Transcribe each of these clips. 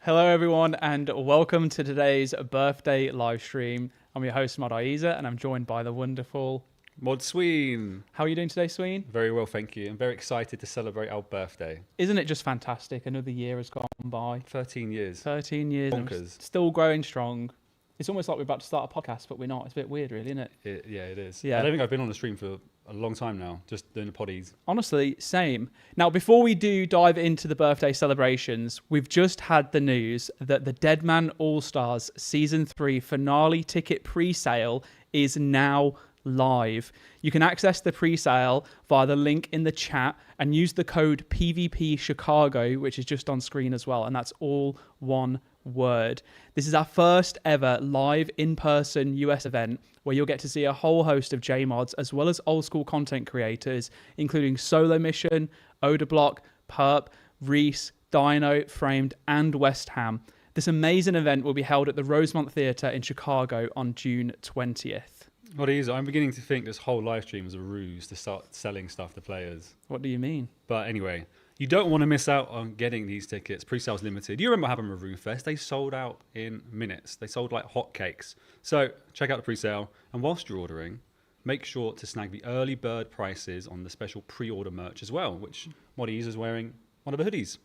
Hello everyone and welcome to today's birthday live stream. I'm your host Mod Ayiza and I'm joined by the wonderful Mod Sween. How are you doing today, Sween? Very well, thank you. I'm very excited to celebrate our birthday. Isn't it just fantastic? Another year has gone by. 13 years. 13 years. Bonkers. Still growing strong. It's almost like we're about to start a podcast, but we're not. It's a bit weird, really, isn't it? Yeah, it is. Yeah. I don't think I've been on the stream for a long time now, just doing the poddies. Honestly, same. Now, before we do dive into the birthday celebrations, we've just had the news that the Deadman All-Stars Season 3 finale ticket pre-sale is now live. You can access the pre-sale via the link in the chat and use the code PVP Chicago, which is just on screen as well, and that's all one word. This is our first ever live in-person US event where you'll get to see a whole host of JMods as well as old school content creators, including Solo Mission, Odablock, Perp, Reese, Dino, Framed, and West Ham. This amazing event will be held at the Rosemont Theatre in Chicago on June 20th. What is it? I'm beginning to think this whole live stream was a ruse to start selling stuff to players. What do you mean? But anyway, you don't want to miss out on getting these tickets. Pre-sales limited. You remember what happened with RuneFest? They sold out in minutes. They sold like hotcakes. So check out the pre-sale. And whilst you're ordering, make sure to snag the early bird prices on the special pre-order merch as well, which Moddies is wearing one of the hoodies.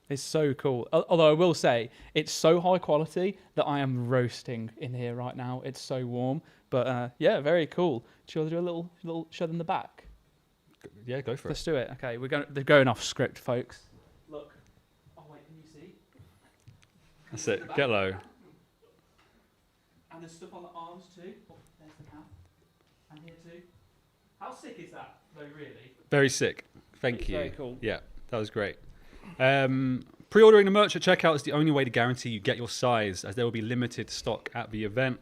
It's so cool. Although I will say, it's so high quality that I am roasting in here right now. It's so warm. But yeah, very cool. Do you want to do a little show them the back? Yeah, go for it. Let's do it. Okay, they're going off script, folks. Look. Oh, wait, can you see? That's it. Get low. And there's stuff on the arms too. Oh, there's the cap. And here too. How sick is that, though, really? Very sick. Thank you. Very cool. Yeah, that was great. Pre-ordering the merch at checkout is the only way to guarantee you get your size, as there will be limited stock at the event.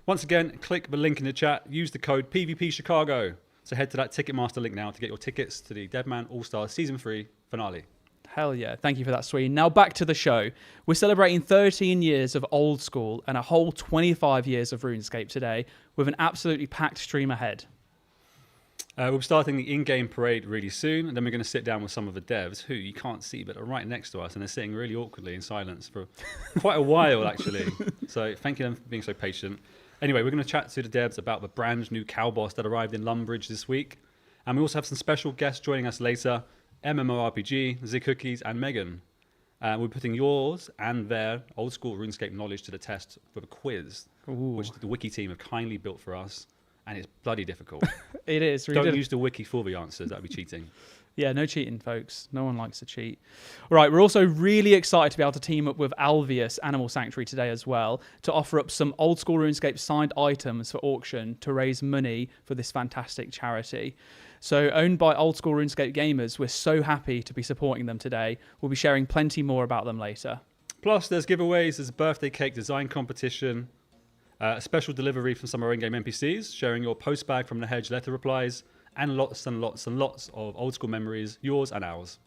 Once again, click the link in the chat. Use the code PVP Chicago. So head to that Ticketmaster link now to get your tickets to the Deadman All-Stars Season 3 finale. Hell yeah. Thank you for that, Sween. Now back to the show. We're celebrating 13 years of Old School and a whole 25 years of RuneScape today with an absolutely packed stream ahead. We'll be starting the in-game parade really soon, and then we're going to sit down with some of the devs who you can't see but are right next to us, and they're sitting really awkwardly in silence for quite a while, actually. So thank you them for being so patient. Anyway, we're going to chat to the devs about the brand new cow boss that arrived in Lumbridge this week. And we also have some special guests joining us later, MMORPG, Zcookies, and Megan. We're putting yours and their old school RuneScape knowledge to the test with a quiz, which the Wiki team have kindly built for us. And it's bloody difficult. It is. Don't use the Wiki for the answers. That'd be cheating. Yeah, no cheating, folks. No one likes to cheat. All right, we're also really excited to be able to team up with Alveus Animal Sanctuary today as well to offer up some old school RuneScape signed items for auction to raise money for this fantastic charity. So owned by Old School RuneScape gamers, we're so happy to be supporting them today. We'll be sharing plenty more about them later. Plus, there's giveaways, there's a birthday cake design competition, a special delivery from some of our in-game NPCs, sharing your postbag from the Hedge letter replies, and lots and lots and lots of old school memories, yours and ours.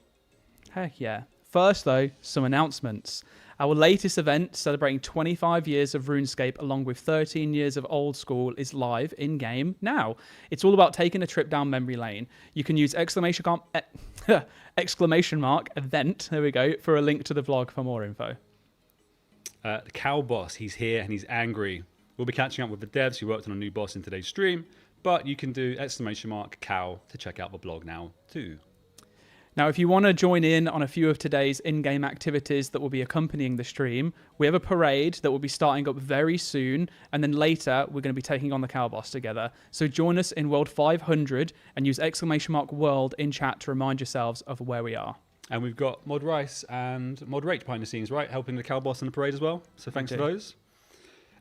Heck yeah. First, though, some announcements. Our latest event, celebrating 25 years of RuneScape along with 13 years of Old School, is live in-game now. It's all about taking a trip down memory lane. You can use exclamation mark event, there we go, for a link to the vlog for more info. The cow boss, he's here and he's angry. We'll be catching up with the devs who worked on a new boss in today's stream, but you can do exclamation mark cow to check out the blog now too. Now, if you want to join in on a few of today's in-game activities that will be accompanying the stream, we have a parade that will be starting up very soon, and then later we're going to be taking on the cow boss together. So join us in World 500 and use exclamation mark world in chat to remind yourselves of where we are. And we've got Mod Rice and Mod Rach behind the scenes, right? Helping the cow boss in the parade as well. So thanks for those.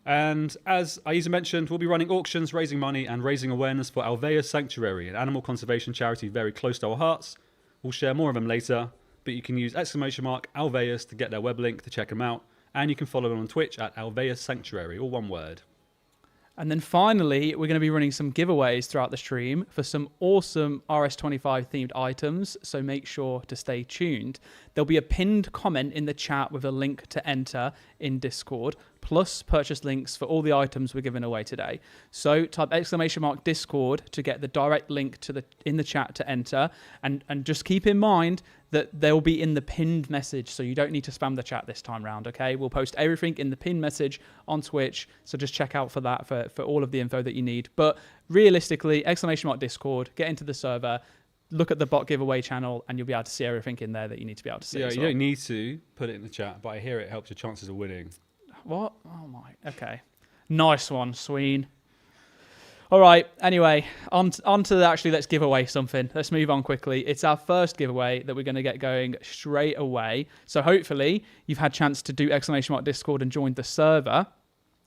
And as Ayiza mentioned, we'll be running auctions, raising money and raising awareness for Alveus Sanctuary, an animal conservation charity very close to our hearts. We'll share more of them later, but you can use exclamation mark Alveus to get their web link to check them out. And you can follow them on Twitch at Alveus Sanctuary, all one word. And then finally, we're going to be running some giveaways throughout the stream for some awesome RS25 themed items, so make sure to stay tuned. There'll be a pinned comment in the chat with a link to enter in Discord. plus purchase links for all the items we're giving away today. So type !Discord to get the direct link to in the chat to enter, and just keep in mind that they'll be in the pinned message, so you don't need to spam the chat this time round, okay? We'll post everything in the pinned message on Twitch, so just check out for that for all of the info that you need. But realistically, !Discord, get into the server, look at the bot giveaway channel, and you'll be able to see everything in there that you need to be able to see. Yeah, you don't need to put it in the chat, but I hear it helps your chances of winning. What? Oh my. Okay. Nice one, Sween. All right. Anyway, on to actually, let's give away something. Let's move on quickly. It's our first giveaway that we're going to get going straight away. So hopefully you've had a chance to do !Discord and join the server.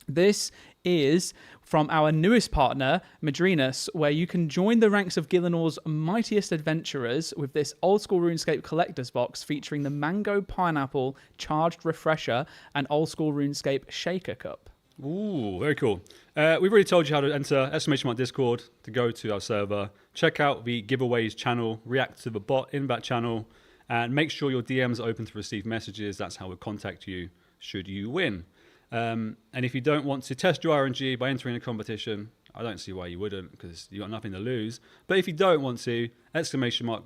This is from our newest partner, Madrinas, where you can join the ranks of Gillenor's mightiest adventurers with this Old School RuneScape collector's box featuring the Mango Pineapple Charged Refresher and Old School RuneScape Shaker Cup. Ooh, very cool. We've already told you how to enter !Discord to go to our server. Check out the giveaways channel, react to the bot in that channel, and make sure your DMs are open to receive messages. That's how we'll contact you should you win. And if you don't want to test your RNG by entering a competition, I don't see why you wouldn't, because you've got nothing to lose. But if you don't want to,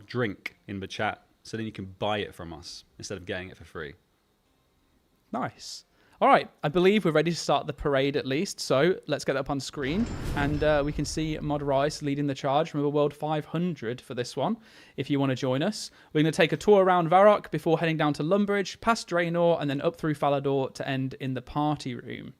!drink in the chat, so then you can buy it from us instead of getting it for free. Nice. All right, I believe we're ready to start the parade at least. So let's get that up on screen. And we can see Mod Rice leading the charge from the World 500 for this one, if you want to join us. We're going to take a tour around Varrock before heading down to Lumbridge, past Draenor, and then up through Falador to end in the party room.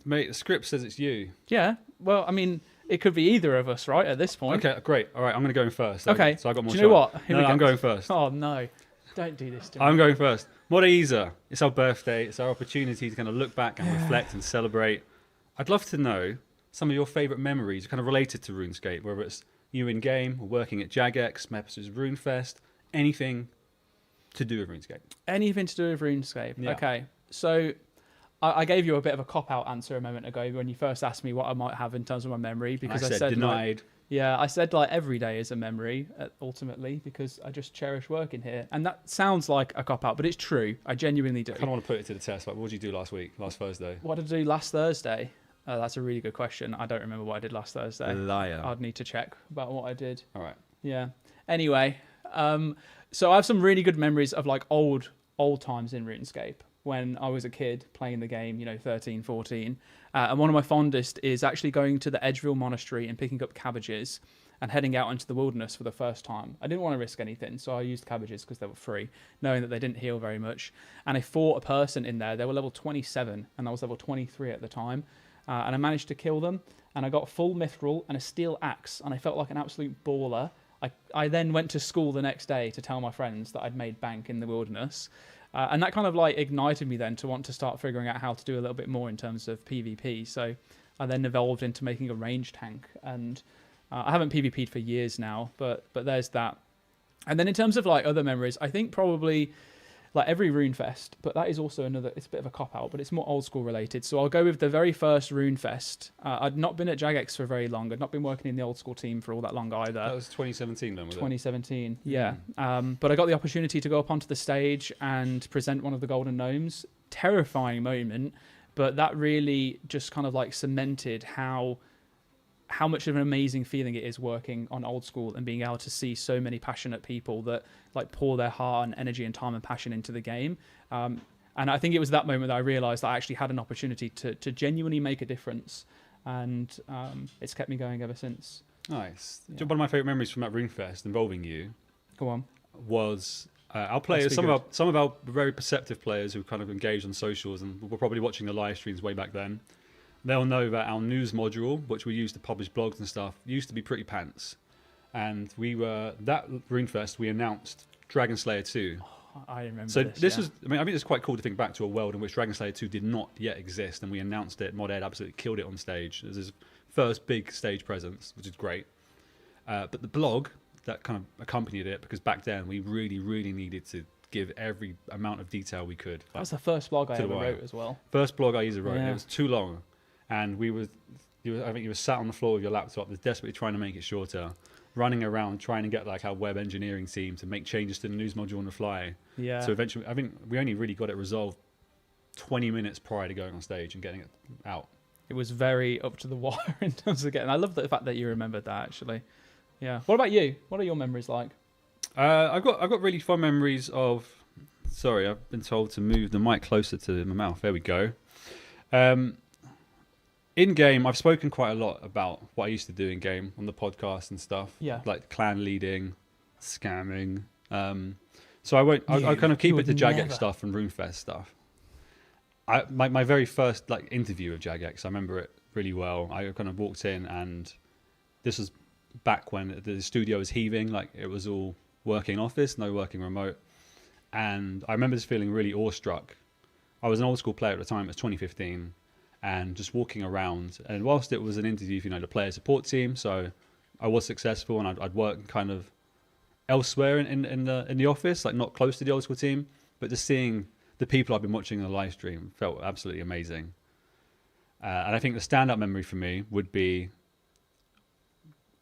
Mate, the script says it's you. Yeah, well, I mean, it could be either of us, right, at this point. Okay, great. All right, I'm going to go in first. Okay. So I got more. Do you know what? No, I'm going first. Oh, no. Don't do this to me. I'm going first. Mod Ayiza. It's our birthday. It's our opportunity to kind of look back and reflect and celebrate. I'd love to know some of your favourite memories kind of related to RuneScape, whether it's you in game or working at Jagex, episodes of RuneFest, anything to do with RuneScape. Anything to do with RuneScape. Yeah. Okay. So I gave you a bit of a cop-out answer a moment ago when you first asked me what I might have in terms of my memory, because I said denied. I said like every day is a memory ultimately, because I just cherish working here, and that sounds like a cop out, but it's true. I genuinely do. I kind of want to put it to the test. Like, what did you do last Thursday? What did I do last Thursday? That's a really good question. I don't remember what I did last Thursday. Liar. I'd need to check about what I did. All right. Yeah. Anyway, so I have some really good memories of like old times in RuneScape when I was a kid playing the game, 13, 14. And one of my fondest is actually going to the Edgeville Monastery and picking up cabbages and heading out into the wilderness for the first time. I didn't want to risk anything, so I used cabbages because they were free, knowing that they didn't heal very much. And I fought a person in there. They were level 27, and I was level 23 at the time. And I managed to kill them, and I got full mithril and a steel axe, and I felt like an absolute baller. I then went to school the next day to tell my friends that I'd made bank in the wilderness. And that kind of like ignited me then to want to start figuring out how to do a little bit more in terms of PvP. So I then evolved into making a range tank, and I haven't PvP'd for years now, but there's that. And then in terms of like other memories, I think probably like every RuneFest, but that is also it's a bit of a cop-out, but it's more old school related. So I'll go with the very first RuneFest. I'd not been at Jagex for very long. I'd not been working in the old school team for all that long either. That was 2017 then, was it? 2017, yeah. But I got the opportunity to go up onto the stage and present one of the Golden Gnomes. Terrifying moment, but that really just kind of like cemented how much of an amazing feeling it is working on old school and being able to see so many passionate people that like pour their heart and energy and time and passion into the game. And I think it was that moment that I realized that I actually had an opportunity to genuinely make a difference. And it's kept me going ever since. Nice. Yeah. One of my favourite memories from that RuneFest involving you Go on. was our players, some of our very perceptive players who kind of engaged on socials and were probably watching the live streams way back then. They'll know that our news module, which we use to publish blogs and stuff, used to be pretty pants. And that RuneFest, we announced Dragon Slayer 2. Oh, I remember so this. Was, I think it's quite cool to think back to a world in which Dragon Slayer 2 did not yet exist, and we announced it. Mod Ed absolutely killed it on stage. It was his first big stage presence, which is great. But the blog that kind of accompanied it, because back then we really, really needed to give every amount of detail we could. That was the first blog I ever wrote as well. First blog I ever wrote. Yeah. It was too long. And I think you were sat on the floor with your laptop, desperately trying to make it shorter, running around trying to get like our web engineering team to make changes to the news module on the fly. Yeah. So eventually, I think we only really got it resolved 20 minutes prior to going on stage and getting it out. It was very up to the wire in terms of getting. I love the fact that you remembered that actually. Yeah. What about you? What are your memories like? I've got really fond memories of. Sorry, I've been told to move the mic closer to my mouth. There we go. In game, I've spoken quite a lot about what I used to do in game on the podcast and stuff. Yeah. Like clan leading, scamming. So I won't. I'll kind of keep it to Jagex stuff and RuneFest stuff. My very first like interview with Jagex, I remember it really well. I kind of walked in, and this was back when the studio was heaving. Like it was all working office, no working remote. And I remember just feeling really awestruck. I was an old school player at the time. It was 2015. And just walking around, and whilst it was an interview for, the player support team, so I was successful, and I'd work kind of elsewhere in the office, like not close to the old school team, but just seeing the people I've been watching in the live stream felt absolutely amazing. And I think the standout memory for me would be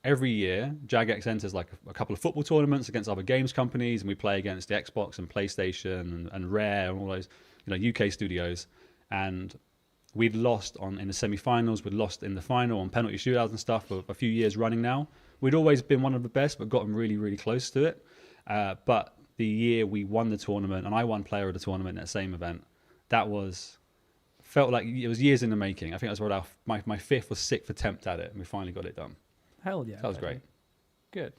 every year Jagex enters like a couple of football tournaments against other games companies, and we play against the Xbox and PlayStation and Rare and all those UK studios, and we'd lost in the semi-finals, we'd lost in the final on penalty shootouts and stuff for a few years running now. We'd always been one of the best, but gotten really, really close to it. But the year we won the tournament, and I won player of the tournament in that same event, felt like it was years in the making. I think that was about my fifth or sixth attempt at it, and we finally got it done. Hell yeah. That was great. Good.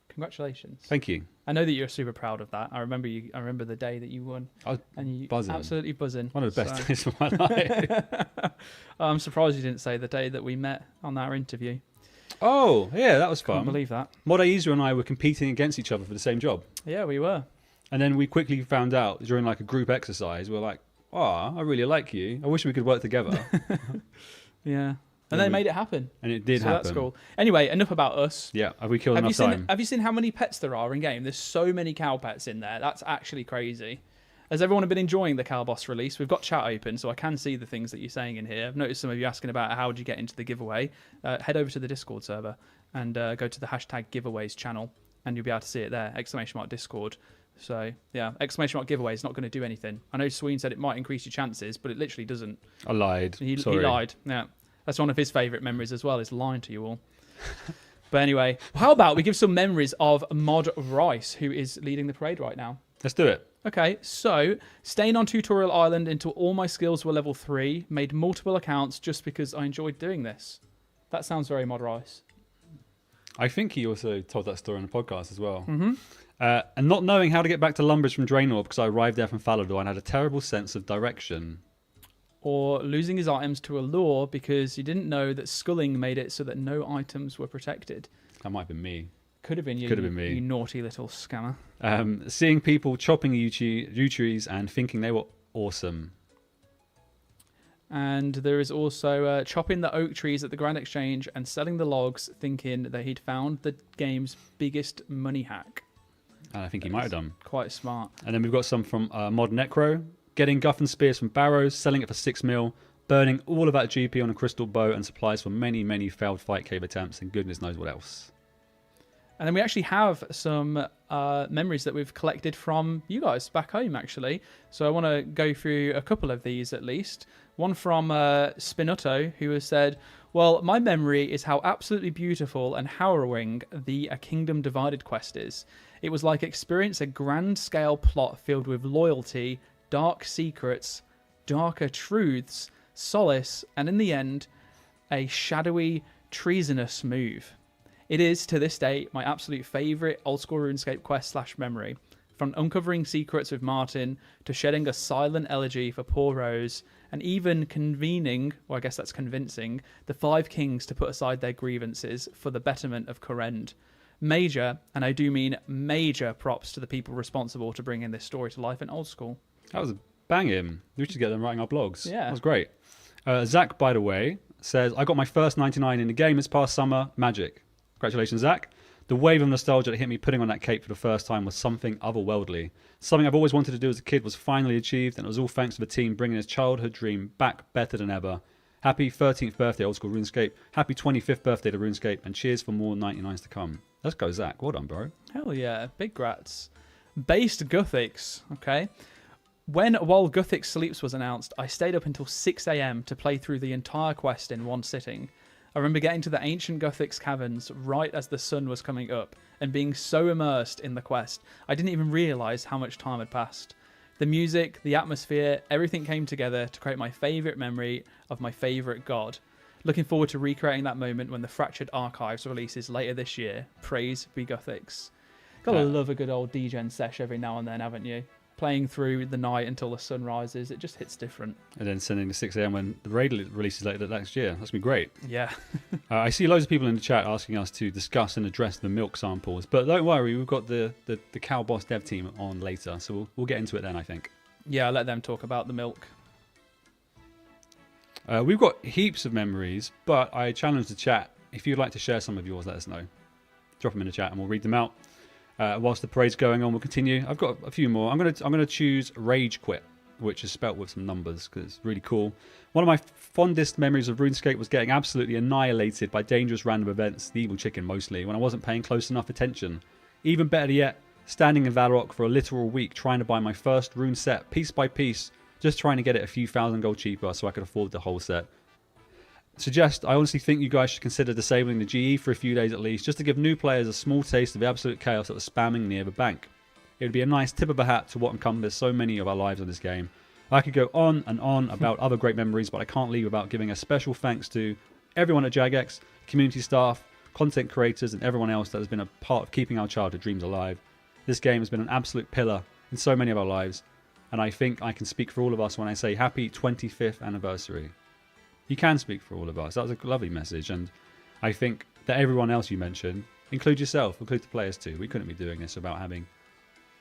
Congratulations. Thank you. I know that you're super proud of that. I remember the day that you won. I was buzzing. Absolutely buzzing. One of the best days of my life. I'm surprised you didn't say the day that we met on our interview. Oh, yeah, that was fun. Can't believe that. Mod Ayiza and I were competing against each other for the same job. Yeah, we were. And then we quickly found out during like a group exercise, we're like, oh, I really like you. I wish we could work together. Yeah. And then made it happen. And it did happen. That's cool. Anyway, enough about us. Yeah, have we killed enough time? Have you seen how many pets there are in game? There's so many cow pets in there. That's actually crazy. Has everyone been enjoying the Cow Boss release? We've got chat open, so I can see the things that you're saying in here. I've noticed some of you asking about how did you get into the giveaway. Head over to the Discord server and go to the hashtag giveaways channel, and you'll be able to see it there. !Discord. So, yeah, !giveaway is not going to do anything. I know Sween said it might increase your chances, but it literally doesn't. I lied. He Sorry. lied. Yeah. That's one of his favourite memories as well, is lying to you all. But anyway, how about we give some memories of Mod Rice, who is leading the parade right now. Let's do it. Okay, so staying on Tutorial Island until all my skills were level 3, made multiple accounts just because I enjoyed doing this. That sounds very Mod Rice. I think he also told that story on the podcast as well. Mm-hmm. And not knowing how to get back to Lumbridge from Draenor because I arrived there from Falador and had a terrible sense of direction. Or losing his items to a lure because he didn't know that sculling made it so that no items were protected. That might have been me. Could have been you. Could have been me. You naughty little scammer. Seeing people chopping yew trees and thinking they were awesome. And there is also chopping the oak trees at the Grand Exchange and selling the logs, thinking that he'd found the game's biggest money hack. I think he might have done. Quite smart. And then we've got some from Mod Necro. Getting Guffin Spears from Barrows, selling it for 6 mil, burning all of that GP on a crystal bow and supplies for many, many failed fight cave attempts, and goodness knows what else. And then we actually have some memories that we've collected from you guys back home, actually. So I want to go through a couple of these at least. One from Spinotto, who has said, well, my memory is how absolutely beautiful and harrowing the A Kingdom Divided quest is. It was like experience a grand-scale plot filled with loyalty, dark secrets, darker truths, solace, and in the end, a shadowy, treasonous move. It is, to this day, my absolute favourite Old School RuneScape quest / memory. From uncovering secrets with Martin, to shedding a silent elegy for poor Rose, and even convening, or I guess that's convincing, the 5 kings to put aside their grievances for the betterment of Korend. Major, and I do mean major, props to the people responsible to bringing this story to life in Old School. That was banging. We should get them writing our blogs. Yeah. That was great. Zach, by the way, says, I got my first 99 in the game this past summer. Magic. Congratulations, Zach. The wave of nostalgia that hit me putting on that cape for the first time was something otherworldly. Something I've always wanted to do as a kid was finally achieved, and it was all thanks to the team bringing his childhood dream back better than ever. Happy 13th birthday, Old School RuneScape. Happy 25th birthday to RuneScape. And cheers for more 99s to come. Let's go, Zach. Well done, bro. Hell yeah. Big grats. Based Guthix. Okay. While Guthix Sleeps was announced, I stayed up until 6 a.m. to play through the entire quest in one sitting. I remember getting to the ancient Guthix caverns right as the sun was coming up and being so immersed in the quest, I didn't even realise how much time had passed. The music, the atmosphere, everything came together to create my favourite memory of my favourite god. Looking forward to recreating that moment when the Fractured Archives releases later this year. Praise be Guthix. Gotta love a good old degen sesh every now and then, haven't you? Playing through the night until the sun rises, it just hits different. And then sending to 6 a.m. when the raid releases later next year. That's going to be great. Yeah. I see loads of people in the chat asking us to discuss and address the milk samples. But don't worry, we've got the Cow Boss dev team on later. So we'll get into it then, I think. Yeah, I'll let them talk about the milk. We've got heaps of memories, but I challenge the chat. If you'd like to share some of yours, let us know. Drop them in the chat and we'll read them out. Whilst the parade's going on, we'll continue. I've got a few more. I'm gonna choose Rage Quit, which is spelt with some numbers because it's really cool. One of my fondest memories of RuneScape was getting absolutely annihilated by dangerous random events, the evil chicken mostly, when I wasn't paying close enough attention. Even better yet, standing in Valorok for a literal week trying to buy my first rune set piece by piece, just trying to get it a few thousand gold cheaper so I could afford the whole set. I honestly think you guys should consider disabling the GE for a few days at least, just to give new players a small taste of the absolute chaos that was spamming near the bank. It would be a nice tip of a hat to what encompasses so many of our lives in this game. I could go on and on about other great memories, but I can't leave without giving a special thanks to everyone at Jagex, community staff, content creators, and everyone else that has been a part of keeping our childhood dreams alive. This game has been an absolute pillar in so many of our lives, and I think I can speak for all of us when I say happy 25th anniversary. You can speak for all of us. That was a lovely message, and I think that everyone else you mentioned, include yourself, include the players too. We couldn't be doing this without having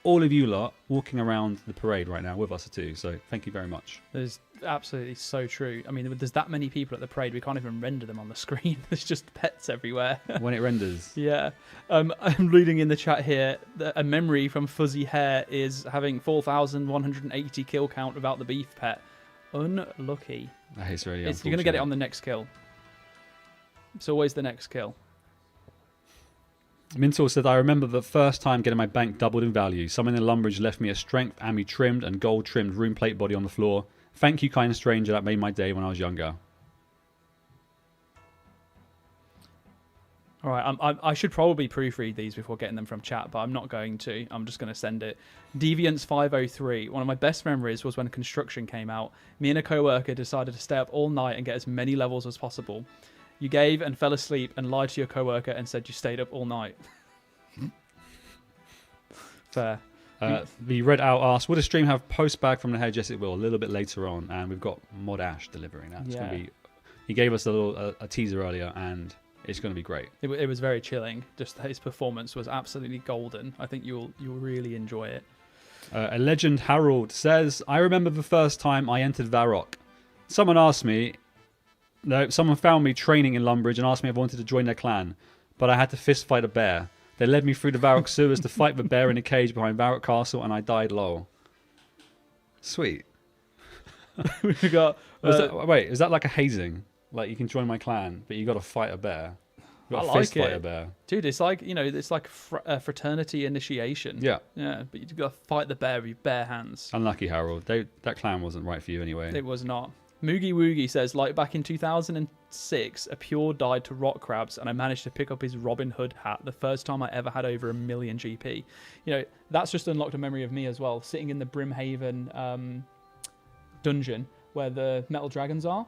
all of you lot walking around the parade right now with us too. So thank you very much. There's absolutely so true. I mean, there's that many people at the parade, we can't even render them on the screen. There's just pets everywhere. When it renders. Yeah. I'm reading in the chat here that a memory from Fuzzy Hair is having 4,180 kill count without the beef pet. Unlucky. That is really You're going to get it on the next kill. It's always the next kill. Mintor said, I remember the first time getting my bank doubled in value. Someone in Lumbridge left me a strength, ammy trimmed and gold trimmed rune plate body on the floor. Thank you, kind stranger. That made my day when I was younger. All right, I should probably proofread these before getting them from chat, but I'm not going to. I'm just going to send it. Deviance 503. One of my best memories was when construction came out. Me and a co-worker decided to stay up all night and get as many levels as possible. You gave and fell asleep and lied to your co-worker and said you stayed up all night. Fair. The Red Owl asked, would a stream have Postbag from the Hedge? Yes, it will. A little bit later on, and we've got Mod Ash delivering that. It's going to be. He gave us a teaser earlier, and it's going to be great. It was very chilling. Just his performance was absolutely golden. I think you'll really enjoy it. A Legend Harold says, I remember the first time I entered Varrock. Someone found me training in Lumbridge and asked me if I wanted to join their clan, but I had to fist fight a bear. They led me through the Varrock sewers to fight the bear in a cage behind Varrock Castle, and I died lol. Sweet. We got. Is that like a hazing? Like you can join my clan, but you got to fight a bear. You got to fist fight a bear, dude. It's like it's like a fraternity initiation. Yeah, but you got to fight the bear with your bare hands. Unlucky Harold. That clan wasn't right for you anyway. It was not. Moogie Woogie says, like back in 2006, a Pure died to rock crabs, and I managed to pick up his Robin Hood hat. The first time I ever had over 1 million GP. That's just unlocked a memory of me as well, sitting in the Brimhaven dungeon where the metal dragons are.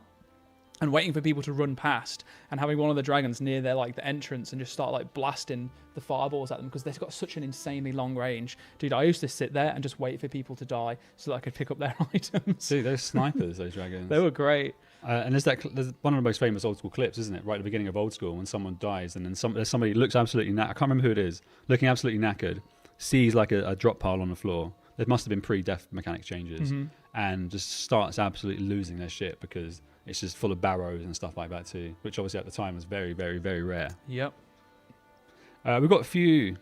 And waiting for people to run past and having one of the dragons near their the entrance and just start blasting the fireballs at them because they've got such an insanely long range. Dude, I used to sit there and just wait for people to die so that I could pick up their items. Dude, those snipers, those dragons. They were great. And there's one of the most famous Old School clips, isn't it? Right at the beginning of Old School when someone dies and then there's somebody who looks absolutely I can't remember who it is, looking absolutely knackered, sees a drop pile on the floor. There must have been pre-death mechanic changes and just starts absolutely losing their shit because it's just full of barrows and stuff like that too, which obviously at the time was very, very, very rare. Yep. We've got a few.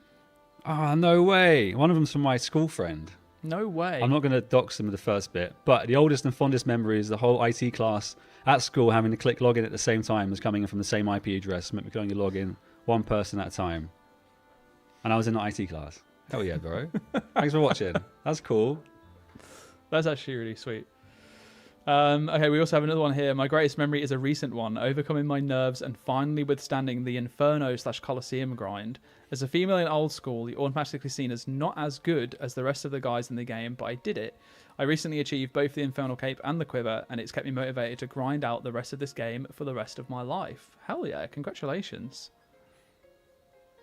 Oh, no way. One of them's from my school friend. No way. I'm not going to dox them with the first bit, but the oldest and fondest memory is the whole IT class at school having to click login at the same time as coming in from the same IP address, meant we could only log in one person at a time. And I was in the IT class. Hell yeah, bro. Thanks for watching. That's cool. That's actually really sweet. Okay, we also have another one here. My greatest memory is a recent one, overcoming my nerves and finally withstanding the Inferno/Colosseum grind. As a female in Old School, you're automatically seen as not as good as the rest of the guys in the game, but I did it. I recently achieved both the Infernal Cape and the Quiver, and it's kept me motivated to grind out the rest of this game for the rest of my life. Hell yeah, congratulations.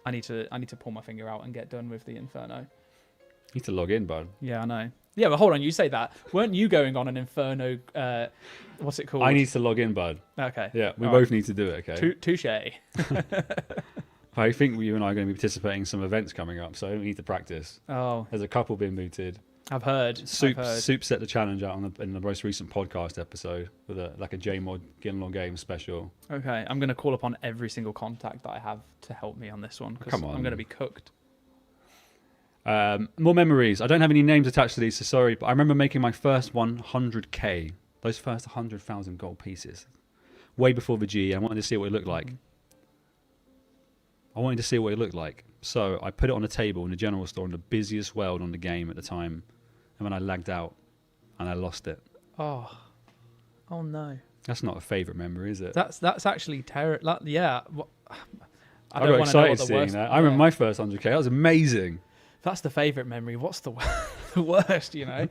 I need to pull my finger out and get done with the Inferno. You need to log in, bud. Yeah, I know. Yeah, but hold on, you say that. Weren't you going on an Inferno, what's it called? I need to log in, bud. Okay. Yeah, we both need to do it, okay? Touche. I think you and I are going to be participating in some events coming up, so we need to practice. Oh. There's a couple being mooted. I've heard. Soup set the challenge out in the most recent podcast episode with a JMod Ginlong game special. Okay, I'm going to call upon every single contact that I have to help me on this one, because I'm going to be cooked. More memories. I don't have any names attached to these, so sorry, but I remember making my first 100k, those first 100,000 gold pieces, way before the G. I wanted to see what it looked like. So I put it on a table in the general store in the busiest world on the game at the time, and then I lagged out and I lost it. Oh no. That's not a favourite memory, is it? That's actually terrible. Yeah. I got excited seeing that. I remember my first 100k. That was amazing. That's the favourite memory. What's the worst, you know?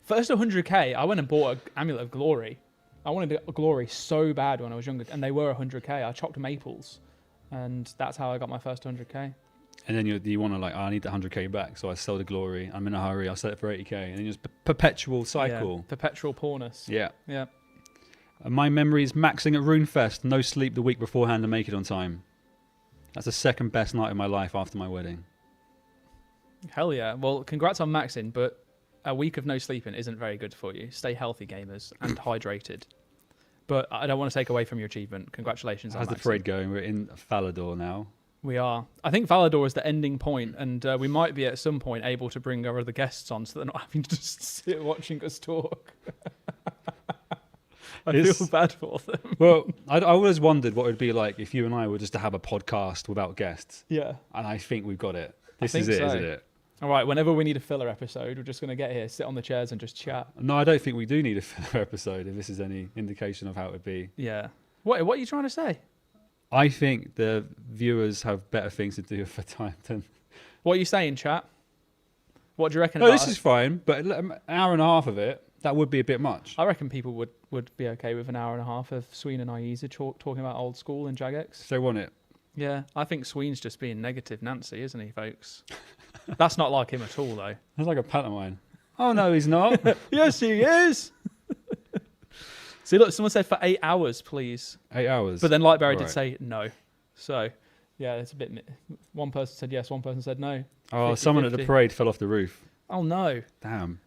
First 100k, I went and bought an Amulet of Glory. I wanted a Glory so bad when I was younger, and they were 100k. I chopped maples, and that's how I got my first 100k. And then you want to I need the 100k back, so I sell the Glory. I'm in a hurry. I'll sell it for 80k, and then just perpetual cycle. Yeah, perpetual poorness. Yeah. Yeah. And my memory is maxing at RuneFest, no sleep the week beforehand to make it on time. That's the second best night of my life after my wedding. Hell yeah. Well, congrats on maxing, but a week of no sleeping isn't very good for you. Stay healthy, gamers, and hydrated. But I don't want to take away from your achievement. Congratulations on maxing. How's the parade going? We're in Falador now. We are. I think Falador is the ending point, and we might be at some point able to bring our other guests on so they're not having to just sit watching us talk. I feel bad for them. Well, I always wondered what it would be like if you and I were just to have a podcast without guests. Yeah. And I think we've got it. This is it, isn't it? All right, whenever we need a filler episode, we're just going to get here, sit on the chairs and just chat. No, I don't think we do need a filler episode, if this is any indication of how it would be. Yeah. What are you trying to say? I think the viewers have better things to do for time than... What are you saying, chat? What do you reckon No, about this is fine, but an hour and a half of it, that would be a bit much. I reckon people would be okay with an hour and a half of Sween and Ayiza talking about Old School and Jagex. If they want it. Yeah, I think Sween's just being negative Nancy, isn't he, folks? That's not like him at all, though. That's like a pantomime. Oh, no, he's not. Yes, he is. See, look, someone said for 8 hours, please. 8 hours. But then Lightberry did say no. So, yeah, it's a bit... One person said yes, one person said no. Oh, someone at the parade fell off the roof. Oh, no. Damn.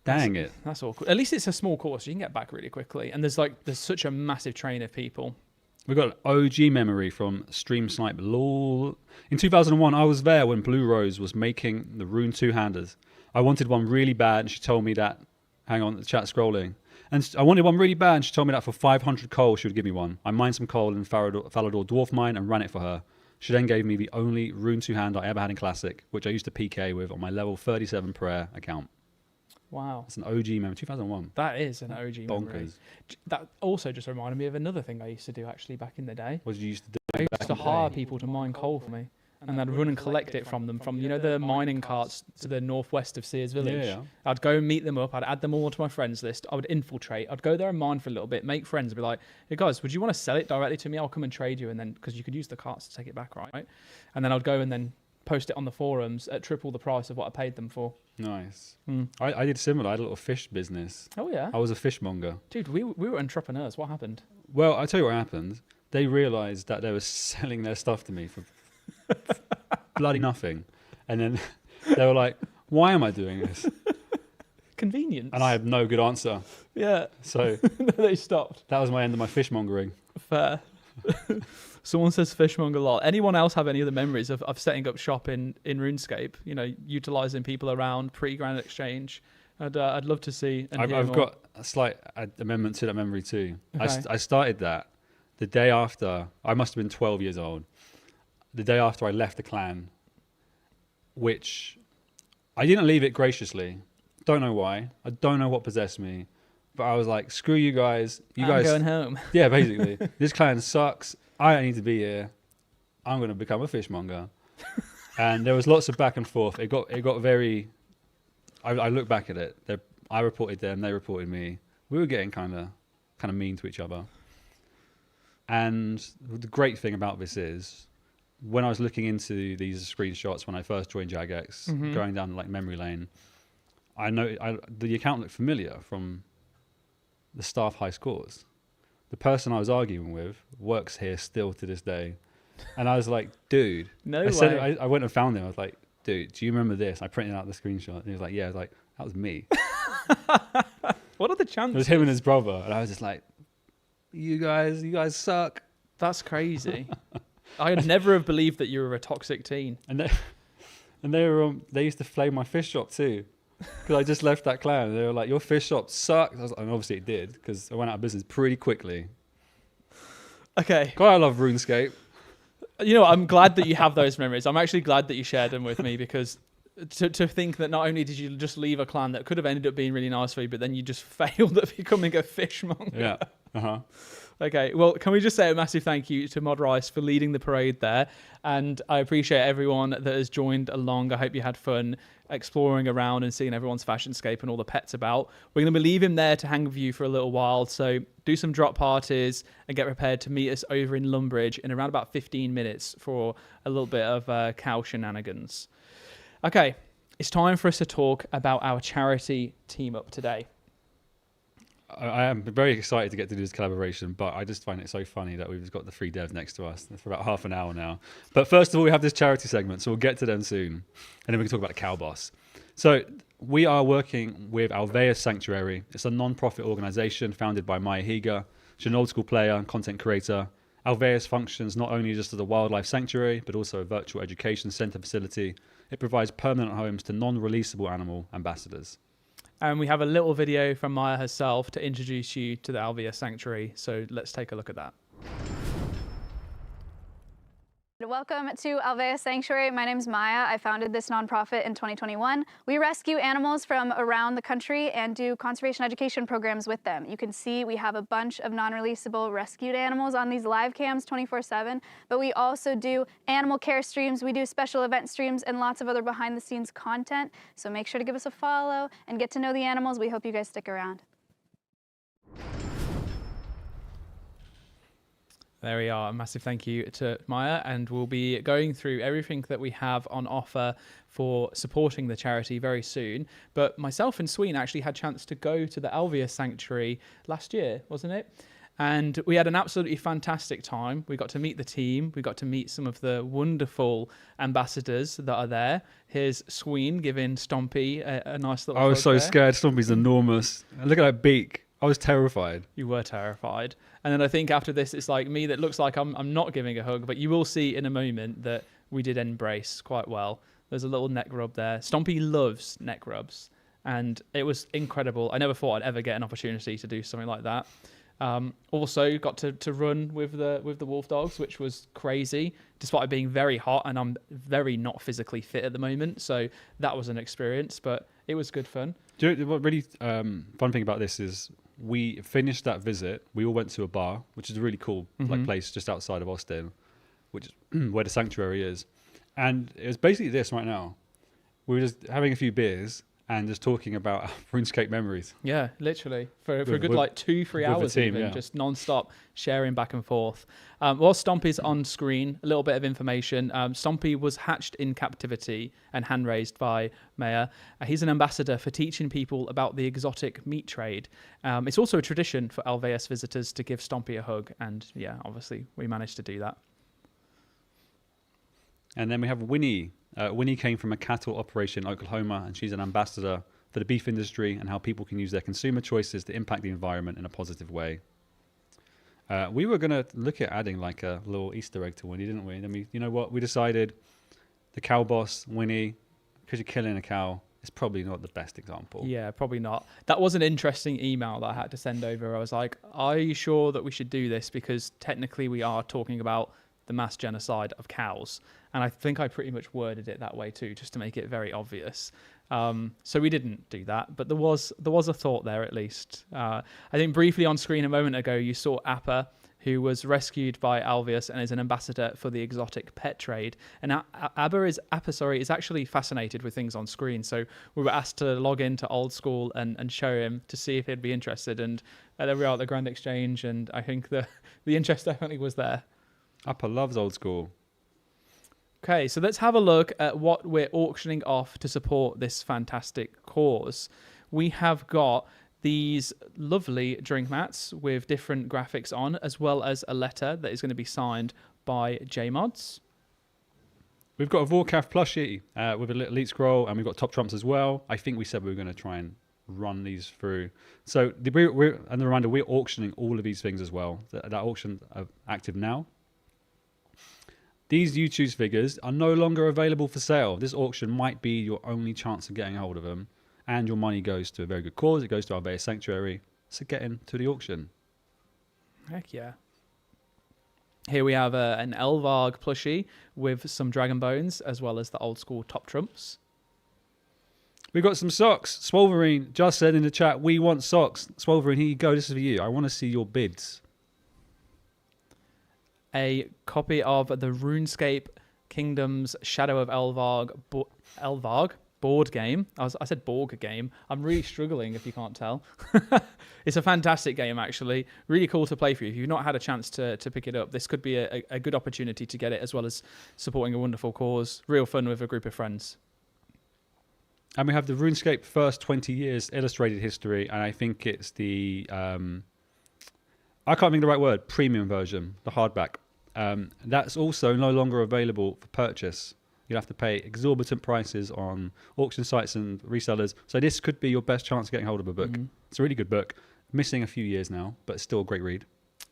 Dang it. That's awkward. At least it's a small course. You can get back really quickly. And there's such a massive train of people. We've got an OG memory from Stream Snipe. Lol. In 2001, I was there when Blue Rose was making the Rune two-handers. I wanted one really bad, and she told me that... Hang on, the chat's scrolling. And I wanted one really bad, and she told me that for 500 coal, she would give me one. I mined some coal in Falador Dwarf Mine and ran it for her. She then gave me the only Rune two-hander I ever had in Classic, which I used to PK with on my level 37 prayer account. Wow. That's an OG memory, 2001. That is an OG Bonkers. memory. That also just reminded me of another thing I used to do actually back in the day. What did you used to do? I used to hire people to mine coal for me. And I'd run and collect it from them, from, the mining carts to the northwest of Sears Village. Yeah. I'd go and meet them up. I'd add them all to my friends list. I would infiltrate. I'd go there and mine for a little bit, make friends, and be like, hey guys, would you want to sell it directly to me? I'll come and trade you. And then, because you could use the carts to take it back, right? And then I'd go and then post it on the forums at triple the price of what I paid them for. Nice. I did similar. I had a little fish business. Oh, yeah? I was a fishmonger. Dude, we were entrepreneurs. What happened? Well, I'll tell you what happened. They realised that they were selling their stuff to me for bloody nothing. And then they were like, why am I doing this? Convenience. And I had no good answer. Yeah. So they stopped. that was my end of my fishmongering. Fair. Someone says fishmonger lot. Anyone else have any other memories of setting up shop in RuneScape? You know, utilizing people around pre-grand exchange. I'd love to see. And I've got a slight amendment to that memory too. Okay. I started that the day after. I must have been 12 years old. The day after I left the clan, which I didn't leave it graciously. Don't know why. I don't know what possessed me. But I was like, screw you guys. I'm going home. Yeah, basically. This clan sucks. I don't need to be here. I'm going to become a fishmonger. And there was lots of back and forth. It got very... I look back at it. I reported them. They reported me. We were getting kind of mean to each other. And the great thing about this is, when I was looking into these screenshots when I first joined Jagex, going down like memory lane, I know the account looked familiar from the staff high scores. The person I was arguing with works here still to this day. And I was like, dude. No way. I went and found him. I was like, dude, do you remember this? I printed out the screenshot. And he was like, yeah. I was like, that was me. What are the chances? It was him and his brother. And I was just like, you guys suck. That's crazy. I'd never have believed that you were a toxic teen. And they used to flame my fish shop too. Because I just left that clan. They were like, your fish shop sucks. And obviously it did, because I went out of business pretty quickly. Okay. God, I love RuneScape. You know, I'm glad that you have those memories. I'm actually glad that you shared them with me, because to think that not only did you just leave a clan that could have ended up being really nice for you, but then you just failed at becoming a fishmonger. Yeah. Uh-huh. Okay, well, can we just say a massive thank you to Mod Rice for leading the parade there? And I appreciate everyone that has joined along. I hope you had fun exploring around and seeing everyone's fashionscape and all the pets about. We're going to leave him there to hang with you for a little while. So do some drop parties and get prepared to meet us over in Lumbridge in around about 15 minutes for a little bit of cow shenanigans. Okay, it's time for us to talk about our charity team up today. I am very excited to get to do this collaboration, but I just find it so funny that we've got the 3 devs next to us for about half an hour now. But first of all, we have this charity segment, so we'll get to them soon. And then we can talk about the Cow Boss. So we are working with Alveus Sanctuary. It's a non-profit organization founded by Maya Higa. She's an old school player and content creator. Alveus functions not only just as a wildlife sanctuary, but also a virtual education center facility. It provides permanent homes to non-releasable animal ambassadors. And we have a little video from Maya herself to introduce you to the Alveus Sanctuary. So let's take a look at that. Welcome to Alveus Sanctuary. My name is Maya. I founded this nonprofit in 2021. We rescue animals from around the country and do conservation education programs with them. You can see we have a bunch of non-releasable rescued animals on these live cams 24/7, but we also do animal care streams, we do special event streams, and lots of other behind the scenes content. So make sure to give us a follow and get to know the animals. We hope you guys stick around. There we are. A massive thank you to Maya, and we'll be going through everything that we have on offer for supporting the charity very soon. But myself and Sween actually had a chance to go to the Alveus Sanctuary last year, wasn't it? And we had an absolutely fantastic time. We got to meet the team. We got to meet some of the wonderful ambassadors that are there. Here's Sween giving Stompy a nice little I was hug so there. scared. Stompy's enormous. Look at that beak. I was terrified. You were terrified. And then I think after this, it's like me that looks like I'm not giving a hug, but you will see in a moment that we did embrace quite well. There's a little neck rub there. Stompy loves neck rubs, and it was incredible. I never thought I'd ever get an opportunity to do something like that. Also got to run with the wolf dogs, which was crazy, despite it being very hot, and I'm very not physically fit at the moment. So that was an experience, but it was good fun. Do you know what really fun thing about this is we finished that visit. We all went to a bar, which is a really cool like place just outside of Austin, which is where the sanctuary is. And it was basically this right now. We were just having a few beers and just talking about RuneScape memories. Yeah, literally. For a good like 2-3 hours team, even, yeah. just non-stop sharing back and forth. While Stompy's on screen, a little bit of information. Stompy was hatched in captivity and hand-raised by Maya. He's an ambassador for teaching people about the exotic meat trade. It's also a tradition for Alveus visitors to give Stompy a hug. And yeah, obviously we managed to do that. And then we have Winnie. Winnie came from a cattle operation in Oklahoma, and she's an ambassador for the beef industry and how people can use their consumer choices to impact the environment in a positive way. We were going to look at adding like a little Easter egg to Winnie, didn't we? And then you know what? We decided the cow boss, Winnie, because you're killing a cow, is probably not the best example. Yeah, probably not. That was an interesting email that I had to send over. I was like, are you sure that we should do this? Because technically we are talking about the mass genocide of cows. And I think I pretty much worded it that way too, just to make it very obvious. So we didn't do that, but there was a thought there at least. I think briefly on screen a moment ago, you saw Appa, who was rescued by Alveus and is an ambassador for the exotic pet trade. And Appa is actually fascinated with things on screen. So we were asked to log into Old School and show him to see if he'd be interested. And there we are at the Grand Exchange. And I think the interest definitely was there. Appa loves Old School. Okay, so let's have a look at what we're auctioning off to support this fantastic cause. We have got these lovely drink mats with different graphics on, as well as a letter that is going to be signed by JMods. We've got a Vorkath plushie with a little elite scroll, and we've got top trumps as well. I think we said we were going to try and run these through. So and the reminder, we're auctioning all of these things as well. That auction are active now. These You Choose figures are no longer available for sale. This auction might be your only chance of getting hold of them. And your money goes to a very good cause. It goes to Alveus Sanctuary. So get into the auction. Heck yeah. Here we have an Elvarg plushie with some dragon bones, as well as the Old School top trumps. We've got some socks. Swolverine just said in the chat, we want socks. Swolverine, here you go. This is for you. I want to see your bids. A copy of the RuneScape Kingdoms Shadow of Elvarg board game. I said Borg game. I'm really struggling if you can't tell. It's a fantastic game, actually. Really cool to play for you. If you've not had a chance to pick it up, this could be a good opportunity to get it, as well as supporting a wonderful cause. Real fun with a group of friends. And we have the RuneScape first 20 years illustrated history, and I think it's the I can't think of the right word, premium version, the hardback. That's also no longer available for purchase. You'll have to pay exorbitant prices on auction sites and resellers. So this could be your best chance of getting hold of a book. Mm-hmm. It's a really good book. Missing a few years now, but it's still a great read.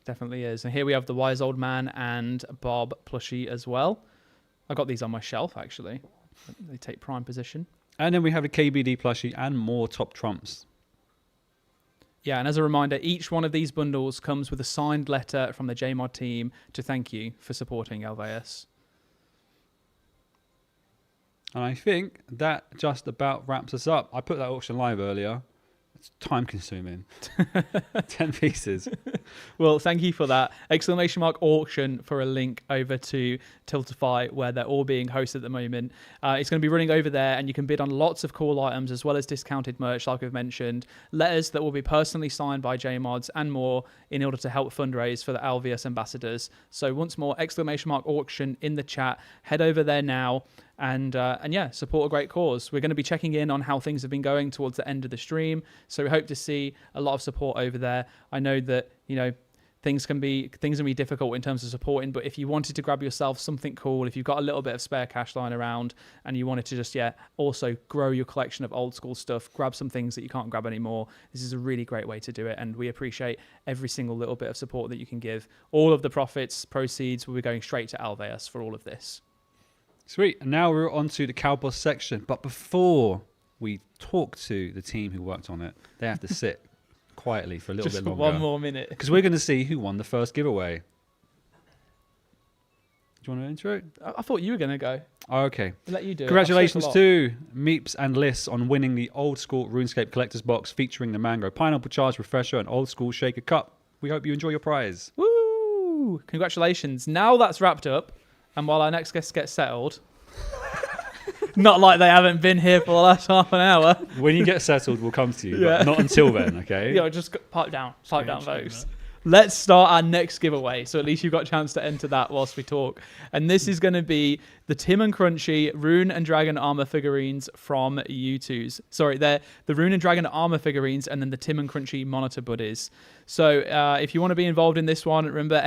Definitely is. And here we have the Wise Old Man and Bob plushie as well. I got these on my shelf, actually. They take prime position. And then we have a KBD plushie and more top trumps. Yeah, and as a reminder, each one of these bundles comes with a signed letter from the JMod team to thank you for supporting Alveus. And I think that just about wraps us up. I put that auction live earlier. It's time consuming. 10 pieces. Well, thank you for that. !auction for a link over to Tiltify, where they're all being hosted at the moment. It's going to be running over there, and you can bid on lots of cool items as well as discounted merch, like we've mentioned, letters that will be personally signed by JMods and more in order to help fundraise for the Alveus ambassadors. So once more, !auction in the chat. Head over there now. And yeah, support a great cause. We're going to be checking in on how things have been going towards the end of the stream. So we hope to see a lot of support over there. I know that, you know, things can be difficult in terms of supporting, but if you wanted to grab yourself something cool, if you've got a little bit of spare cash lying around and you wanted to just, also grow your collection of old school stuff, grab some things that you can't grab anymore, this is a really great way to do it. And we appreciate every single little bit of support that you can give. All of the proceeds will be going straight to Alveus for all of this. Sweet. And now we're on to the cow boss section. But before we talk to the team who worked on it, they have to sit quietly for a little bit longer. One more minute. Because we're going to see who won the first giveaway. Do you want to intro? I thought you were going to go. Oh, okay. I'll let you do Congratulations to Meeps and Liss on winning the Old School RuneScape Collector's Box featuring the Mango Pineapple Charge Refresher and Old School Shaker Cup. We hope you enjoy your prize. Woo! Congratulations. Now that's wrapped up. And while our next guest gets settled, not like they haven't been here for the last half an hour. When you get settled, we'll come to you, but not until then, okay? Yeah, just pipe down, folks. Let's start our next giveaway. So at least you've got a chance to enter that whilst we talk. And this is going to be the Tim and Crunchy Rune and Dragon armor figurines from U2's. Sorry, they're the Rune and Dragon armor figurines and then the Tim and Crunchy monitor buddies. So if you want to be involved in this one, remember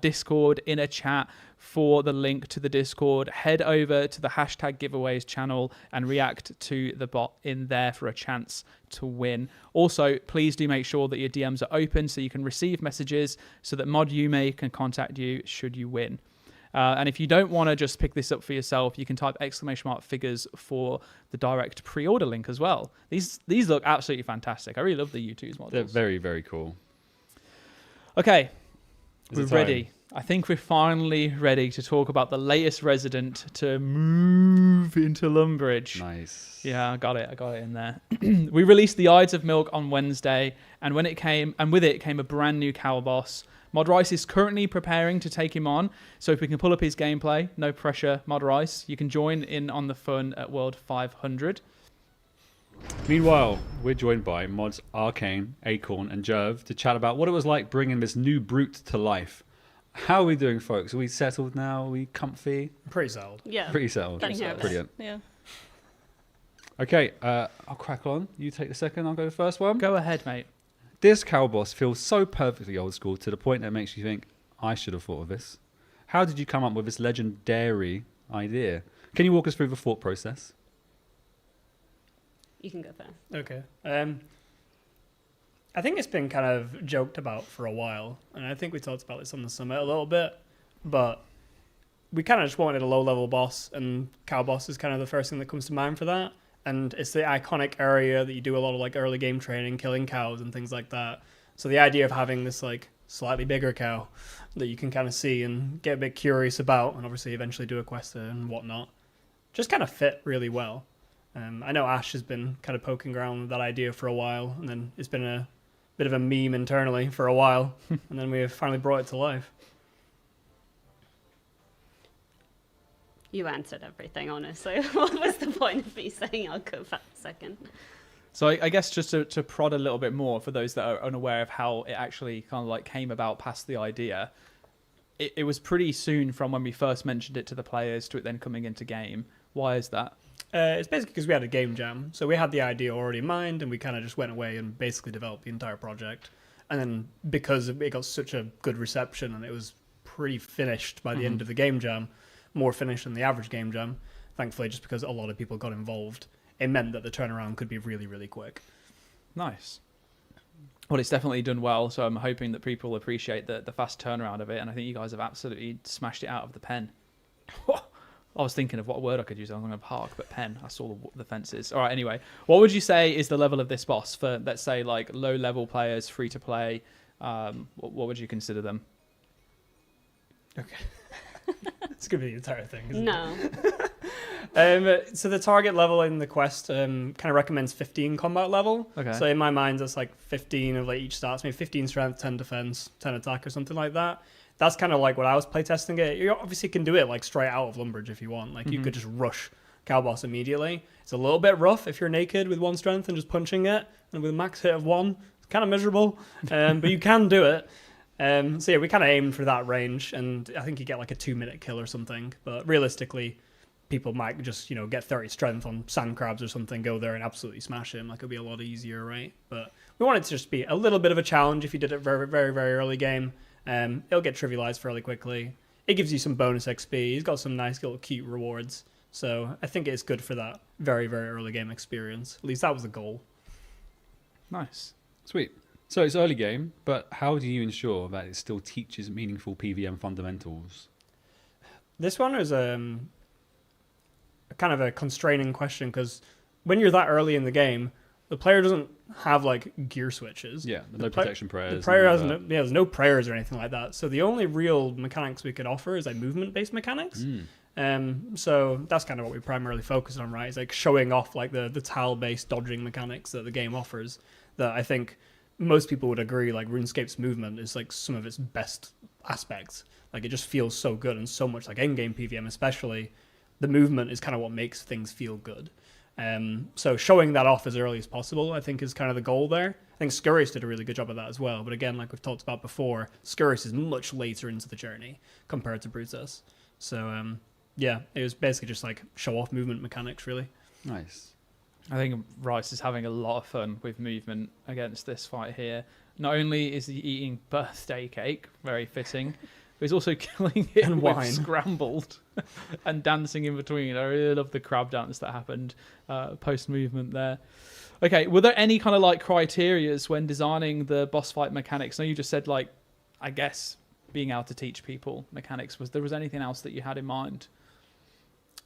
!Discord in a chat for the link to the Discord. Head over to the hashtag giveaways channel and react to the bot in there for a chance to win. Also, please do make sure that your DMs are open so you can receive messages so that Mod Yume can contact you should you win. And if you don't want to just pick this up for yourself, you can type !figures for the direct pre-order link as well. These look absolutely fantastic. I really love the U2's models. They're very, very cool. Okay, Is we're it time? ready. I think we're finally ready to talk about the latest resident to move into Lumbridge. Nice. Yeah, I got it in there. We released the Ides of Milk on Wednesday, and with it came a brand new cow boss. Mod Rice is currently preparing to take him on, so if we can pull up his gameplay, no pressure, Mod Rice, you can join in on the fun at World 500. Meanwhile, we're joined by mods Arcane, Acorn, and Jerv to chat about what it was like bringing this new brute to life. How are we doing, folks? Are we settled now? Are we comfy? Pretty settled. Yeah. Pretty settled. Pretty nervous. Brilliant. Yeah. Okay, I'll crack on. You take the second, I'll go the first one. Go ahead, mate. This cow boss feels so perfectly old school to the point that it makes you think, I should have thought of this. How did you come up with this legendary idea? Can you walk us through the thought process? You can go first. Okay. I think it's been kind of joked about for a while, and I think we talked about this on the summit a little bit, but we kind of just wanted a low-level boss, and cow boss is kind of the first thing that comes to mind for that. And it's the iconic area that you do a lot of like early game training, killing cows and things like that. So the idea of having this like slightly bigger cow that you can kind of see and get a bit curious about, and obviously eventually do a quest and whatnot, just kind of fit really well. I know Ash has been kind of poking around with that idea for a while, and then it's been a bit of a meme internally for a while, and then we have finally brought it to life. You answered everything, honestly. What was the point of me saying I'll go back a second? So I guess just to prod a little bit more for those that are unaware of how it actually kind of like came about past the idea, it was pretty soon from when we first mentioned it to the players to it then coming into game. Why is that? It's basically because we had a game jam. So we had the idea already in mind, and we kind of just went away and basically developed the entire project. And then because it got such a good reception and it was pretty finished by the end of the game jam, more finished than the average game jam, thankfully, just because a lot of people got involved, it meant that the turnaround could be really, really quick. Nice. Well, it's definitely done well, so I'm hoping that people appreciate the fast turnaround of it, and I think you guys have absolutely smashed it out of the pen. I was thinking of what word I could use. I'm going to park, but pen. I saw the fences. All right, anyway. What would you say is the level of this boss for, let's say, like low-level players, free-to-play? What would you consider them? Okay. It's going to be the entire thing, isn't No. it? So the target level in the quest kind of recommends 15 combat level. Okay. So in my mind, that's like 15 of like each stats, maybe 15 strength, 10 defense, 10 attack or something like that. That's kind of like what I was playtesting it. You obviously can do it like straight out of Lumbridge if you want. Like you could just rush cow boss immediately. It's a little bit rough if you're naked with 1 strength and just punching it, and with a max hit of 1, it's kind of miserable. But you can do it. So yeah, we kind of aimed for that range, and I think you get like a 2-minute kill or something. But realistically, people might just, get 30 strength on sand crabs or something, go there and absolutely smash him. Like it'll be a lot easier, right? But we want it to just be a little bit of a challenge if you did it very, very, very early game. It'll get trivialized fairly quickly. It gives you some bonus XP. He's got some nice little cute rewards. So I think it's good for that very, very early game experience. At least that was the goal. Nice. Sweet. So it's early game, but how do you ensure that it still teaches meaningful PvM fundamentals? This one is kind of a constraining question, because when you're that early in the game, the player doesn't have like gear switches. Yeah, no protection prayers. The player has there's no prayers or anything like that. So the only real mechanics we could offer is like movement-based mechanics. So that's kind of what we primarily focus on, right? It's like showing off like the tile-based dodging mechanics that the game offers. That I think most people would agree, like RuneScape's movement is like some of its best aspects. Like it just feels so good, and so much like in-game PvM especially, the movement is kind of what makes things feel good. So showing that off as early as possible, I think, is kind of the goal there. I think Scurrius did a really good job of that as well. But again, like we've talked about before, Scurrius is much later into the journey compared to Brutus. So Yeah, it was basically just like show off movement mechanics, really. Nice. I think Rice is having a lot of fun with movement against this fight here. Not only is he eating birthday cake, very fitting, but he's also killing it And with wine. scrambled and dancing in between. I really love the crab dance that happened post-movement there. Okay, were there any kind of like criterias when designing the boss fight mechanics? I know you just said like, I guess, being able to teach people mechanics. Was there anything else that you had in mind?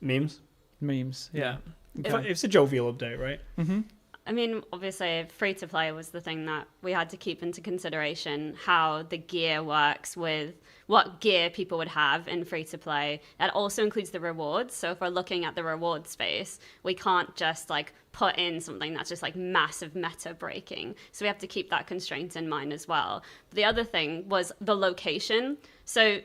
Memes. Memes, yeah. It's a jovial update, right? Mm-hmm. I mean, obviously, free to play was the thing that we had to keep into consideration, how the gear works with what gear people would have in free to play. That also includes the rewards. So if we're looking at the reward space, we can't just like put in something that's just like massive meta breaking. So we have to keep that constraint in mind as well. But the other thing was the location. So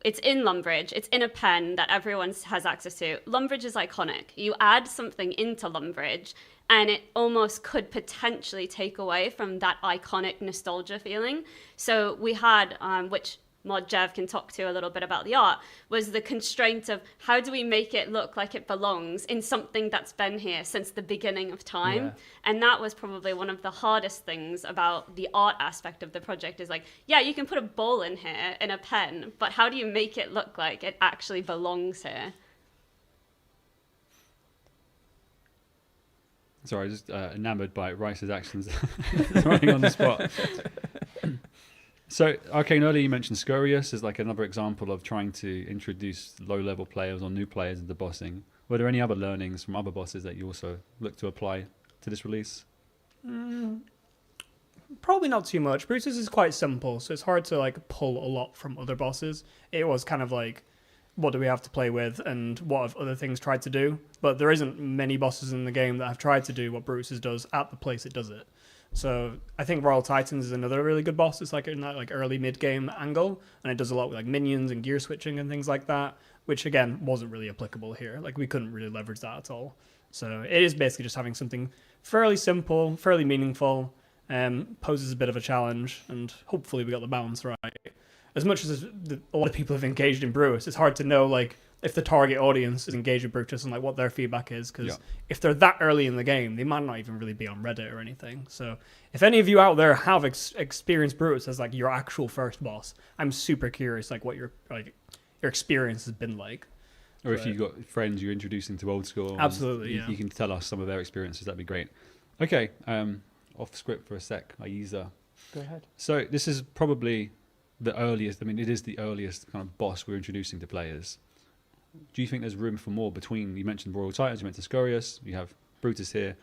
it's in Lumbridge. It's in a pen that everyone has access to. Lumbridge is iconic. You add something into Lumbridge, and it almost could potentially take away from that iconic nostalgia feeling. So we had, which Mod Jev can talk to a little bit about the art, was the constraint of how do we make it look like it belongs in something that's been here since the beginning of time. Yeah. And that was probably one of the hardest things about the art aspect of the project is like, yeah, you can put a ball in here in a pen, but how do you make it look like it actually belongs here? Sorry, I was just enamored by Rice's actions running on the spot. So, Arcane, earlier you mentioned Scurious as like another example of trying to introduce low-level players or new players into bossing. Were there any other learnings from other bosses that you also look to apply to this release? Probably not too much. Brutus is quite simple, so it's hard to like pull a lot from other bosses. It was kind of like, what do we have to play with and what have other things tried to do? But there isn't many bosses in the game that have tried to do what Brutus does at the place it does it. So I think Royal Titans is another really good boss. It's like in that like early mid-game angle, and it does a lot with like minions and gear switching and things like that, which again wasn't really applicable here. Like we couldn't really leverage that at all. So it is basically just having something fairly simple, fairly meaningful, poses a bit of a challenge, and hopefully we got the balance right. As much as a lot of people have engaged in Brutus, it's hard to know like if the target audience is engaged with Brutus and like what their feedback is, because if they're that early in the game, they might not even really be on Reddit or anything. So if any of you out there have experienced Brutus as like your actual first boss, I'm super curious like what your experience has been like. Or if you've got friends you're introducing to Old School, absolutely, you can tell us some of their experiences. That'd be great. Okay, off script for a sec, Ayiza. Go ahead. So this is probably the earliest. I mean, it is the earliest kind of boss we're introducing to players. Do you think there's room for more between? You mentioned Royal Titans, you mentioned Scurious, you have Brutus here.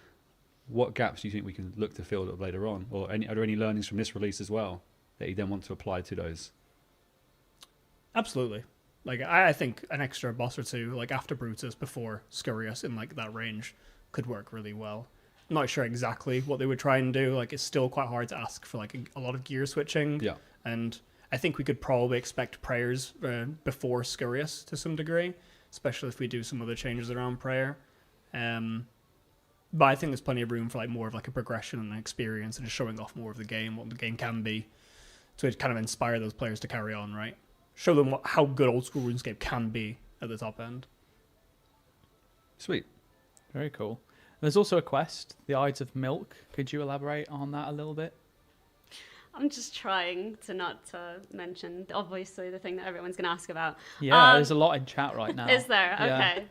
What gaps do you think we can look to fill up later on, or are there any learnings from this release as well that you then want to apply to those? Absolutely. Like I think an extra boss or two, like after Brutus, before Scurious, in like that range, could work really well. I'm not sure exactly what they would try and do. Like it's still quite hard to ask for like a lot of gear switching. Yeah. And I think we could probably expect prayers before Scurious to some degree, especially if we do some other changes around prayer. But I think there's plenty of room for like more of like a progression and an experience and just showing off more of the game, what the game can be, to kind of inspire those players to carry on, right? Show them how good Old School RuneScape can be at the top end. Sweet. Very cool. There's also a quest, the Ides of Milk. Could you elaborate on that a little bit? I'm just trying to not mention, obviously, the thing that everyone's going to ask about. Yeah, there's a lot in chat right now. Is there? Yeah. Okay.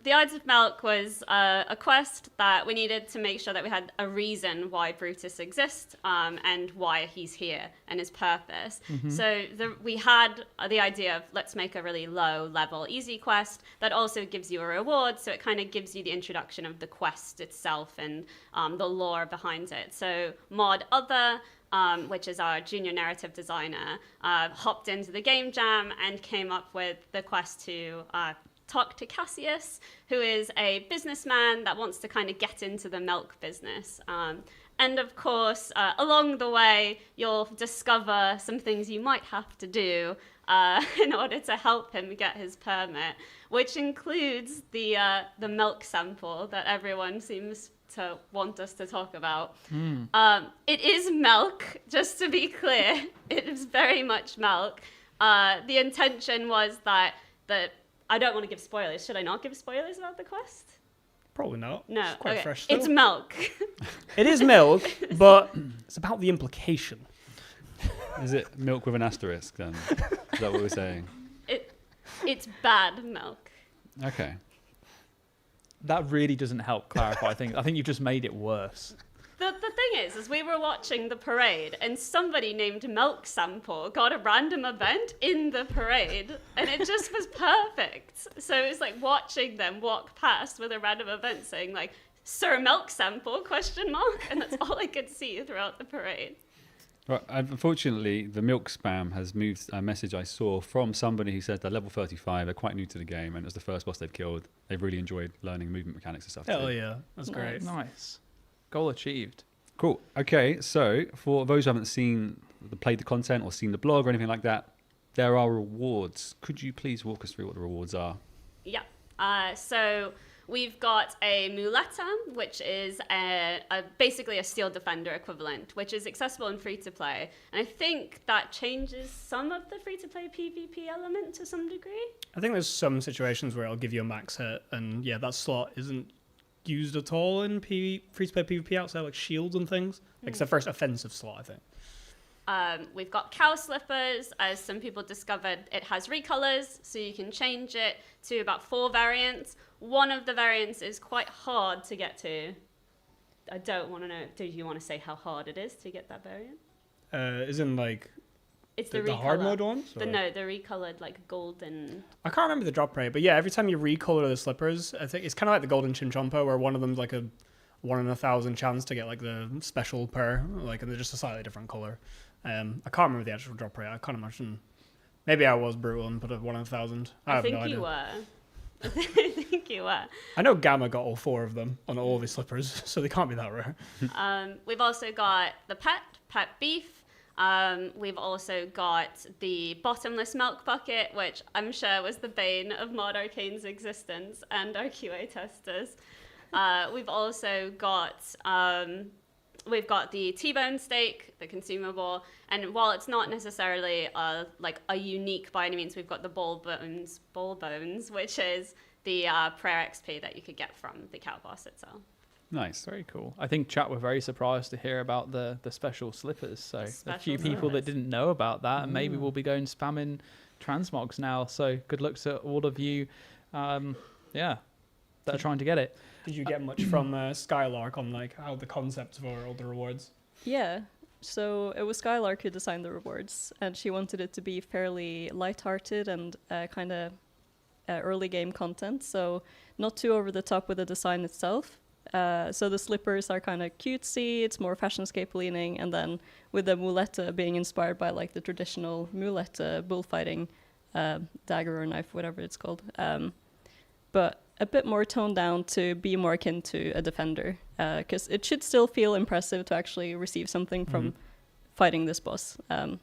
The Ides of Milk was a quest that we needed to make sure that we had a reason why Brutus exists and why he's here and his purpose. Mm-hmm. So we had the idea of let's make a really low level easy quest that also gives you a reward. So it kind of gives you the introduction of the quest itself and the lore behind it. So Mod Other, which is our junior narrative designer, hopped into the game jam and came up with the quest to talk to Cassius, who is a businessman that wants to kind of get into the milk business. And of course, along the way, you'll discover some things you might have to do in order to help him get his permit, which includes the milk sample that everyone seems to want us to talk about. It is milk, just to be clear. It is very much milk. The intention was that I don't want to give spoilers. Should I not give spoilers about the quest? Probably not. No. It's quite okay. fresh still. It's milk. It is milk, but it's about the implication. Is it milk with an asterisk then? Is that what we're saying? It's bad milk. Okay. That really doesn't help clarify. I think you've just made it worse. The thing is we were watching the parade and somebody named Milk Sample got a random event in the parade and it just was perfect. So it was like watching them walk past with a random event saying like, Sir Milk Sample, ? And that's all I could see throughout the parade. Right, unfortunately, the milk spam has moved a message I saw from somebody who said they're level 35, they're quite new to the game, and it was the first boss they've killed. They've really enjoyed learning movement mechanics and stuff. Hell too. yeah, that's great. Nice. Goal achieved. Cool. Okay, so for those who haven't played the content or seen the blog or anything like that, there are rewards. Could you please walk us through what the rewards are? Yeah. So we've got a Muleta, which is basically a Steel Defender equivalent, which is accessible in free-to-play. And I think that changes some of the free-to-play PvP element to some degree. I think there's some situations where it'll give you a max hit, and yeah, that slot isn't used at all in free-to-play PvP outside like shields and things. Like, it's the first offensive slot, I think. We've got Cow Slippers. As some people discovered, it has recolors, so you can change it to about 4 variants. One of the variants is quite hard to get to. I don't want to know. Do you want to say how hard it is to get that variant? Isn't like It's the hard mode ones? The recolored like golden. I can't remember the drop rate, but yeah, every time you recolor the slippers, I think it's kind of like the golden Chinchompa, where one of them's like a 1 in 1,000 chance to get like the special pair, like, and they're just a slightly different color. I can't remember the actual drop rate. I can't imagine. Maybe I was brutal and put a 1 in 1,000. I have think no idea. you were. I think you were. I know Gamma got all 4 of them on all of his slippers, so they can't be that rare. We've also got the pet beef. We've also got the bottomless milk bucket, which I'm sure was the bane of Mod Arcane's existence and our QA testers. We've also got the T-bone steak, the consumable, and while it's not necessarily a unique by any means, we've got the ball bones, which is the prayer XP that you could get from the cow boss itself. Nice. Very cool. I think chat were very surprised to hear about the special slippers. So a few people that didn't know about that, and maybe we'll be going spamming transmogs now. So good luck to all of you, that are trying to get it. Did you get much from Skylark on like how the concept for all the rewards? Yeah. So it was Skylark who designed the rewards, and she wanted it to be fairly lighthearted and kind of early game content. So not too over the top with the design itself. So the slippers are kind of cutesy, it's more fashionscape leaning, and then with the muleta being inspired by like the traditional muleta bullfighting dagger or knife, whatever it's called. But a bit more toned down to be more akin to a defender, because it should still feel impressive to actually receive something from fighting this boss. And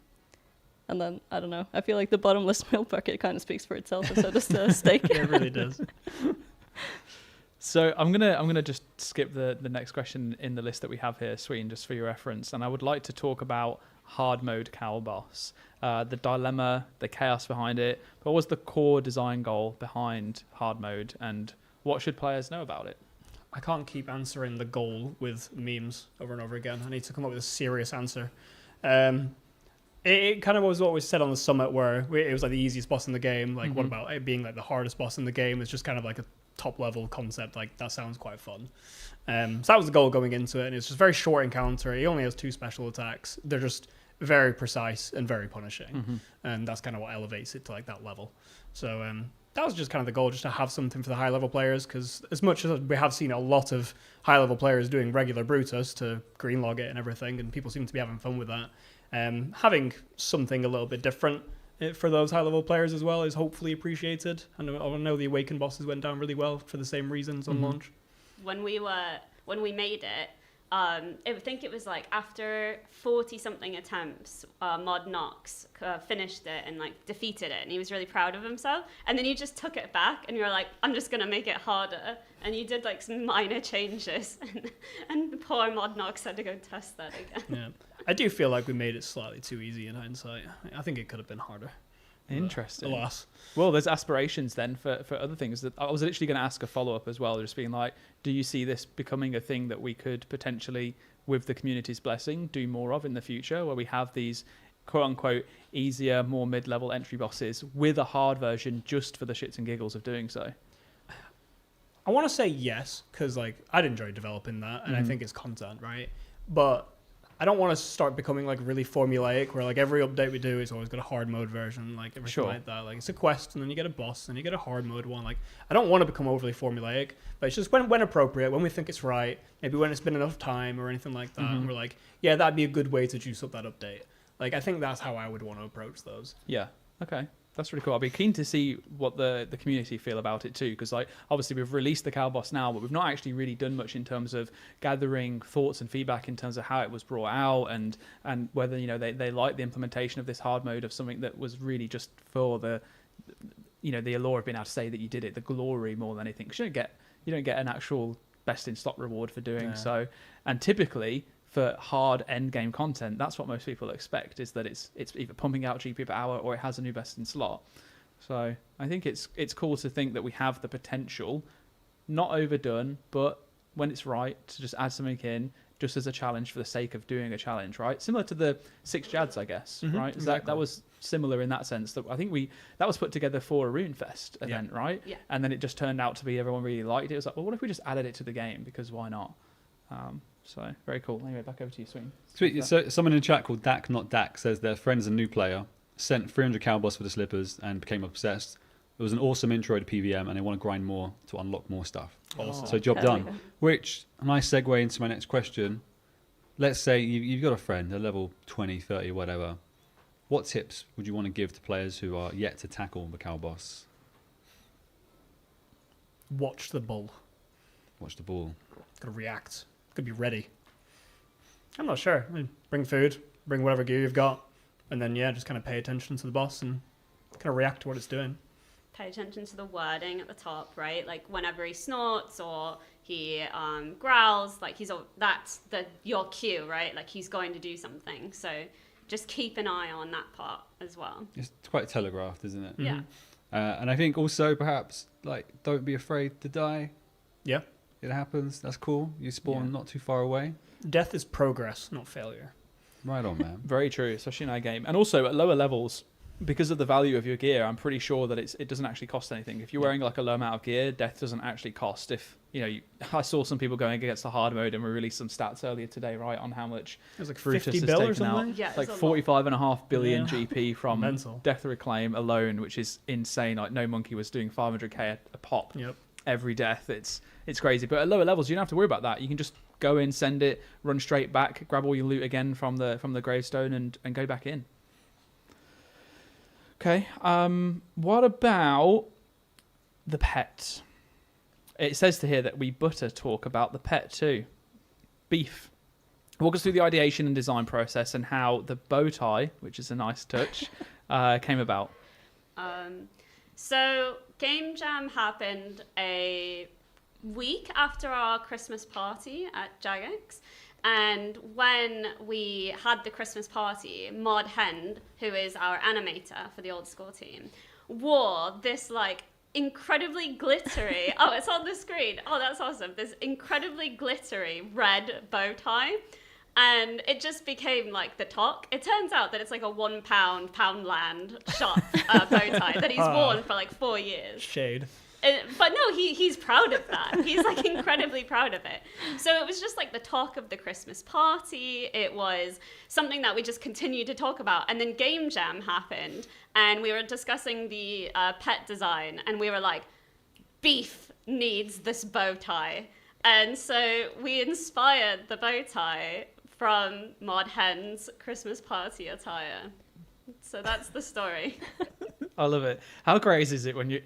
then, I don't know, I feel like the bottomless milk bucket kind of speaks for itself, and so does the steak. It really does. So I'm gonna just skip the next question in the list that we have here, Sween, just for your reference. And I would like to talk about hard mode cow boss, the dilemma, the chaos behind it. What was the core design goal behind hard mode, and what should players know about it? I can't keep answering the goal with memes over and over again. I need to come up with a serious answer. It kind of was what was said on the summit, where it was like the easiest boss in the game. Like, what about it being like the hardest boss in the game? It's just kind of like a top level concept. Like, that sounds quite fun. So that was the goal going into it, and it's just a very short encounter. He only has 2 special attacks. They're just very precise and very punishing, and that's kind of what elevates it to like that level. So that was just kind of the goal, just to have something for the high level players, because as much as we have seen a lot of high level players doing regular Brutus to greenlog it and everything, and people seem to be having fun with that, having something a little bit different for those high level players as well is hopefully appreciated. I know the Awakened bosses went down really well for the same reasons on launch. When we made it, I think it was like after 40 something attempts, Mod Nox finished it and like defeated it, and he was really proud of himself. And then you just took it back and you're like, I'm just gonna make it harder, and you did like some minor changes, and poor Mod Nox had to go test that again. Yeah, I do feel like we made it slightly too easy in hindsight. I think it could have been harder. Interesting. Alas. Well, there's aspirations then for other things. That I was literally going to ask a follow-up as well, just being like, do you see this becoming a thing that we could potentially, with the community's blessing, do more of in the future, where we have these quote-unquote easier, more mid-level entry bosses with a hard version just for the shits and giggles of doing so? I want to say yes, because like I'd enjoy developing that, and I think it's content, right? But I don't want to start becoming like really formulaic, where like every update we do is always got a hard mode version, like everything like that. Like it's a quest, and then you get a boss, and you get a hard mode one. Like I don't want to become overly formulaic, but it's just when appropriate, when we think it's right, maybe when it's been enough time or anything like that, and we're like, yeah, that'd be a good way to juice up that update. Like I think that's how I would want to approach those. Yeah. Okay. That's really cool. I'll be keen to see what the community feel about it too, because like obviously we've released the cow boss now, but we've not actually really done much in terms of gathering thoughts and feedback in terms of how it was brought out and whether they like the implementation of this hard mode of something that was really just for the the allure of being able to say that you did it, the glory more than anything. Because you don't get an actual best in slot reward for doing so, and typically for hard end game content, that's what most people expect, is that it's either pumping out GP per hour or it has a new best in slot. So I think it's cool to think that we have the potential, not overdone, but when it's right, to just add something in just as a challenge for the sake of doing a challenge, right? Similar to the 6 Jads, I guess, right? Exactly. That was similar in that sense. That I think that was put together for a RuneFest event, right? Yeah. And then it just turned out to be everyone really liked it. It was like, well, what if we just added it to the game? Because why not? So very cool. Anyway, back over to you, Sween. Sweet. So someone in the chat called Dak Not Dak says their friend's a new player, sent 300 cowboys for the slippers and became obsessed. It was an awesome intro to PVM, and they want to grind more to unlock more stuff. Awesome. So job done. Which, a nice segue into my next question. Let's say you've got a friend, they're level 20, 30, whatever. What tips would you want to give to players who are yet to tackle the cow boss? Watch the bull. Watch the ball. Gotta react. Gotta be ready. I'm not sure. I mean, bring food, bring whatever gear you've got, and then just kind of pay attention to the boss and kind of react to what it's doing. Pay attention to the wording at the top, right? Like whenever he snorts or he growls, like that's your cue, right? Like he's going to do something. So just keep an eye on that part as well. It's quite telegraphed, isn't it? Yeah. And I think also perhaps like don't be afraid to die. Yeah. It happens. That's cool. You spawn not too far away. Death is progress, not failure. Right on, man. Very true, especially in our game. And also at lower levels, because of the value of your gear, I'm pretty sure that it doesn't actually cost anything. If you're wearing like a low amount of gear, death doesn't actually cost. If I saw some people going against the hard mode, and we released some stats earlier today, right, on how much It was like Brutus 50 has bill or taken something. out. Yeah, Like it's a lot. 45.5 billion Yeah. GP from Mental. Death Reclaim alone, which is insane. Like No Monkey was doing 500k a pop. Yep. Every death. It's crazy. But at lower levels, you don't have to worry about that. You can just go in, send it, run straight back, grab all your loot again from the gravestone, and go back in. Okay. What about the pet? It says to here that we butter talk about the pet too. Beef. Walk us through the ideation and design process and how the bow tie, which is a nice touch, came about. So Game Jam happened a week after our Christmas party at Jagex. And when we had the Christmas party, Mod Hen, who is our animator for the Old School team, wore this like incredibly glittery, oh, it's on the screen. Oh, that's awesome. This incredibly glittery red bow tie. And it just became like the talk. It turns out that it's like a £1 Poundland shop bow tie that he's worn for like 4 years. Shade. But no, he's proud of that. He's like incredibly proud of it. So it was just like the talk of the Christmas party. It was something that we just continued to talk about. And then Game Jam happened, and we were discussing the pet design, and we were like, Beef needs this bow tie. And so we inspired the bow tie from Mod Hen's Christmas party attire. So that's the story. I love it. How crazy is it when you...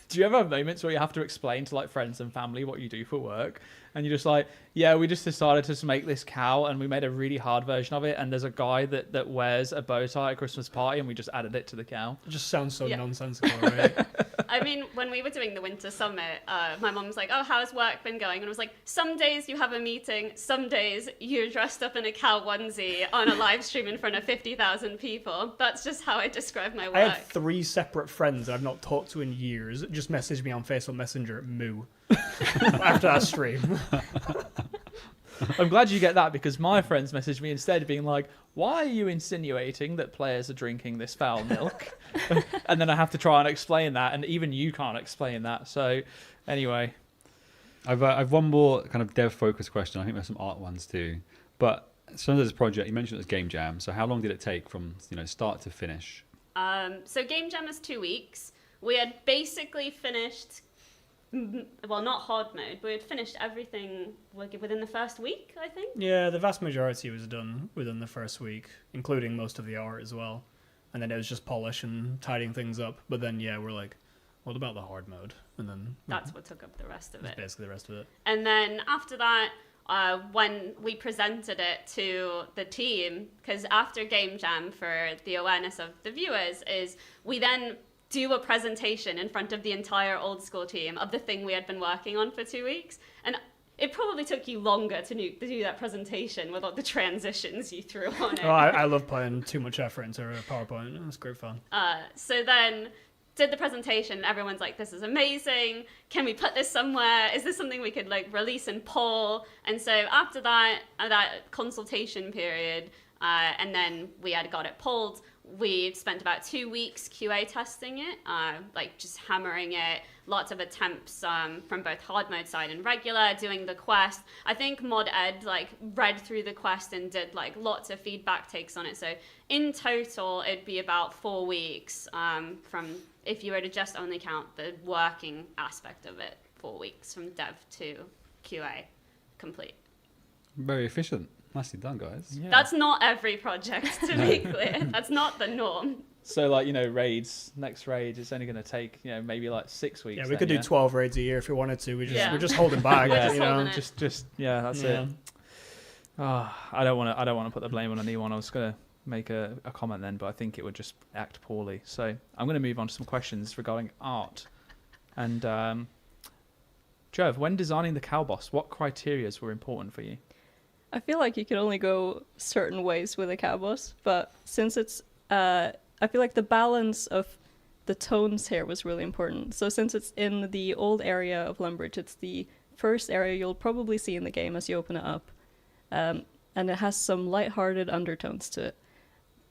Do you ever have moments where you have to explain to like friends and family what you do for work, and you're just like, yeah, we just decided to make this cow and we made a really hard version of it, and there's a guy that wears a bow tie at a Christmas party and we just added it to the cow? It just sounds so Yeah. nonsensical, right? I mean, when we were doing the Winter Summit, my mom was like, oh, how's work been going? And I was like, some days you have a meeting, some days you're dressed up in a cow onesie on a live stream in front of 50,000 people. That's just how I describe my work. I have 3 separate friends that I've not talked to in years just message me on Facebook Messenger, moo, after that stream. I'm glad you get that, because my friends messaged me instead being like, why are you insinuating that players are drinking this foul milk? And then I have to try and explain that, and even you can't explain that. So anyway. I've one more kind of dev-focused question. I think there's some art ones too. But some of this project, you mentioned it was Game Jam. So how long did it take from start to finish? So Game Jam was 2 weeks. We had basically finished... Well, not hard mode, but we had finished everything within the first week, I think. Yeah, the vast majority was done within the first week, including most of the art as well. And then it was just polish and tidying things up. But then, yeah, we're like, what about the hard mode? And then that's what took up the rest of it. Basically the rest of it. And then after that, when we presented it to the team, because after Game Jam, for the awareness of the viewers, is we then do a presentation in front of the entire Old School team of the thing we had been working on for 2 weeks. And it probably took you longer to do that presentation with all the transitions you threw on it. Oh, I love putting too much effort into a PowerPoint. It's great fun. So then did the presentation. Everyone's like, this is amazing. Can we put this somewhere? Is this something we could release and poll? And so after that consultation period, and then we had got it polled, we spent about 2 weeks QA testing it, just hammering it, lots of attempts from both hard mode side and regular, doing the quest. I think Mod Ed read through the quest and did lots of feedback takes on it. So in total, it'd be about 4 weeks from, if you were to just only count the working aspect of it, 4 weeks from dev to QA complete. Very efficient. Nicely done, guys. Yeah. That's not every project, to be clear. That's not the norm. So raids, next raid is only going to take maybe 6 weeks. Yeah, we could do 12 raids a year if we wanted to. Yeah. We're just holding back. Just that's it. I don't want to put the blame on anyone. I was going to make a comment then, but I think it would just act poorly. So I'm going to move on to some questions regarding art. And Jov, when designing the cow boss, what criterias were important for you? I feel like you can only go certain ways with a cow boss, but since it's, I feel like the balance of the tones here was really important. So since it's in the old area of Lumbridge, it's the first area you'll probably see in the game as you open it up. And it has some lighthearted undertones to it.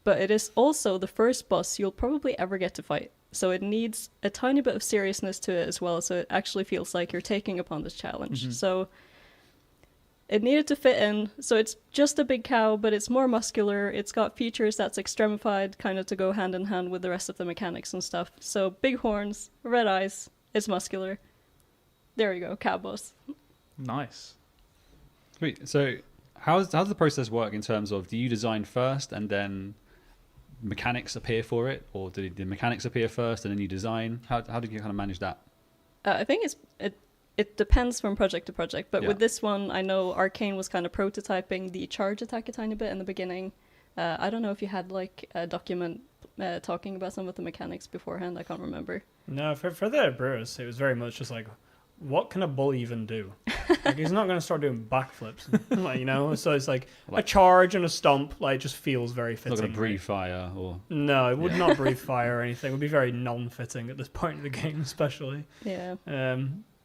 But it is also the first boss you'll probably ever get to fight. So it needs a tiny bit of seriousness to it as well, so it actually feels like you're taking upon this challenge. Mm-hmm. So it needed to fit in, so it's just a big cow, but it's more muscular. It's got features that's extremified, kind of to go hand in hand with the rest of the mechanics and stuff. So big horns, red eyes, it's muscular. There you go, cow boss. Nice. Sweet. So how does the process work in terms of, do you design first and then mechanics appear for it, or do the mechanics appear first and then you design? How do you kind of manage that? I think it depends from project to project, but with this one, I know Arcane was kind of prototyping the charge attack a tiny bit in the beginning. I don't know if you had a document talking about some of the mechanics beforehand. I can't remember. No, for the Bruce, it was very much just what can a bull even do? He's not going to start doing backflips, So it's a charge and a stomp, just feels very fitting. Not going to breathe fire or... No, it would not breathe fire or anything. It would be very non-fitting at this point in the game, especially. Yeah.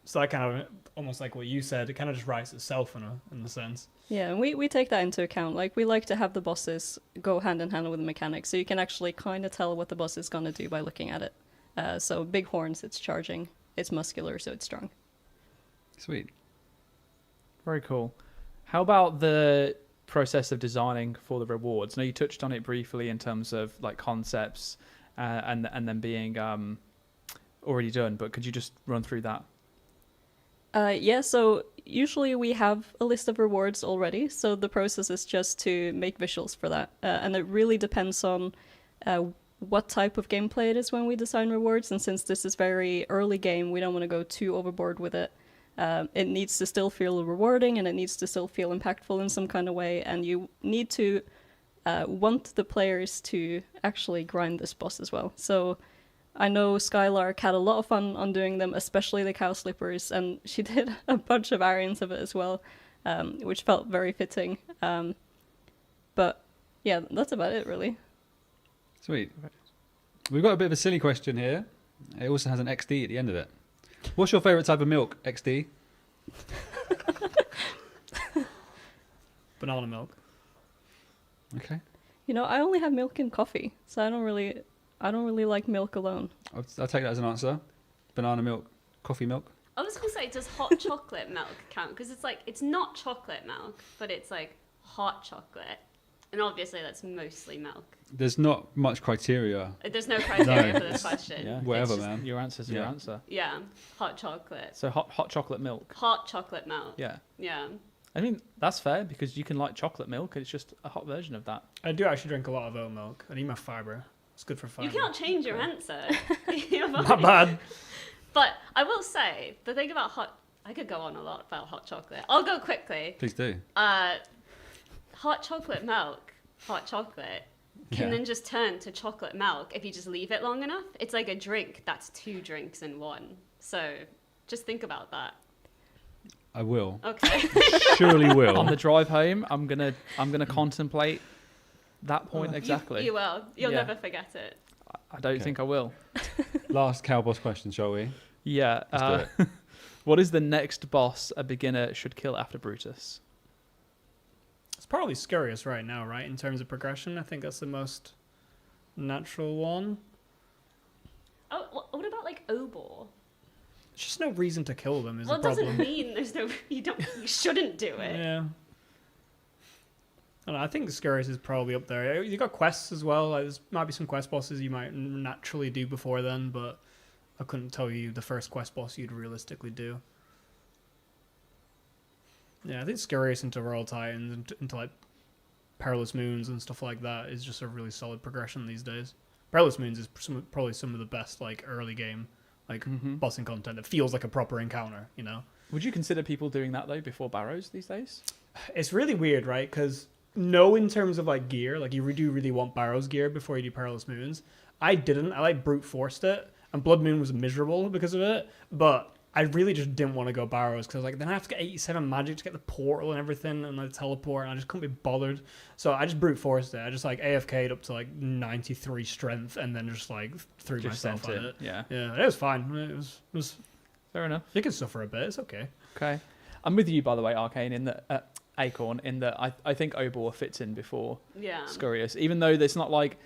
So that kind of, almost like what you said, it kind of just writes itself in a sense. Yeah, and we take that into account. We like to have the bosses go hand in hand with the mechanics, so you can actually kind of tell what the boss is going to do by looking at it. So big horns, it's charging. It's muscular, so it's strong. Sweet. Very cool. How about the process of designing for the rewards? Now you touched on it briefly in terms of concepts and then being already done, but could you just run through that? Yeah, so usually we have a list of rewards already, so the process is just to make visuals for that. And it really depends on what type of gameplay it is when we design rewards, and since this is very early game, we don't want to go too overboard with it. It needs to still feel rewarding, and it needs to still feel impactful in some kind of way, and you need to want the players to actually grind this boss as well. So I know Skylark had a lot of fun on doing them, especially the cow slippers, and she did a bunch of variants of it as well, which felt very fitting. But yeah, that's about it, really. Sweet. We've got a bit of a silly question here. It also has an XD at the end of it. What's your favourite type of milk, XD? Banana milk. Okay. You know, I only have milk and coffee, so I don't really like milk alone. I'll take that as an answer. Banana milk, coffee milk. I was gonna say, does hot chocolate milk count? Because it's not chocolate milk, but it's like hot chocolate, and obviously that's mostly milk. There's not much criteria. There's no criteria for this question. Yeah. Whatever, It's just- man. Your answer's your answer. Yeah, hot chocolate. So hot chocolate milk. Hot chocolate milk. Yeah. Yeah. I mean, that's fair because you can like chocolate milk and it's just a hot version of that. I do actually drink a lot of oat milk. I need my fibre. It's good for fibre. You can't change your answer. You're Not fine. bad. But I will say, the thing about I could go on a lot about hot chocolate. I'll go quickly. Please do. Hot chocolate milk, hot chocolate, can Yeah. then just turn to chocolate milk if you just leave it long enough. It's like a drink that's 2 drinks in one. So just think about that. I will. Okay. Surely will. On the drive home, I'm gonna contemplate that point exactly. You will. You'll Yeah. never forget it. I don't Okay. think I will. Last cow boss question, shall we? Yeah. Let's do What is the next boss a beginner should kill after Brutus? It's probably Scurious right now, right? In terms of progression, I think that's the most natural one. Oh, what about like Obor? There's just no reason to kill them is Well, the it problem. doesn't mean you shouldn't do it. Yeah. I don't know, I think Scurious is probably up there. You got quests as well. Like, there might be some quest bosses you might naturally do before then, but I couldn't tell you the first quest boss you'd realistically do. Yeah, I think Scurious into Royal Titans, into like Perilous Moons and stuff like that is just a really solid progression these days. Perilous Moons is probably some of the best like early game like bossing content. It feels like a proper encounter, you know. Would you consider people doing that though before Barrows these days? It's really weird, right? Because no, in terms of like gear, like you do really want Barrows gear before you do Perilous Moons. I didn't. I like brute forced it, and Blood Moon was miserable because of it. But I really just didn't want to go Barrows because like then I have to get 87 magic to get the portal and everything and the teleport, and I just couldn't be bothered. So I just brute forced it. I just like AFK'd up to like 93 strength and then just like threw Just myself sent at it. it. Yeah. Yeah, it was fine. It was Fair enough. you can suffer a bit. It's okay. Okay. I'm with you, by the way, Arcane, in that Acorn, in that I think Obor fits in before Yeah. Scurious, even though there's not like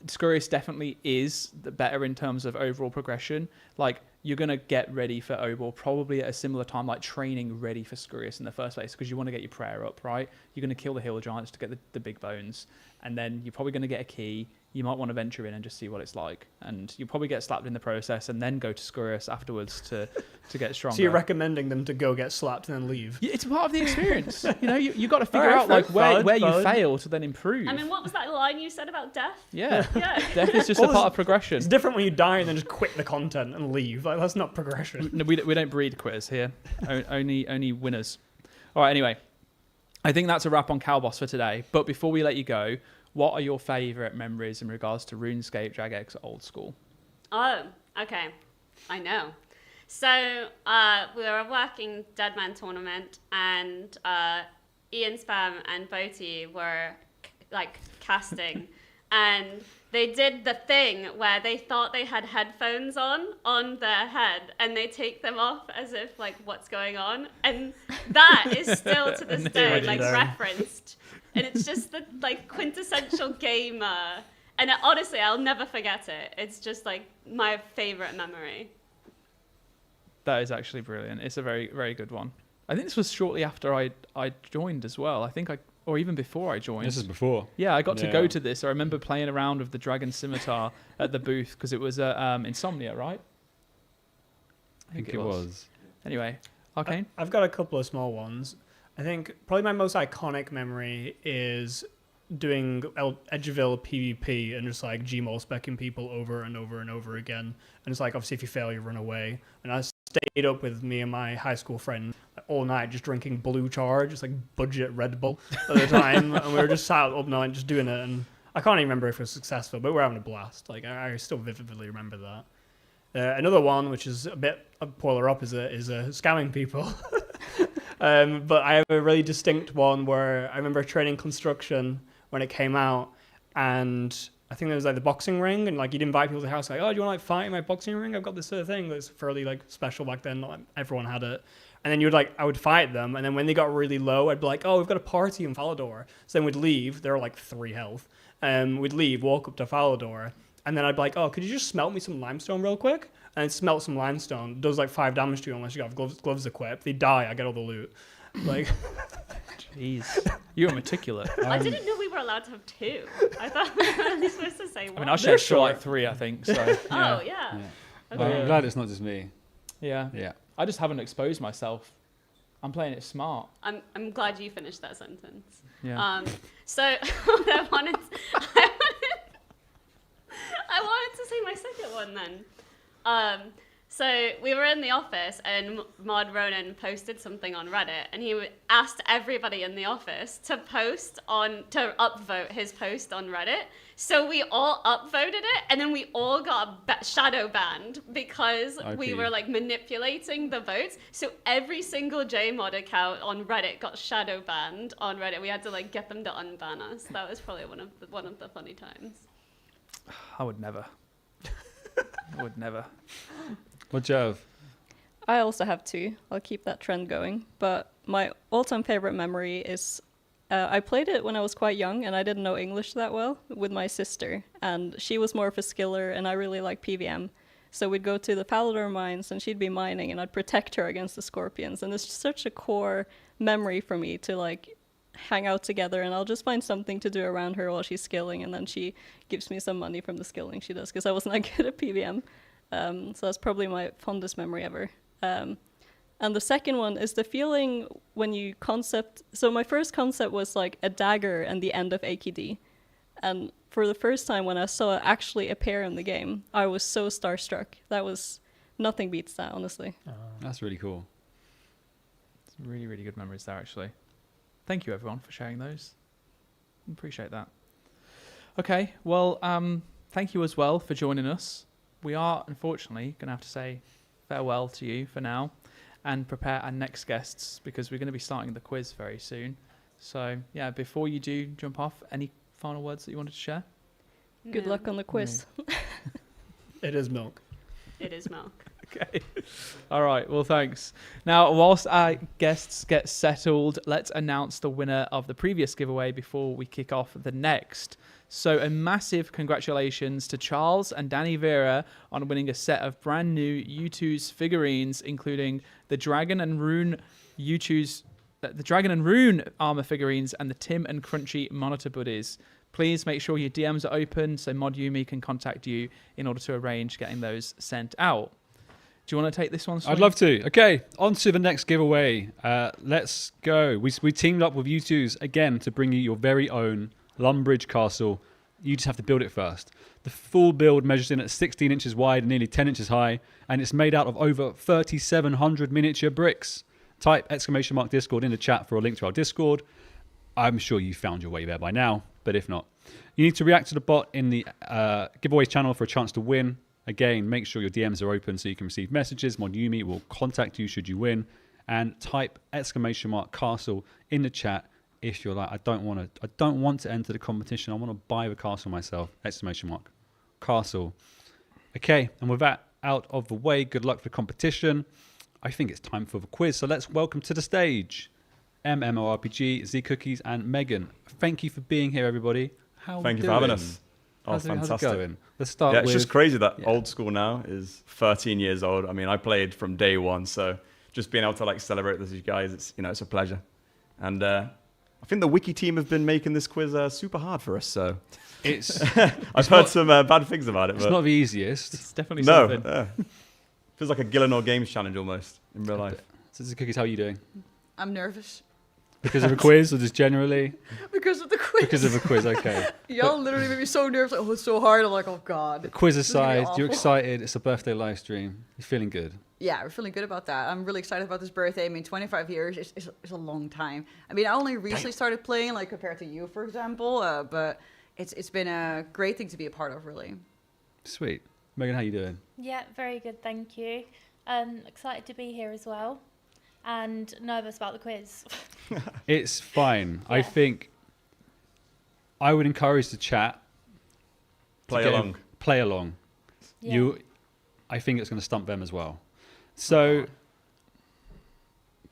Scurious definitely is the better in terms of overall progression. Like you're gonna get ready for Obor probably at a similar time, like training ready for Scurious in the first place, because you want to get your prayer up, right? You're gonna kill the hill giants to get the big bones, and then you're probably gonna get a key. You might want to venture in and just see what it's like, and you'll probably get slapped in the process, and then go to Scurious afterwards to get stronger. So you're recommending them to go get slapped and then leave? Yeah, it's part of the experience. You know, you got to figure Alright, out like valid, where you valid. fail to then improve. I mean, what was that line you said about death? Yeah, Yeah. death is just Well, a part of progression. It's different when you die and then just quit the content and leave. Like that's not progression. No, we don't breed quitters here. Only winners. All right. Anyway, I think that's a wrap on Calboss for today. But before we let you go, what are your favourite memories in regards to RuneScape, Jagex, Old School? Oh, okay. I know. So we were a working Deadman tournament, and Ian Spam and Boti were like casting, and they did the thing where they thought they had headphones on their head, and they take them off as if like what's going on, and that is still to this day like Legendary. referenced, and it's just the like quintessential gamer. And honestly, I'll never forget it. It's just like my favorite memory. That is actually brilliant. It's a very, very good one. I think this was shortly after I joined as well. I think or even before I joined. This is before. Yeah, I got to Yeah. go to this. I remember playing around with the Dragon Scimitar at the booth because it was Insomnia, right? I think it was. Anyway, Arcane? I've got a couple of small ones. I think probably my most iconic memory is doing Edgeville PvP and just like Gmol specking people over and over and over again. And it's like, obviously, if you fail, you run away. And I stayed up with me and my high school friend all night just drinking Blue Charge, just like budget Red Bull at the time. And we were just sat up night just doing it. And I can't even remember if it was successful, but we're having a blast. Like I still vividly remember that. Another one, which is a bit polar up, is scamming people. But I have a really distinct one where I remember training construction when it came out, and I think there was like the boxing ring, and like you'd invite people to the house, like, oh, do you want to like fight in my boxing ring? I've got this thing that's fairly like special back then. Not like, everyone had it. And then I would fight them, and then when they got really low, I'd be like, oh, we've got a party in Falador. So then we'd leave. They were like 3 health. We'd leave, walk up to Falador, and then I'd be like, oh, could you just smelt me some limestone real quick? And I'd smelt some limestone. It does like 5 damage to you unless you got gloves equipped. They die, I get all the loot. Like, jeez, you were meticulous. I didn't know we were allowed to have 2. I thought we were only supposed to say 1. I mean, I shared for like 3, I think. So. Yeah. Oh yeah. Well, I'm glad it's not just me. Yeah. Yeah. I just haven't exposed myself. I'm playing it smart. I'm glad you finished that sentence. Yeah. So I wanted to say my second one then. So we were in the office and Mod Ronan posted something on Reddit, and he asked everybody in the office to upvote his post on Reddit. So we all upvoted it, and then we all got shadow banned because we were like manipulating the votes. So every single JMod account on Reddit got shadow banned on Reddit. We had to like get them to unban us. That was probably one of the funny times. I would never. I would never. What'd you have? I also have 2. I'll keep that trend going. But my all-time favorite memory is I played it when I was quite young, and I didn't know English that well, with my sister. And she was more of a skiller, and I really liked PVM. So we'd go to the Falador mines, and she'd be mining, and I'd protect her against the scorpions. And it's such a core memory for me to like hang out together, and I'll just find something to do around her while she's skilling, and then she gives me some money from the skilling she does, because I wasn't that good at PVM. So that's probably my fondest memory ever. And the second one is the feeling when you concept... So my first concept was like a dagger and the end of AKD. And for the first time when I saw it actually appear in the game, I was so starstruck. Nothing beats that, honestly. That's really cool. It's really, really good memories there, actually. Thank you, everyone, for sharing those. Appreciate that. Okay, well, thank you as well for joining us. We are, unfortunately, going to have to say farewell to you for now and prepare our next guests, because we're going to be starting the quiz very soon. So, yeah, before you do jump off, any final words that you wanted to share? Good luck on the quiz. it is milk. It is milk. Okay. All right. Well, thanks. Now, whilst our guests get settled, let's announce the winner of the previous giveaway before we kick off the next. So a massive congratulations to Charles and Danny Vera on winning a set of brand new U2's figurines, including the Dragon and Rune armor figurines and the Tim and Crunchy monitor buddies. Please make sure your DMs are open so Mod Yumi can contact you in order to arrange getting those sent out. Do you want to take this one, Sween? I'd love to. Okay, on to the next giveaway. Let's go. We teamed up with U2's again to bring you your very own Lumbridge Castle. You just have to build it first. The full build measures in at 16 inches wide and nearly 10 inches high, and it's made out of over 3,700 miniature bricks. Type !Discord in the chat for a link to our Discord. I'm sure you found your way there by now, but if not, you need to react to the bot in the giveaway channel for a chance to win. Again, make sure your DMs are open so you can receive messages. Mod Yumi will contact you should you win, and type !Castle in the chat. If you're like, I don't want to enter the competition. I want to buy the castle myself. !Castle. Okay, and with that out of the way, good luck for the competition. I think it's time for the quiz. So let's welcome to the stage MMORPG, Z Cookies, and Megan. Thank you for being here, everybody. Thank you for having us. Oh, fantastic. How's it going? Let's start it's just crazy that Old School now is 13 years old. I mean, I played from day one, so just being able to like celebrate this with you guys, it's a pleasure. And I think the Wiki team have been making this quiz super hard for us. So I've heard some bad things about it. It's not the easiest. It's definitely something. Feels like a Gillinor Games challenge almost in real life. So, Cookies, how are you doing? I'm nervous. Because of a quiz, or just generally? Because of the quiz. Because of a quiz, okay. Y'all literally made me so nervous. Like, oh, it's so hard. I'm like, oh god. The quiz aside, you're excited. It's a birthday live stream. You're feeling good. Yeah, we're feeling good about that. I'm really excited about this birthday. I mean, 25 years is a long time. I mean, I only recently started playing, like compared to you, for example. But it's been a great thing to be a part of, really. Sweet. Megan, how you doing? Yeah, very good, thank you. Excited to be here as well, and nervous about the quiz. It's fine. I Yeah. think I would encourage the chat. Play to along. Play along. Yeah. I think it's going to stump them as well. So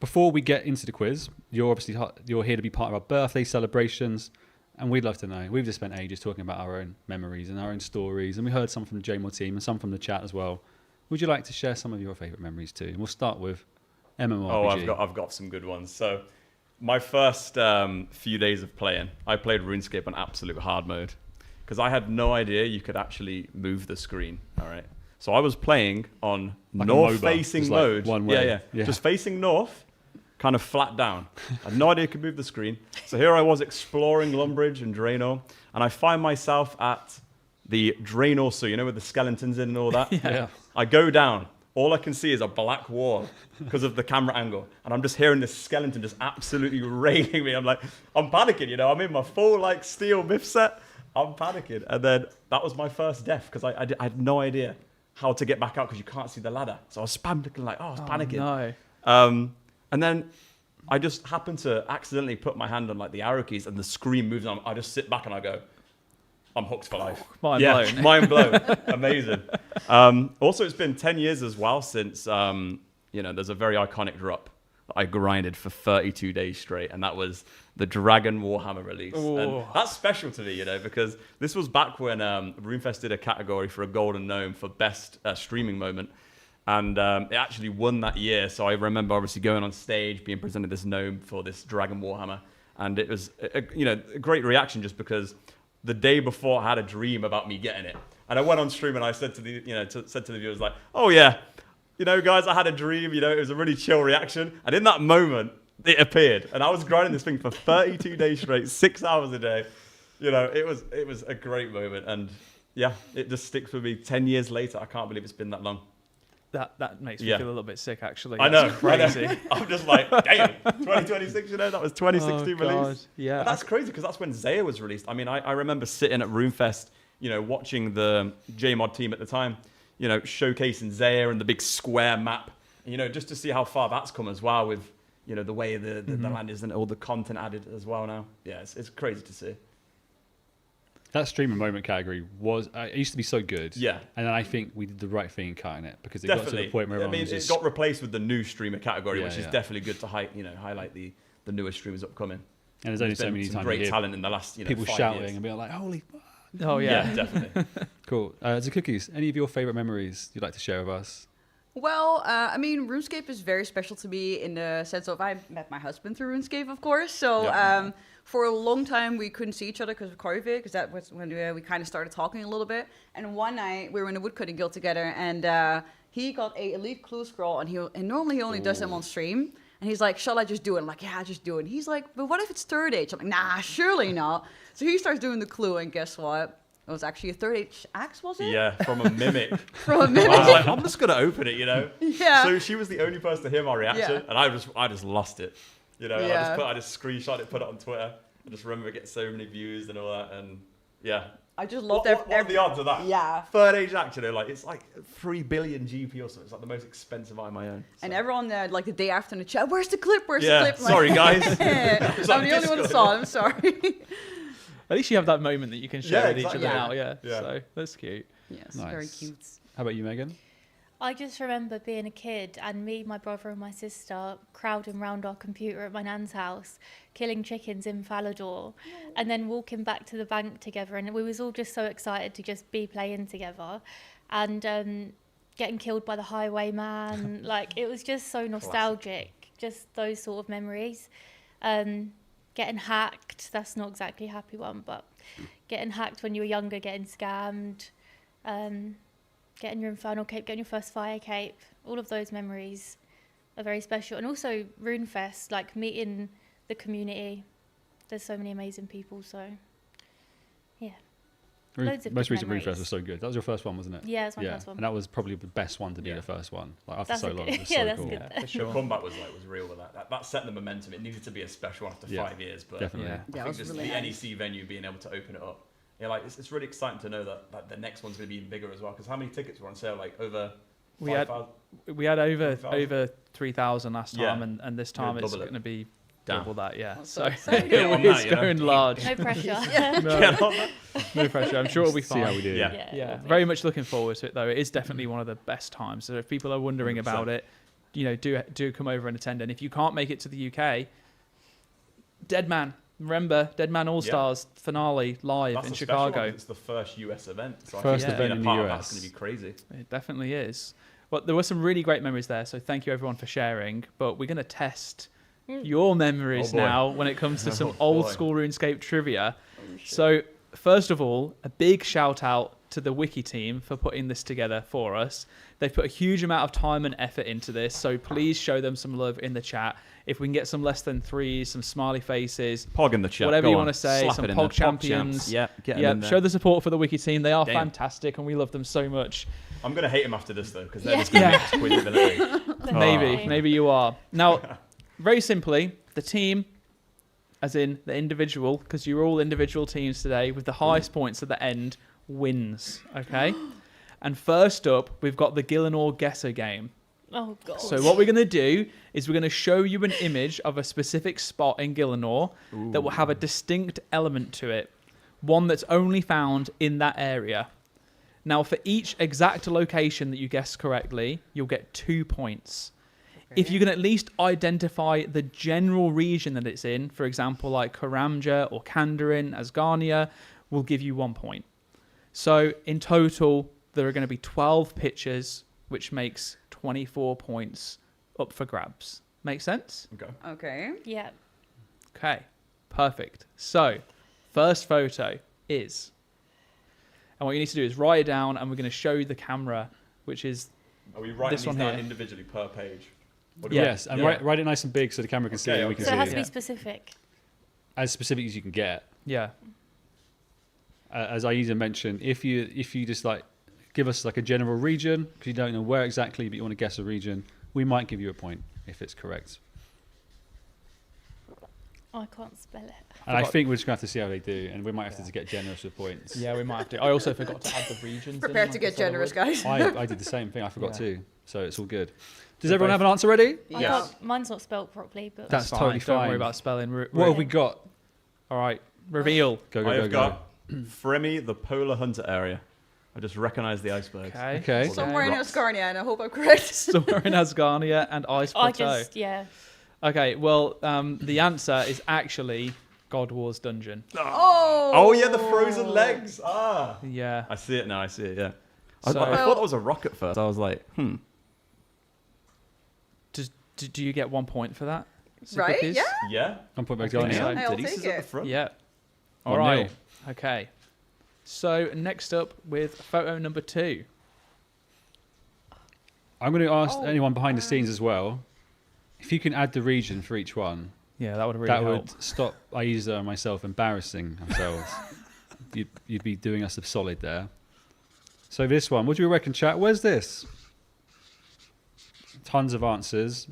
before we get into the quiz, you're here to be part of our birthday celebrations, and we'd love to know. We've just spent ages talking about our own memories and our own stories, and we heard some from the JMod team and some from the chat as well. Would you like to share some of your favourite memories too? And we'll start with MMORPG. Oh, I've got some good ones. So my first few days of playing, I played RuneScape on absolute hard mode because I had no idea you could actually move the screen. All right. So I was playing on Like a north-facing MOBA, like mode. one way. Yeah. Just facing north, kind of flat down. I had no idea you could move the screen. So here I was exploring Lumbridge and Draenor, and I find myself at the Draenor, so you know, with the skeletons in and all that. Yeah. I go down. All I can see is a black wall because of the camera angle. And I'm just hearing this skeleton just absolutely railing me. I'm like, I'm panicking, you know. I'm in my full, like, steel myth set. I'm panicking. And then that was my first death because I had no idea how to get back out because you can't see the ladder. So I was panicking, like, I was panicking. No. And then I just happened to accidentally put my hand on, like, the arrow keys and the screen moves on. I just sit back and I go, I'm hooked for life. Mind blown. Mind blown. Amazing. Also, it's been 10 years as well since, there's a very iconic drop that I grinded for 32 days straight, and that was the Dragon Warhammer release. Ooh. And that's special to me, because this was back when RuneFest did a category for a Golden Gnome for best streaming moment, and it actually won that year. So I remember obviously going on stage, being presented this gnome for this Dragon Warhammer, and it was a great reaction just because the day before I had a dream about me getting it. And I went on stream and I said to the, said to the viewers, like, oh yeah, guys, I had a dream, it was a really chill reaction. And in that moment, it appeared. And I was grinding this thing for 32 days straight, 6 hours a day. It was a great moment. And yeah, it just sticks with me 10 years later. I can't believe it's been that long. That makes me feel a little bit sick, actually. I know. That's crazy. I'm just like, damn, 2026, that was 2016 Oh, release. God. Yeah. And that's crazy because that's when Zaya was released. I mean, I remember sitting at RuneFest, watching the JMod team at the time, showcasing Zaya and the big square map, just to see how far that's come as well with, the way the land is and all the content added as well now. Yeah, it's crazy to see. That streamer moment category it used to be so good. Yeah. And then I think we did the right thing in cutting it because it Definitely. got to the point where everyone was it just... got replaced with the new streamer category, Yeah, which is yeah. definitely good to highlight the newest streamers upcoming. And there's only so been many some times great you hear talent in the last, people 5 shouting years. and being like, holy fuck. Oh, yeah. Yeah, definitely. Cool. So Cookies, any of your favourite memories you'd like to share with us? Well, RuneScape is very special to me in the sense of I met my husband through RuneScape, of course. So for a long time, we couldn't see each other because of COVID, because that was when we kind of started talking a little bit. And one night, we were in a woodcutting guild together, and he got a elite clue scroll, and normally he only does them on stream. And he's like, shall I just do it? I'm like, yeah, just do it. And he's like, but what if it's third age? I'm like, nah, surely not. So he starts doing the clue, and guess what? It was actually a third age axe, was it? Yeah, from a mimic. From a mimic. I was like, I'm just gonna open it, Yeah. So she was the only person to hear my reaction, Yeah. and I just lost it, Yeah. I just screenshot it, put it on Twitter. I just remember getting so many views and all that, and yeah. I just loved What are the odds of that? Yeah. Third age action, it's like 3 billion GP or something. It's like the most expensive item I own. And everyone, like the day after in the chat, where's the clip? Where's Yeah, the clip? sorry, guys. I'm on the only one who Discord. saw it. I'm sorry. At least you have that moment that you can share Yeah, with each exactly. other Yeah. now. Yeah. Yeah. So that's cute. Yes, Nice. very cute. How about you, Megan? I just remember being a kid and me, my brother and my sister crowding round our computer at my nan's house, killing chickens in Falador, and then walking back to the bank together. And we was all just so excited to just be playing together, and getting killed by the highwayman. Like, it was just so nostalgic, just those sort of memories. Getting hacked, that's not exactly a happy one, but getting hacked when you were younger, getting scammed, getting your Infernal Cape, getting your first Fire Cape, all of those memories are very special. And also RuneFest, like meeting the community. There's so many amazing people, so yeah. Loads of Most good recent RuneFest memories. was so good. That was your first one, wasn't it? Yeah, it's my first one. And that was probably the best one to be Yeah. the first one. Like, after That's so a long, good- it was yeah, so that's cool. good. Yeah, for The sure. comeback was real with that. That set the momentum. It needed to be a special one after Yeah, 5 years, but definitely. Yeah. I Yeah, it think was just really the nice. NEC venue being able to open it up Yeah, like it's really exciting to know that the next one's going to be even bigger as well. Because how many tickets were on sale? Like over We had 5,000? we had over 3,000? 3,000 last time, Yeah. and this time it's double it. going to be Damn. double that. Yeah, That's so so exciting. Get on it's that, you know? going large. No pressure. No pressure. I'm sure it'll be See fine. how we do. Yeah. Yeah, very much looking forward to it though. It is definitely one of the best times. So if people are wondering 100%. about it, do come over and attend. And if you can't make it to the UK, Deadman. Remember, Deadman All Stars finale live That's in a special one, Chicago. 'cause it's the first US event. So First I think event being in a the part of US. that's going to be crazy. It definitely is. Well, there were some really great memories there. So thank you everyone for sharing. But we're going to test your memories Oh, boy. now when it comes to some Oh, old boy. school RuneScape trivia. So first of all, a big shout out to the Wiki team for putting this together for us. They've put a huge amount of time and effort into this, so please show them some love in the chat. If we can get some less than threes, some smiley faces, Pog in the chat. whatever Go you on. want to say, Slap some it in there. Pog champions. Yeah, get 'em Yeah, in there. show the support for the Wiki team. They are Damn. fantastic, and we love them so much. I'm going to hate him after this though, because they're Yeah. just going to quiz ability. Maybe you are. Now, very simply, the team, as in the individual, because you're all individual teams today, with the highest points at the end, wins. Okay? And first up, we've got the Gillinor Guesser game. Oh god. So what we're going to do is we're going to show you an image of a specific spot in Gillinor that will have a distinct element to it, one that's only found in that area. Now, for each exact location that you guess correctly, you'll get 2 points. If you can at least identify the general region that it's in, for example, like Karamja or Kandarin, Asgarnia, we'll give you 1 point. So in total, there are going to be 12 pitches, which makes 24 points up for grabs. Make sense? Okay. Okay. Yeah. Okay, perfect. So, first photo is, and what you need to do is write it down, and we're going to show you the camera, which is Are we writing This these one down here. individually per page? Or do we- Yes, and write it nice and big so the camera can see it. Okay, And we can So see it has to it. be specific. As specific as you can get. yeah. As Ayiza mentioned, if you just like give us like a general region because you don't know where exactly, but you want to guess a region, we might give you a point if it's correct. Oh, I can't spell it. And I Forgot- think we're just gonna have to see how they do, and we might have to get generous with points. Yeah, we might have to. I also forgot to add the regions. Prepare in, to like I get said I generous, would. guys. I did the same thing. I forgot Yeah. too, so it's all good. Does We're everyone both- have an answer ready? I Yes. can't, mine's not spelled properly, but That's Fine, totally Don't worry fine. about spelling. What have we got? All right, reveal. Go, I go, go, have go. got Fremy, the polar hunter area. I just recognise the icebergs. Okay. Okay. Somewhere in Rocks. Asgarnia, and I hope I'm correct. Somewhere in Asgarnia and Ice I Plateau. just, yeah. Okay, well, the answer is actually God War's Dungeon. Oh yeah, the frozen legs. Ah, Yeah. I see it now. I see it. Yeah. So- I thought that was a rock at first. I was like, Do you get 1 point for that? Right, Cookies? yeah. yeah. I'm putting back I think down so. here. I'll Denise take is at the it. front. Yeah. All 1-0. right. Okay. So next up with photo number 2. I'm going to ask Oh, anyone behind the scenes as well, if you can add the region for each one. Yeah, that would really That help. would stop Ayiza and myself embarrassing ourselves. you'd be doing us a solid there. So this one, what do you reckon, chat? Where's this? Tons of answers.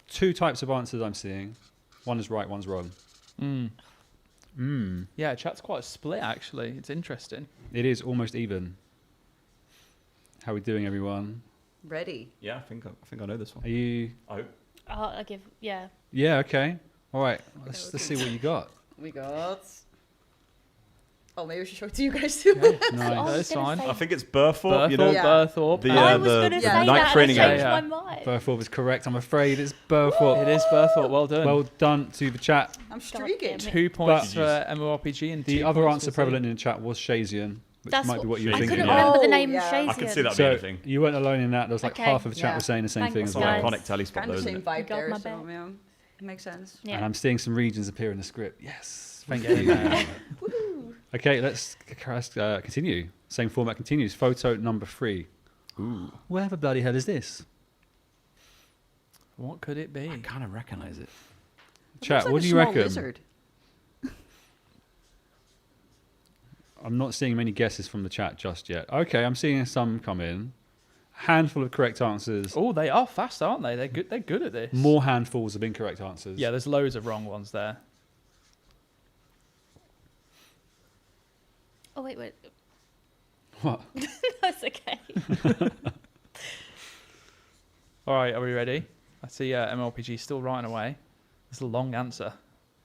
2 types of answers I'm seeing. One is right, one's wrong. Yeah, chat's quite a split actually. It's interesting. It is almost even. How are we doing, everyone? Ready. Yeah, I think I know this one. Are you? I hope. I give, yeah. Yeah. Okay. All right. Let's see what you got. We got. Oh, maybe we should show it to you guys too. Nice. No, was it's gonna fine. say- I think it's Burthorpe. You Berthorpe, know, Yeah. Berthorpe. The, I uh, was the going to say night that training and I area. changed my mind. Burthorpe is correct. I'm afraid it's Burthorpe. It is Berthorpe. Well done. Well done to the chat. I'm God streaking. damn it. 2 points But- for MMORPG and The 2 other points answer for prevalent Z. in the chat was Shazian, which That's might be what you were I Shazian, couldn't thinking. yeah. remember the Oh, name yeah. of Shazian. I can see that being So anything. you weren't alone in that. There was like Okay. half of the chat Yeah. was saying the same thing Thanks, as It's well. an guys. iconic telly spot, Kind though, of the isn't same it? vibe got there, my so back. yeah, makes sense. Yeah. And I'm seeing some regions appear in the script. Yes. Thank Getting you. there. Okay, let's continue. Same format continues. Photo number 3. Ooh. Where the bloody hell is this? What could it be? I kind of recognise it. Chat, Looks like what a do you small reckon? lizard. I'm not seeing many guesses from the chat just yet. Okay, I'm seeing some come in. Handful of correct answers. Oh, they are fast, aren't they? They're good. They're good at this. More handfuls of incorrect answers. Yeah, there's loads of wrong ones there. Oh, wait. What? That's okay. All right, are we ready? I see MMORPG still writing away. It's a long answer.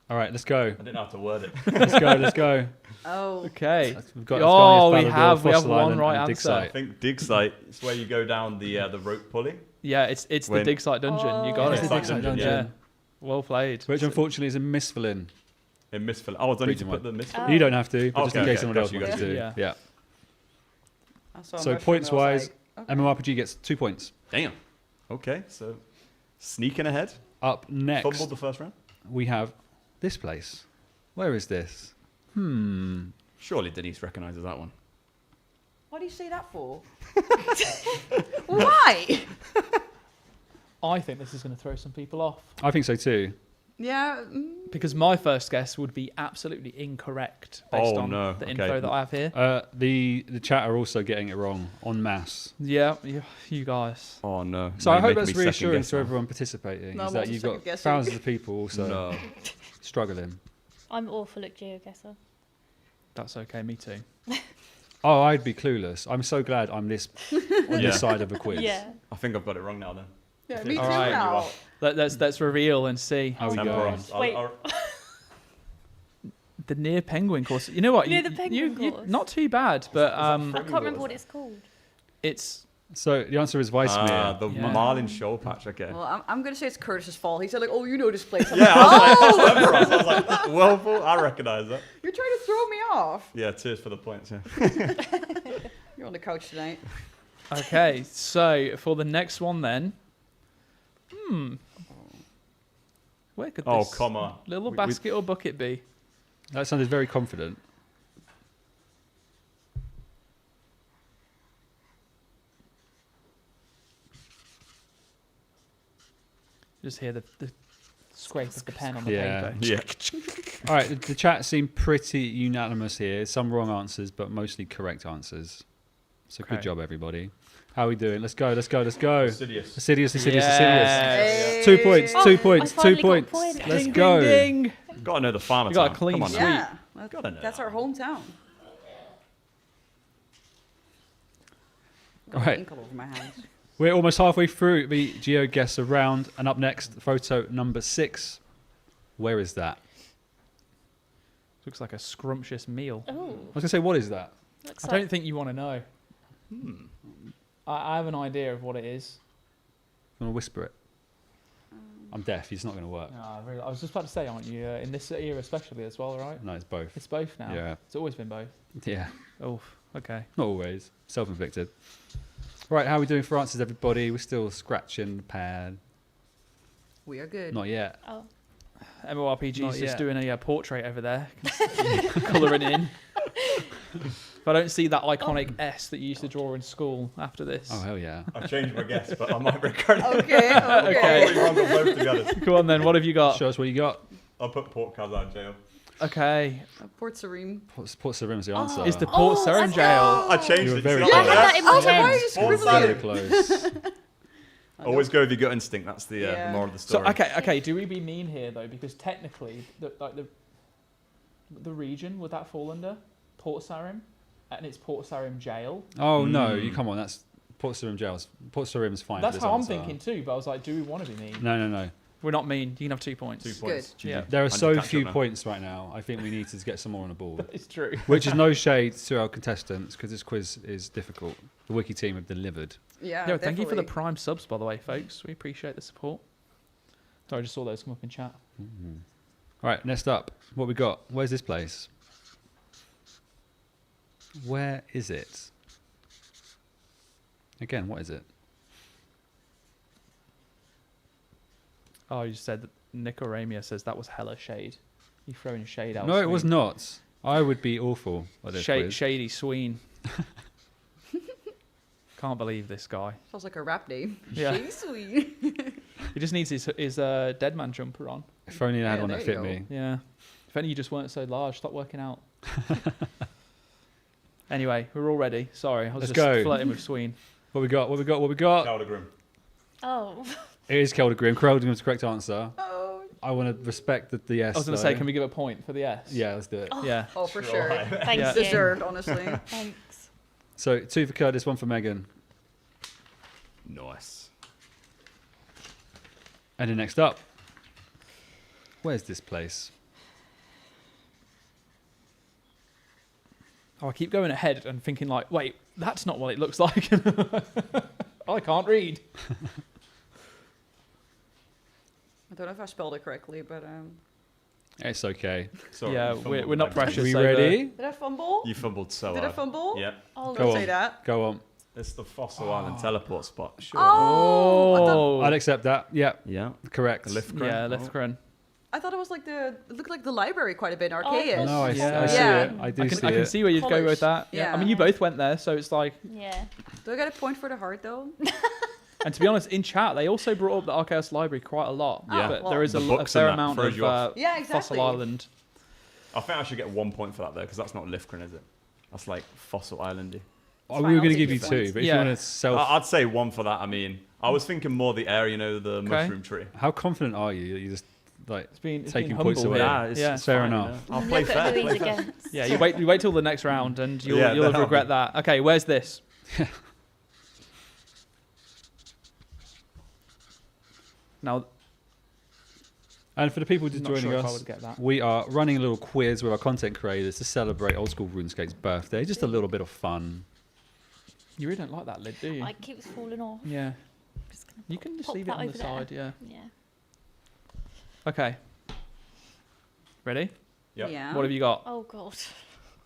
All right, let's go. I didn't know how to word it. Let's go. Oh. Okay. We've got, We have one right answer. I think dig site is where you go down the rope pulley. Yeah, it's the When- dig site dungeon. You got It's it. the dig site dungeon. Yeah. Well played. Which unfortunately is a misfilling. In misfill. Oh, I don't need to Region put the one. misfill. You don't have to, but just in Okay, case okay, someone else gotcha, wants gotcha. to. Yeah. Yeah. I saw a So mushroom, points I was wise, like, okay. MMORPG gets 2 points. Damn. Okay, so sneaking ahead. Up next, Fumbled the first round. we have this place. Where is this? Surely Denise recognises that one. What do you say that for? Why? I think this is going to throw some people off I think so too. Yeah. because my first guess would be absolutely incorrect based Oh, on no. the Okay. info that I have here. The chat are also getting it wrong en masse. Yeah, you guys. Oh no. So Now I you're hope making that's me reassuring second-guess to now. everyone participating. No, is I'm that also you've got second-guessing. thousands of people also No. struggling. I'm awful at GeoGuessr. That's okay. Me too. Oh, I'd be clueless. I'm so glad I'm this on Yeah. this side of a quiz. Yeah. I think I've got it wrong now then. Yeah, me too All right. now. Let's reveal and see. How we Temper go? on. Wait. The near penguin course. You know what? Near the penguin you course. not too bad, but I can't remember what it's called. it's So the answer is Weissmere. The Yeah. Marlin Shoal Patch, okay. Well, I'm going to say it's Curtis's fault. He said, like, oh, you know this place. I'm Yeah, like, I was like, well, I recognise that. you're trying to throw me off. Yeah, cheers for the points, yeah. You're on the couch tonight. okay. So for the next one, then, where could Oh, this come on. little We- basket or bucket be? That sounded very confident. Just hear the scrape of the pen on the Yeah. paper. Yeah. All right, the chat seemed pretty unanimous here. Some wrong answers, but mostly correct answers. So good Okay. job, everybody. How are we doing? Let's go. Insidious. Assidious. Yes. 2 points, Oh, 2 I points, 2 finally got a points. point. Let's Ding, go. ding, ding. Got to know the farmer You got a town. clean Come on sweep. now. Yeah. Gotta know That's that. our hometown. All right. Ink all over my hands. We're almost halfway through the GeoGuessr round, and up next, photo number 6. Where is that? Looks like a scrumptious meal. Oh, I was going to say, what is that? looks I like don't think you want to know. I have an idea of what it is. I'm going to whisper it. I'm deaf. It's not going to work. No, I was just about to say, aren't you? In this era, especially as well, right? No, it's both. It's both now. Yeah. It's always been both. Yeah. Oh, okay. Not always. Self-inflicted. Right, how are we doing for answers, everybody? We're still scratching the pad. We are good. Not yet. Oh, MMORPG Not is yet. just doing a portrait over there, colouring in. If I don't see that iconic S that you used to draw in school after this. Oh, hell yeah. I've changed my guess, but I might regret it. Okay, I'm okay. probably wrong on both together. Come on then, what have you got? Show us what you got. I'll put Port Kazan jail. Okay. Port Sarim. Port Sarim's the answer. Is the Port Sarim let's jail? I changed You were it. very See, yeah, I close. had that in my Oh, why are head. you screwing very me? close. Always go with your gut instinct. That's the Yeah. moral of the So story. okay. Do we be mean here though? Because technically, the region would that fall under Port Sarim, and it's Port Sarim jail. Oh, no, you come on. That's Port Sarim jails. Port Sarim's fine. That's for this how I'm answer. thinking too. But I was like, do we want to be mean? No. We're not mean. You can have 2 points. 2 points. Good. Yeah. There are I need so to catch few up now. points right now. I think we need to get some more on the board. It's true. Which is no shade to our contestants, because this quiz is difficult. The Wiki team have delivered. Yeah, Yeah, thank you for the definitely. Prime subs, by the way, folks. We appreciate the support. Sorry, I just saw those come up in chat. All right, next up, what we got? Where's this place? Where is it? Again, what is it? Oh, you said that Nicoramia says that was hella shade. You throwing shade out. No, it was Sween. not. I would be awful at this quiz. Shady Sween. Can't believe this guy. Sounds like a rap name. Yeah. Shady Sweet. He just needs his dead man jumper on. If only I had Yeah, one there that you fit go. me. Yeah. If only you just weren't so large, stop working out. Anyway, we're all ready. Sorry, I was Let's just go. flirting with Sween. What we got? Caldergrim. Oh, It is Keldagrim. Keldagrim's the correct answer. Oh, I want to respect the S. I was going to say, can we give a point for the S? Yeah, let's do it. Yeah. Oh, for sure. Thank Yeah. you. Deserved, honestly. Thanks. So 2 for Curtis, 1 for Megan. Nice. And then next up, where's this place? Oh, I keep going ahead and thinking like, wait, that's not what it looks like. I can't read. I don't know if I spelled it correctly, but It's okay. Sorry, Yeah, you fumbled we're not again. precious. We so ready? did I fumble? You fumbled so Did I hard. fumble? Yeah. Oh, Go Don't on. say that. Go on. It's the Fossil Island teleport spot. Sure. Oh, I thought, I'd accept that. Yeah, Yeah. correct. The lift Yeah, crane. Lithgren. I thought it was like it looked like the library quite a bit Oh, archaic. No, I Yeah. see Yeah. it. I do I see can it. see where you'd go with that. Yeah. I mean, you both went there, so it's like. yeah. Do I get a point for the heart though? And to be honest, in chat, they also brought up the Archaeos Library quite a lot. Yeah. But well, there is the a books fair and that amount throws of you off. Yeah, exactly. Fossil Island. I think I should get 1 point for that though, because that's not Lithgren, is it? That's like Fossil Islandy. Oh, fine, we were I'll going to take give you your 2, points. but if Yeah. you want to self... I'd say 1 for that. I mean, I was thinking more the area, the mushroom tree. How confident are you? You just like It's been taking humble points away. here. Yeah, it's, Yeah. it's Fair fine, enough. I'll play Look fair. at who Play he's fair. against. Yeah, you wait till the next round, and you'll Yeah, that'll regret be- that. Okay, where's this? Now, And for the people just not joining sure if I us, would get that. we are running a little quiz with our content creators to celebrate Old School RuneScape's birthday. Just a little bit of fun. You really don't like that lid, do you? It keeps falling off. Yeah. Just gonna You can just pop leave it that on the over there. side, yeah. Yeah. Okay. Ready? Yep. Yeah. What have you got? Oh god.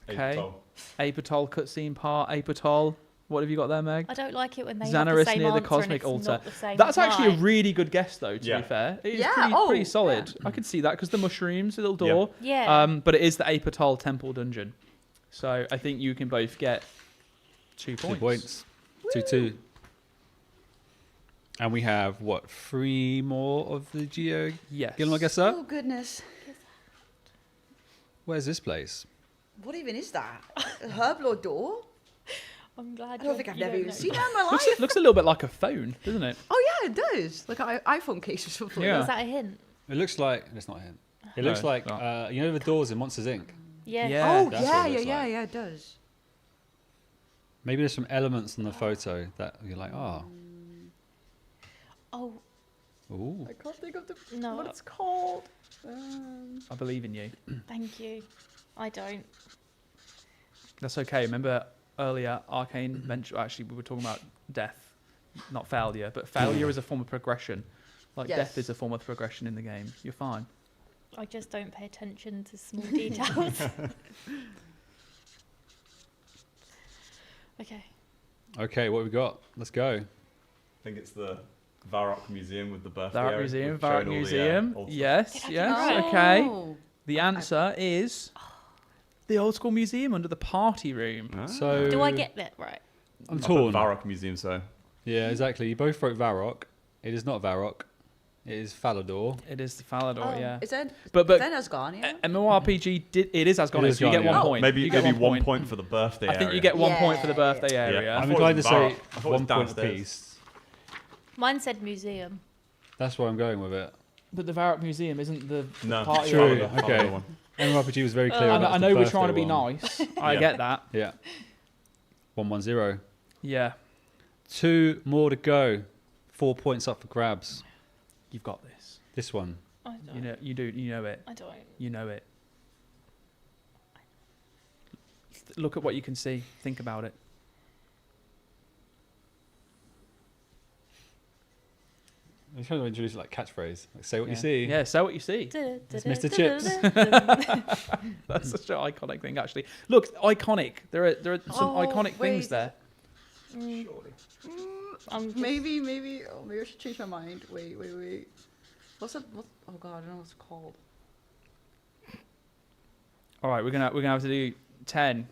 Okay. Apatol. Apatol cutscene part, Apatol. What have you got there, Meg? I don't like it when they Xana have the is same near the answer cosmic and it's altar. not the same That's actually a reply. really good guess, though, to Yeah. be fair. It is Yeah, pretty, oh, pretty solid. yeah. I can see that because the mushrooms, the little door. Yeah. But it is the Apatol temple dungeon. So I think you can both get 2 2 points. points. 2-2. And we have, what, 3 more of the Geo Yes. Gilmore Guesser? Oh goodness. Where's this place? What even is that? A Herblot door? I'm glad. I don't think I've never even seen that in my Looks, life. looks a little bit like a phone, doesn't it? Oh yeah, it does. Like an iPhone case or something. Yeah. Is that a hint? It looks like... It's not him. It No, looks like, it's not. you know the doors in Monsters, Inc.? Yeah. Yeah. Oh That's yeah, what it yeah, looks yeah, like. yeah. It does. Maybe there's some elements in the photo that you're like, oh. Oh Ooh. I can't think of no. what it's called. I believe in you. Thank you. I don't. That's okay. Remember earlier, Arcane mentioned, actually, we were talking about death, not failure, but failure is a form of progression. Like Yes. death is a form of progression in the game. You're fine. I just don't pay attention to small details. Okay. Okay, what have we got? Let's go. I think it's the Varrock Museum with the birthday. Varrock area. Museum, We've Varrock shown all the, Museum. old stuff. Yes, Did I yes, get it okay. Oh. The answer is the Old School Museum under the party room. Ah. So Do I get that right? I'm I put torn. Varrock Museum, so Yeah, exactly. You both wrote Varrock. It is not Varrock. It is Falador. It is the Falador, yeah. Is that But is that Asgarnia? MMORPG, it is Asgarnia, It is so you get Asgarnia. 1 point. maybe you get maybe 1 point for the birthday. I think area. you get 1 point for the Yeah, birthday yeah. area. I I'm thought it inclined to was say Varrock. I thought it was 1 point downstairs. apiece. Mine said museum. That's where I'm going with it. But the Varrock Museum isn't the No, party True. area. Falador, Okay. Falador one. MMORPG was very clear. I on know, that I was know the we're trying to birthday be one. nice. I Yeah. get that. Yeah. 1-1-0. Yeah. 2 more to go. 4 points up for grabs. You've got this. This one. I don't. You know, you know it. I don't. You know it. Look at what you can see. Think about it. I'm trying to introduce like catchphrase. Like, say what you Yeah. see. Yeah, say what you see. It's Mr. Chips. That's such an iconic thing, actually. Look, iconic. There are some Oh, iconic things wait. there. Maybe I should change my mind. Wait. What's it? What? Oh god, I don't know what it's called. All right, we're gonna have to do 10,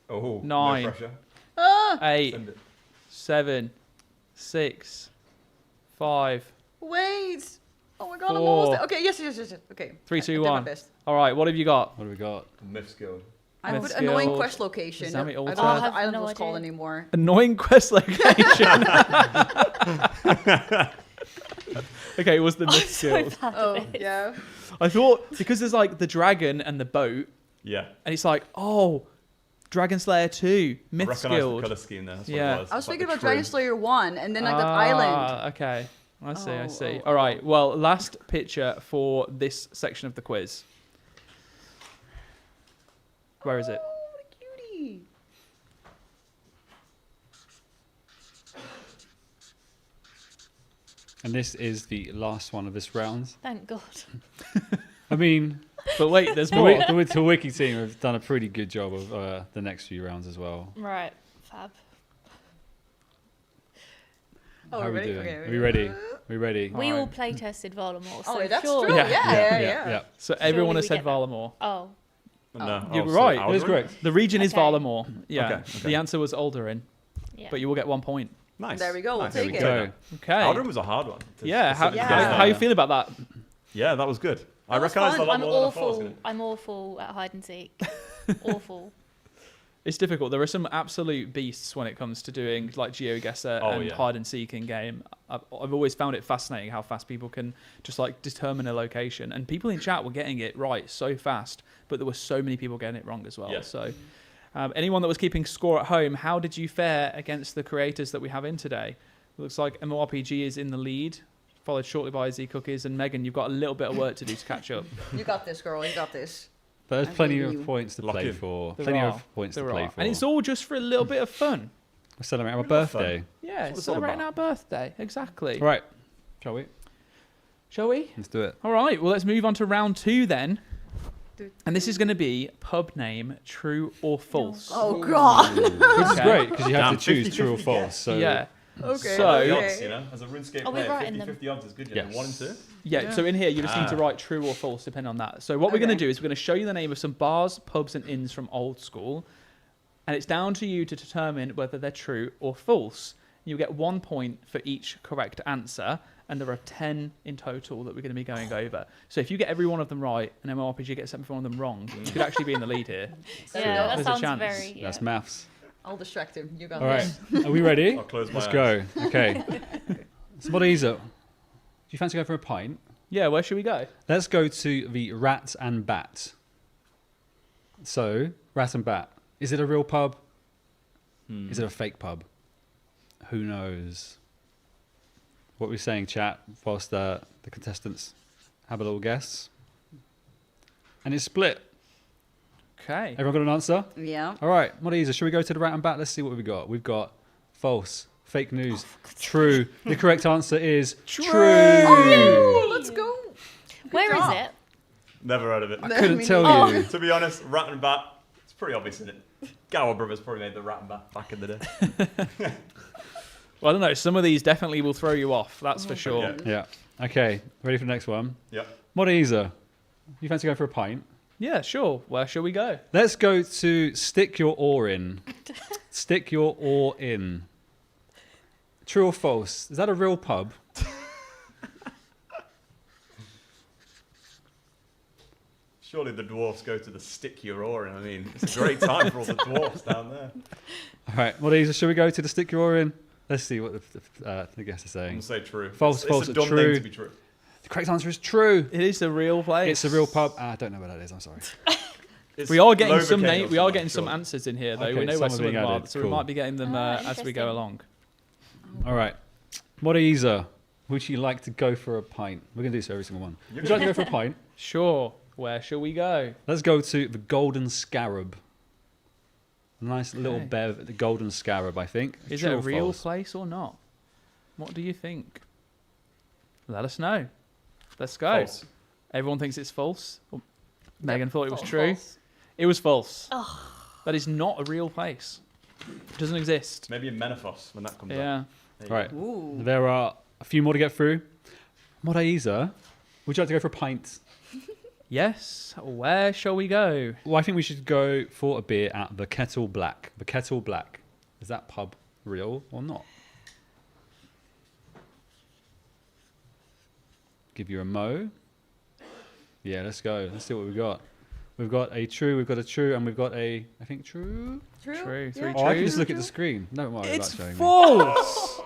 Oh, 9. No pressure. Ah! 8, Send it. 7, 6, 5. Wait. Oh my god, I'm 4. almost there. Okay, yes. Okay. 3, I 2, did my 1. best. All right, what have you got? What do we got? Myths Guild. I Myth put Guild, annoying quest location. I Zami don't know Altar. what I the have island no was called idea. anymore. Annoying quest location. Okay, it was the myth So skills. bad at Oh, this. yeah. I thought because there's like the dragon and the boat, Yeah. and it's like, oh, Dragon Slayer 2, I myth recognise the skilled. colour scheme there. That's Yeah. what it was. I was It's like thinking the about Dragon trim. Slayer 1 and then like that island. Okay. I see, I Oh, see. oh, All right, well, last picture for this section of the quiz. Where is it? Oh, what a cutie. And this is the last one of this round. Thank God. I mean, But wait, there's the, more. the Wiki team have done a pretty good job of the next few rounds as well. Right, fab. Oh, How are we ready? doing? Okay, Are we ready? We ready? We all play tested Voldemort. Oh, So that's sure. true. Yeah. Yeah. So everyone Surely has we said get that. Valamor. Oh, No. You're so right. That is Alduin? correct. The region is Okay. Valamor. Yeah. Okay, okay. The answer was Alduin, yeah. but you will get 1 point. Nice. There we go, we'll Nice. take There we it. go. Okay. Alduin was a hard one. Yeah. How, Yeah. how you feel about that? Yeah, that was good. I That was recognised a fun. lot I'm more than I thought I was awful. gonna. I'm awful at hide and seek. Awful. It's difficult. There are some absolute beasts when it comes to doing like GeoGuessr Oh, and yeah. hide and seek in game. I've always found it fascinating how fast people can just like determine a location, and people in chat were getting it right so fast, but there were so many people getting it wrong as well. Yeah. So, anyone that was keeping score at home, how did you fare against the creators that we have in today? It looks like MMORPG is in the lead, followed shortly by Z Cookies, and Megan. You've got a little bit of work to do to catch up. You got this, girl. You got this. But there's I plenty believe of you. points to Lock play in. for. There Plenty are. of points to There play are. for. And it's all just for a little bit of fun. We're celebrating our Really not fun. birthday. Yeah, what it's all celebrating our about. birthday. Exactly. Right. Shall we? Shall we? Let's do it. All right, well, let's move on to round 2 then. And this is going to be pub name true or false. Oh, God. Which is Okay. great because you have Damn, to choose 50-50 true or guess. false. So yeah. Okay. So- The okay. odds, you know, as a RuneScape Are we player, writing them? 50-50 odds is good. You Yes. know, 1 and 2. Yeah, so in here you just need to write true or false depending on that. So what we're going to Okay. do is we're going to show you the name of some bars, pubs and inns from Old School, and it's down to you to determine whether they're true or false. You'll get 1 point for each correct answer, and there are 10 in total that we're going to be going over. So if you get every one of them right and MMORPG gets every one of them wrong, you could actually be in the lead here. There we Yeah, go. that There's a sounds chance. very. Yeah. that's maths. I'll distract him. You got All right. this. Are we ready? I'll close my Let's eyes. go. Okay. So what is it? Do you fancy going for a pint? Yeah, where should we go? Let's go to the Rat and Bat. So, Rat and Bat. Is it a real pub? Is it a fake pub? Who knows? What we're saying, chat, whilst the contestants have a little guess. And it's split. Okay. Everyone got an answer? Yeah. All right, what is it? Should we go to the Rat and Bat? Let's see what we've got. We've got false, fake news, true. The correct answer is true. Oh, let's go. Where is job. it? Never heard of it. I couldn't Me tell neither. you. To be honest, Rat and Bat, it's pretty obvious, isn't it? Gower Brothers probably made the Rat and Bat back in the day. Well, I don't know. Some of these definitely will throw you off. That's for sure. Yeah. Yeah. Okay, ready for the next one? Yep. What is it? You fancy going for a pint? Yeah, sure. Where shall we go? Let's go to stick your oar in. Stick your oar in. True or false? Is that a real pub? Surely the dwarfs go to the stick your oar in. I mean, it's a great time for all the dwarfs down there. All right, what is it? Should we go to the stick your oar in? Let's see what the guests are I'm saying. going to say true. False, It's false, a dumb true. name to be true. The correct answer is true. It is a real place. It's a real pub. I don't know what that is. I'm sorry. It's We are getting Lower some Cake or we are something, getting some sure. answers in here though. Okay, we know some where are some of being them are, added. so we Cool. might be getting them as we interesting. go along. All right. What is it? Would you like to go for a pint? We're going to do this for every single one. Would you like to go for a pint? Sure. Where shall we go? Let's go to the Golden Scarab. Nice little Okay. bev at the Golden Scarab, I think. Is True it a or real false? place or not? What do you think? Let us know. Let's go. False. Everyone thinks it's false. Oh, Megan thought it was False. true. False. It was false. That is not a real place. It doesn't exist. Maybe in Menaphos when that comes up. Yeah. There you Right. Ooh. There are a few more to get through. Mod Ayiza, would you like to go for a pint? Yes. Where shall we go? Well, I think we should go for a beer at the Kettle Black. The Kettle Black. Is that pub real or not? Give you a mo. Yeah, let's go. Let's see what we've got. We've got a true, we've got a true, and we've got a, I think, true. True. True. Yeah. Three Oh, I can trues. just look at the screen. Don't worry It's about showing me. false.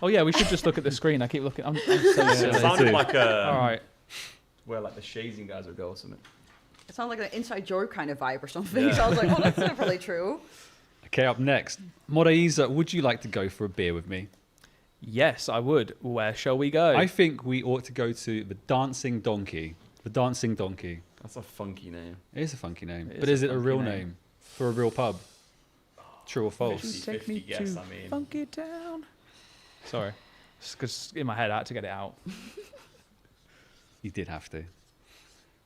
Oh yeah, we should just look at the screen. I keep looking. I'm so It silly. sounded like All right. where like the shazing guys would go or something. It sounds like an inside joke kind of vibe or something. Yeah. So I was like, oh, that's definitely true. Okay, up next, Mod Ayiza, would you like to go for a beer with me? Yes, I would. Where shall we go? I think we ought to go to the Dancing Donkey. The Dancing Donkey. That's a funky name. It is a funky name, It but is is a it a real funky name name. for a real pub? True or false? 50-50 guess, I mean. funk it down. Sorry, because in my head I had to get it out. You did have to.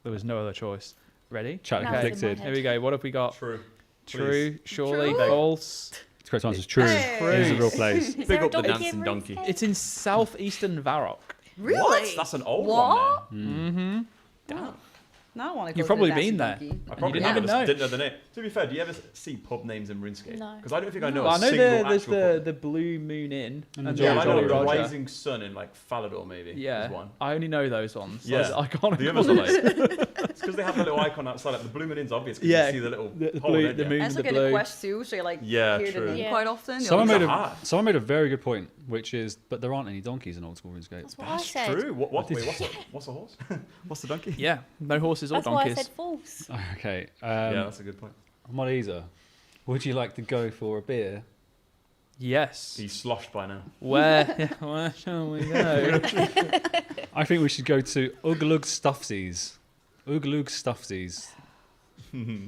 There was no other choice. Ready? Chat Now it's in my conflicted. head. Here we go. What have we got? True. True, surely, True. false. The correct answer is true. Hey. It is a real place. Is Big there a up the donkey dancing in donkey. RuneScape? It's in southeastern Varrock. Really? What? That's an old What? one Mm-hmm. Damn. Now I want to go You've to probably the been Dancing there. Donkey. then. I probably didn't even know. didn't know the name. To be fair, do you ever see pub names in RuneScape? No. Because I don't think I know Well, a I know single there's actual pub. the Blue Moon Inn And the and Yeah, Jolly I know Jolly the Roger. Rising Sun in like Falador maybe. Yeah, is one. I only know those ones. So Yeah. I can't. The others are like it's because they have a little icon outside. Like the Blue Moon Inn's obvious because Yeah, you see the little the hole, blue, don't the you? moon, And it's the like in the blue. quest too, so you like Yeah, hear true. the name Yeah. quite often. Someone These made are a hard. someone made a very good point, which is, but there aren't any donkeys in Old School RuneScape. That's what I That's said. true. What? Wait, what's a horse? What's the donkey? Yeah, no horses or That's why I donkeys. said false. Okay. Yeah, that's a good point. Mod Ayiza, would you like to go for a beer? Yes. He's sloshed by now. Where shall we go? I think we should go to Uglug Stuffsies. Uglug Stuffsies.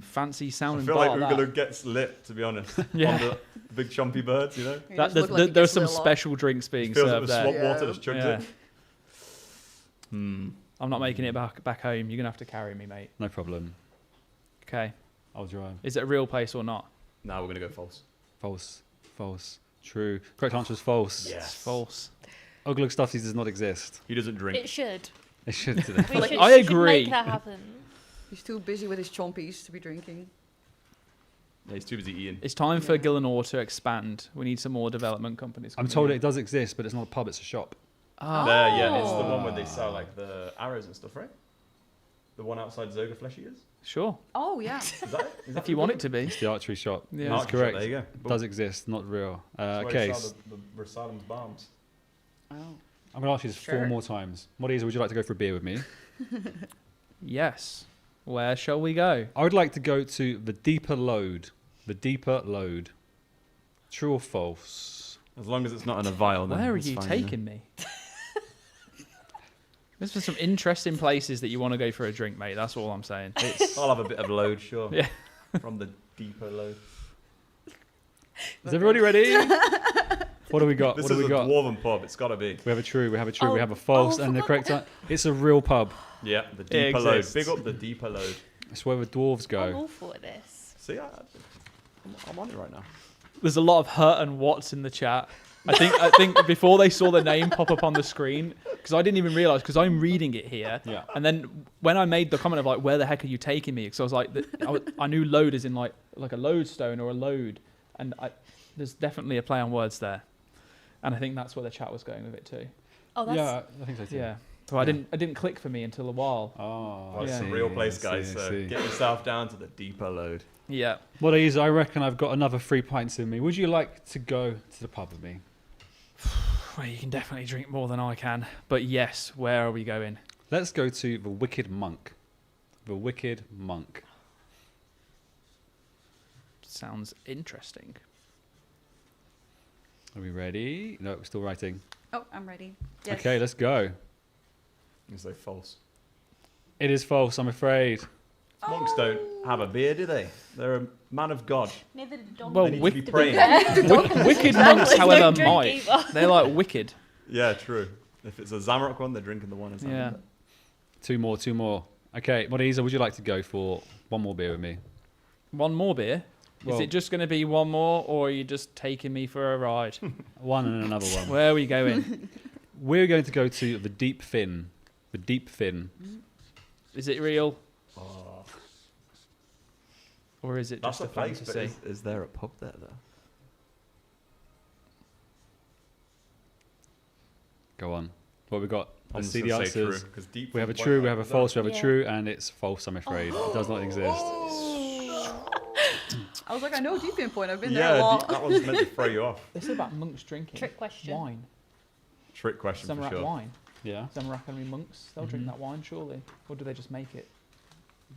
Fancy I sounding feel bar. like that. Oogaloo gets lit, to be honest. Yeah. On the big chompy birds, you know? You That, just look like it there's gets some lit a lot. special drinks being Fills it served with there. swamp Yeah. water, just chugs Yeah. it. Hmm. I'm not making it back home. You're gonna have to carry me, mate. No problem. Okay. I'll drive. Is it a real place or not? Now we're gonna go false. False. False. True. Correct answer is false. Yes. It's false. Uglug Stuffsies does not exist. He doesn't drink. It should. It should today. We should, I should agree. make that happen. He's too busy with his chompies to be drinking. Yeah, he's too busy eating. It's time for Yeah. Gillenor to expand. We need some more development companies. I'm coming told in. it does exist, but it's not a pub, it's a shop. Ah. There, yeah, it's the Oh. one where they sell like the arrows and stuff, right? The one outside Zoga Flesh Eaters? Sure. Oh, yeah. Is that it? Is that If you want it to be. It's the archery shop. Yeah. That's Archery shop, correct. There you go. It does exist, not real. That's where Okay, they sell the Versailles bombs. Oh. I'm going to ask you this Sure. 4 more times. Mod Ayiza, would you like to go for a beer with me? Yes. Where shall we go? I would like to go to the Deeper Load. The Deeper Load. True or false? As long as it's not in a vial, then Where are it's you fine, taking me? There's some interesting places that you want to go for a drink, mate. That's all I'm saying. I'll have a bit of load, sure. Yeah. From the deeper load. Is everybody ready? What do we got? This What do is we a got? dwarven pub. It's got to be. We have a true, we have a true, we Oh, have a false, oh, and the forgot correct answer. It's a real pub. Yeah, the deeper load. exists. Big up the deeper load. It's where the dwarves I'm go. awful at this. See, I'm on it right now. There's a lot of hurt and what's in the chat. I think before they saw the name pop up on the screen, because I didn't even realize, because I'm reading it here. Yeah. And then when I made the comment of like, where the heck are you taking me? Because I was like, I knew load is in like a lodestone or a load, and there's definitely a play on words there, and I think that's where the chat was going with it too. Oh, that's Yeah, I think so too. Yeah. So I didn't click for me until a while. Oh, Well, it's Yeah. a real place, I guys. see, I So see. get yourself down to the deeper load. Yeah. What is? I reckon I've got another 3 pints in me. Would you like to go to the pub with me? Well, you can definitely drink more than I can, but yes, where are we going? Let's go to the Wicked Monk. The Wicked Monk. Sounds interesting. Are we ready? No, we're still writing. Oh, I'm ready. Yes. Okay, let's go. You say false. It is false, I'm afraid. Monks don't have a beer, do they? They're a man of God. neither did Dom. Well, They need to be praying. Wicked monks, however, Drink might. either. They're like wicked. Yeah, true. If it's a Zamrock one, they're drinking the one. And Yeah. Two more. Okay, Modiza, would you like to go for one more beer with me? One more beer? Well- Is it just going to be one more, or are you just taking me for a ride? One and another one. Where are we going? We're going to go to the Deep Fin. The Deep Fin. Is it real, Oh, or is it that's just a a place, but fantasy? is there a pub there, though? Go on. What have we got? I'm Let's just see the gonna say true, answers. 'cause deep We have a won't true, we have have a that. false, we have a Yeah. true, and it's false, I'm afraid. It does not exist. I was like, I know Deep Point. I've been there Yeah, a lot. that one's meant to throw you off. This is about monks drinking Trick question. wine. Trick question for Zamorak sure. wine. Yeah. Zamorak enemy monks. They'll drink that wine, surely. Or do they just make it?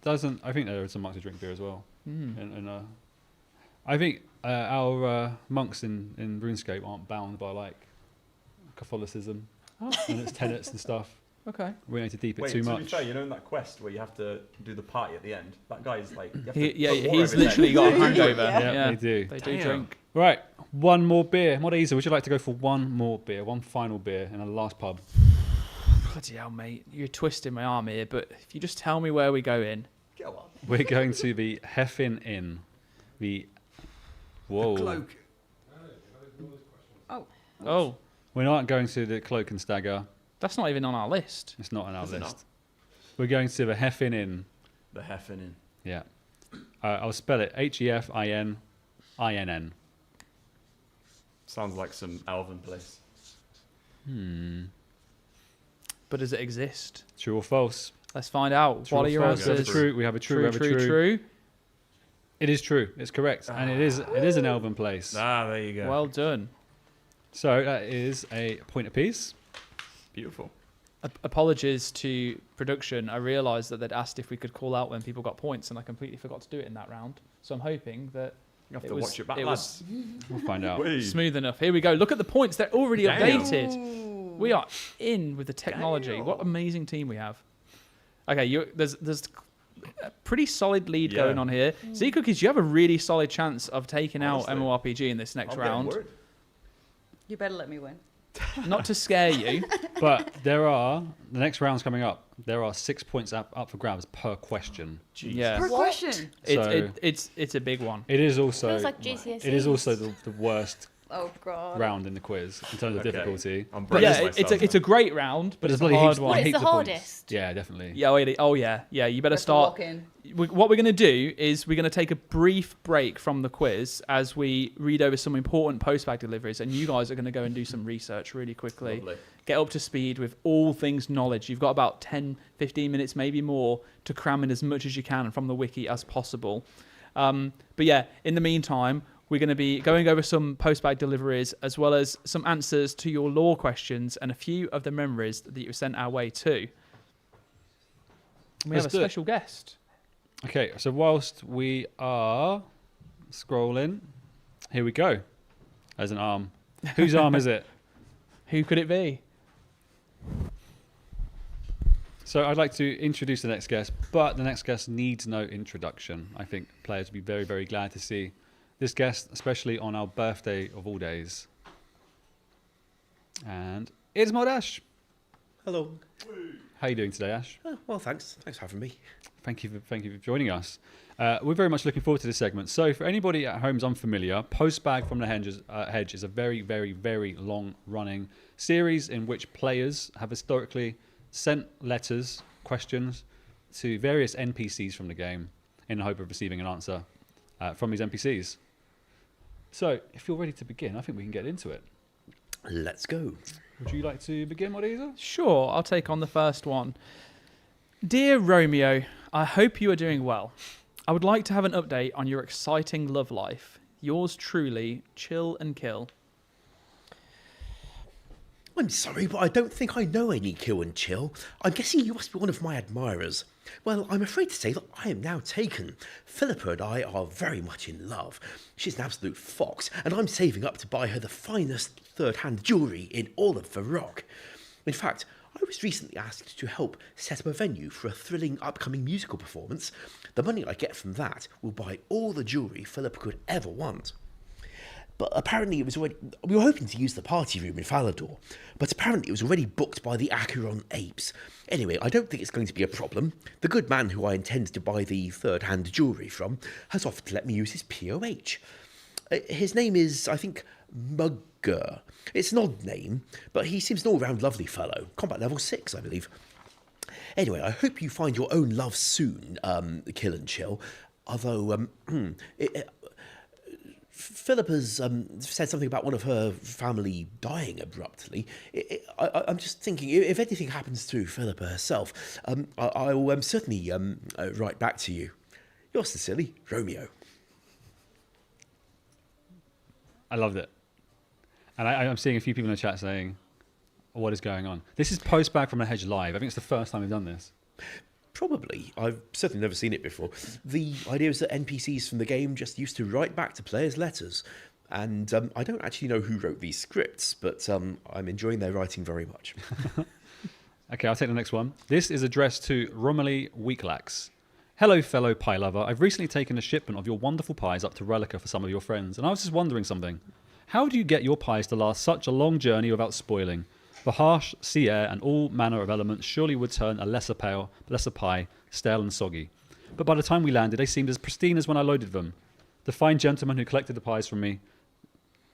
I think there are some monks who drink beer as well. Mm. And I think our monks in RuneScape aren't bound by like Catholicism and its tenets and stuff. Okay. We don't need to deep it Wait, too to much. be fair, you know in that quest where you have to do the party at the end, that guy's like, you have to He's put water over his literally head. got a hangover. Yeah, they do. They do Damn. drink. Right, one more beer. Mod Ayiza, would you like to go for one more beer, one final beer in the last pub? Bloody hell, mate. You're twisting my arm here, but if you just tell me where we go in. Go on. We're going to the Heffin Inn. Whoa. Cloak. Oh, We're not going to the Cloak and Stagger. that's not even on our list. It's not on our Is it list. not? We're going to the Heffin Inn. The Heffin Inn. Yeah. I'll spell it Heffinn. Sounds like some elven place. But does it exist? True or false? Let's find out. True What or are your false? We have a answers? true. We have a true. We have a true. true. It is true. It's correct, and it is an elven place. Ah, there you go. Well done. So that is a point apiece. Beautiful. Apologies to production. I realised that they'd asked if we could call out when people got points, and I completely forgot to do it in that round. So I'm hoping that You have it to was, watch it back, it lads. We'll find out. Whee. smooth enough. Here we go. Look at the points. They're already Damn. updated. We are in with the technology. Damn. What amazing team we have. Okay, there's a pretty solid lead Yeah. going on here. Z Cookies, you have a really solid chance of taking out Honestly. MMORPG in this next I'm getting round. worried. You better let me win. Not to scare you. But the next round's coming up. There are 6 points up for grabs per question. Yeah. Per question. So- It's a big one. It is also Feels like GCSEs. it is also the worst Oh god. round in the quiz in terms of Okay. difficulty. I'm But bracing yeah, myself it's a great round, but there's it's a bloody hard heaps- one. What is heaps the of points. hardest? Yeah, definitely. Yeah, wait, oh yeah. You better Let's start. walk in. What we're going to do is we're going to take a brief break from the quiz as we read over some important postbag deliveries, and you guys are going to go and do some research really quickly. Lovely. Get up to speed with all things knowledge. You've got about 10, 15 minutes, maybe more, to cram in as much as you can from the wiki as possible. But yeah, in the meantime, we're going to be going over some postbag deliveries as well as some answers to your lore questions and a few of the memories that you sent our way too. And we Let's have a do it. special guest. Okay, so whilst we are scrolling, here we go. There's an arm. Whose arm is it? Who could it be? So I'd like to introduce the next guest, but the next guest needs no introduction. I think players would be very, very glad to see this guest, especially on our birthday of all days. And it's Mod Ash. Hello. How are you doing today, Ash? Well, thanks. Thanks for having me. Thank you for joining us. We're very much looking forward to this segment. So for anybody at home who's unfamiliar, Postbag from the Hedge is a very, very, very long-running series in which players have historically sent letters, questions to various NPCs from the game in the hope of receiving an answer from these NPCs. So if you're ready to begin, I think we can get into it. Let's go. Would you like to begin, Modiza? Sure, I'll take on the first one. Dear Romeo, I hope you are doing well. I would like to have an update on your exciting love life. Yours truly, Chill and Kill. I'm sorry, but I don't think I know any Kill and Chill. I'm guessing you must be one of my admirers. Well, I'm afraid to say that I am now taken. Philippa and I are very much in love. She's an absolute fox, and I'm saving up to buy her the finest third-hand jewellery in all of Varrock. In fact, I was recently asked to help set up a venue for a thrilling upcoming musical performance. The money I get from that will buy all the jewellery Philippa could ever want. But apparently it was already... We were hoping to use the party room in Falador, but apparently it was already booked by the Acheron apes. Anyway, I don't think it's going to be a problem. The good man who I intend to buy the third-hand jewellery from has offered to let me use his POH. His name is, I think, Mugger. It's an odd name, but he seems an all-round lovely fellow. Combat level 6, I believe. Anyway, I hope you find your own love soon, Kill and Chill. Although, Philippa's said something about one of her family dying abruptly. I'm just thinking, if anything happens to Philippa herself, I will certainly write back to you. Yours sincerely, Romeo. I loved it. And I'm seeing a few people in the chat saying, what is going on. This is Postbag from the Hedge live. I think it's the first time we've done this. Probably. I've certainly never seen it before. The idea is that NPCs from the game just used to write back to players letters. And I don't actually know who wrote these scripts, but I'm enjoying their writing very much. Okay, I'll take the next one. This is addressed to Romilly Weeklax. Hello, fellow pie lover. I've recently taken a shipment of your wonderful pies up to Relica for some of your friends, and I was just wondering something. How do you get your pies to last such a long journey without spoiling? The harsh sea air and all manner of elements surely would turn a lesser pie stale and soggy. But by the time we landed, they seemed as pristine as when I loaded them. The fine gentleman who collected the pies from me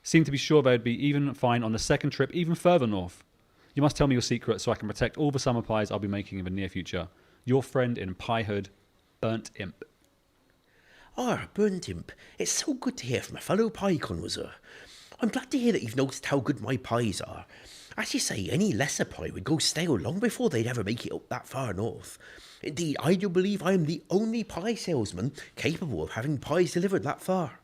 seemed to be sure they would be even fine on the second trip even further north. You must tell me your secret so I can protect all the summer pies I'll be making in the near future. Your friend in Piehood, Burnt Imp. Ah, Burnt Imp. It's so good to hear from a fellow pie connoisseur. I'm glad to hear that you've noticed how good my pies are. As you say, any lesser pie would go stale long before they'd ever make it up that far north. Indeed, I do believe I am the only pie salesman capable of having pies delivered that far.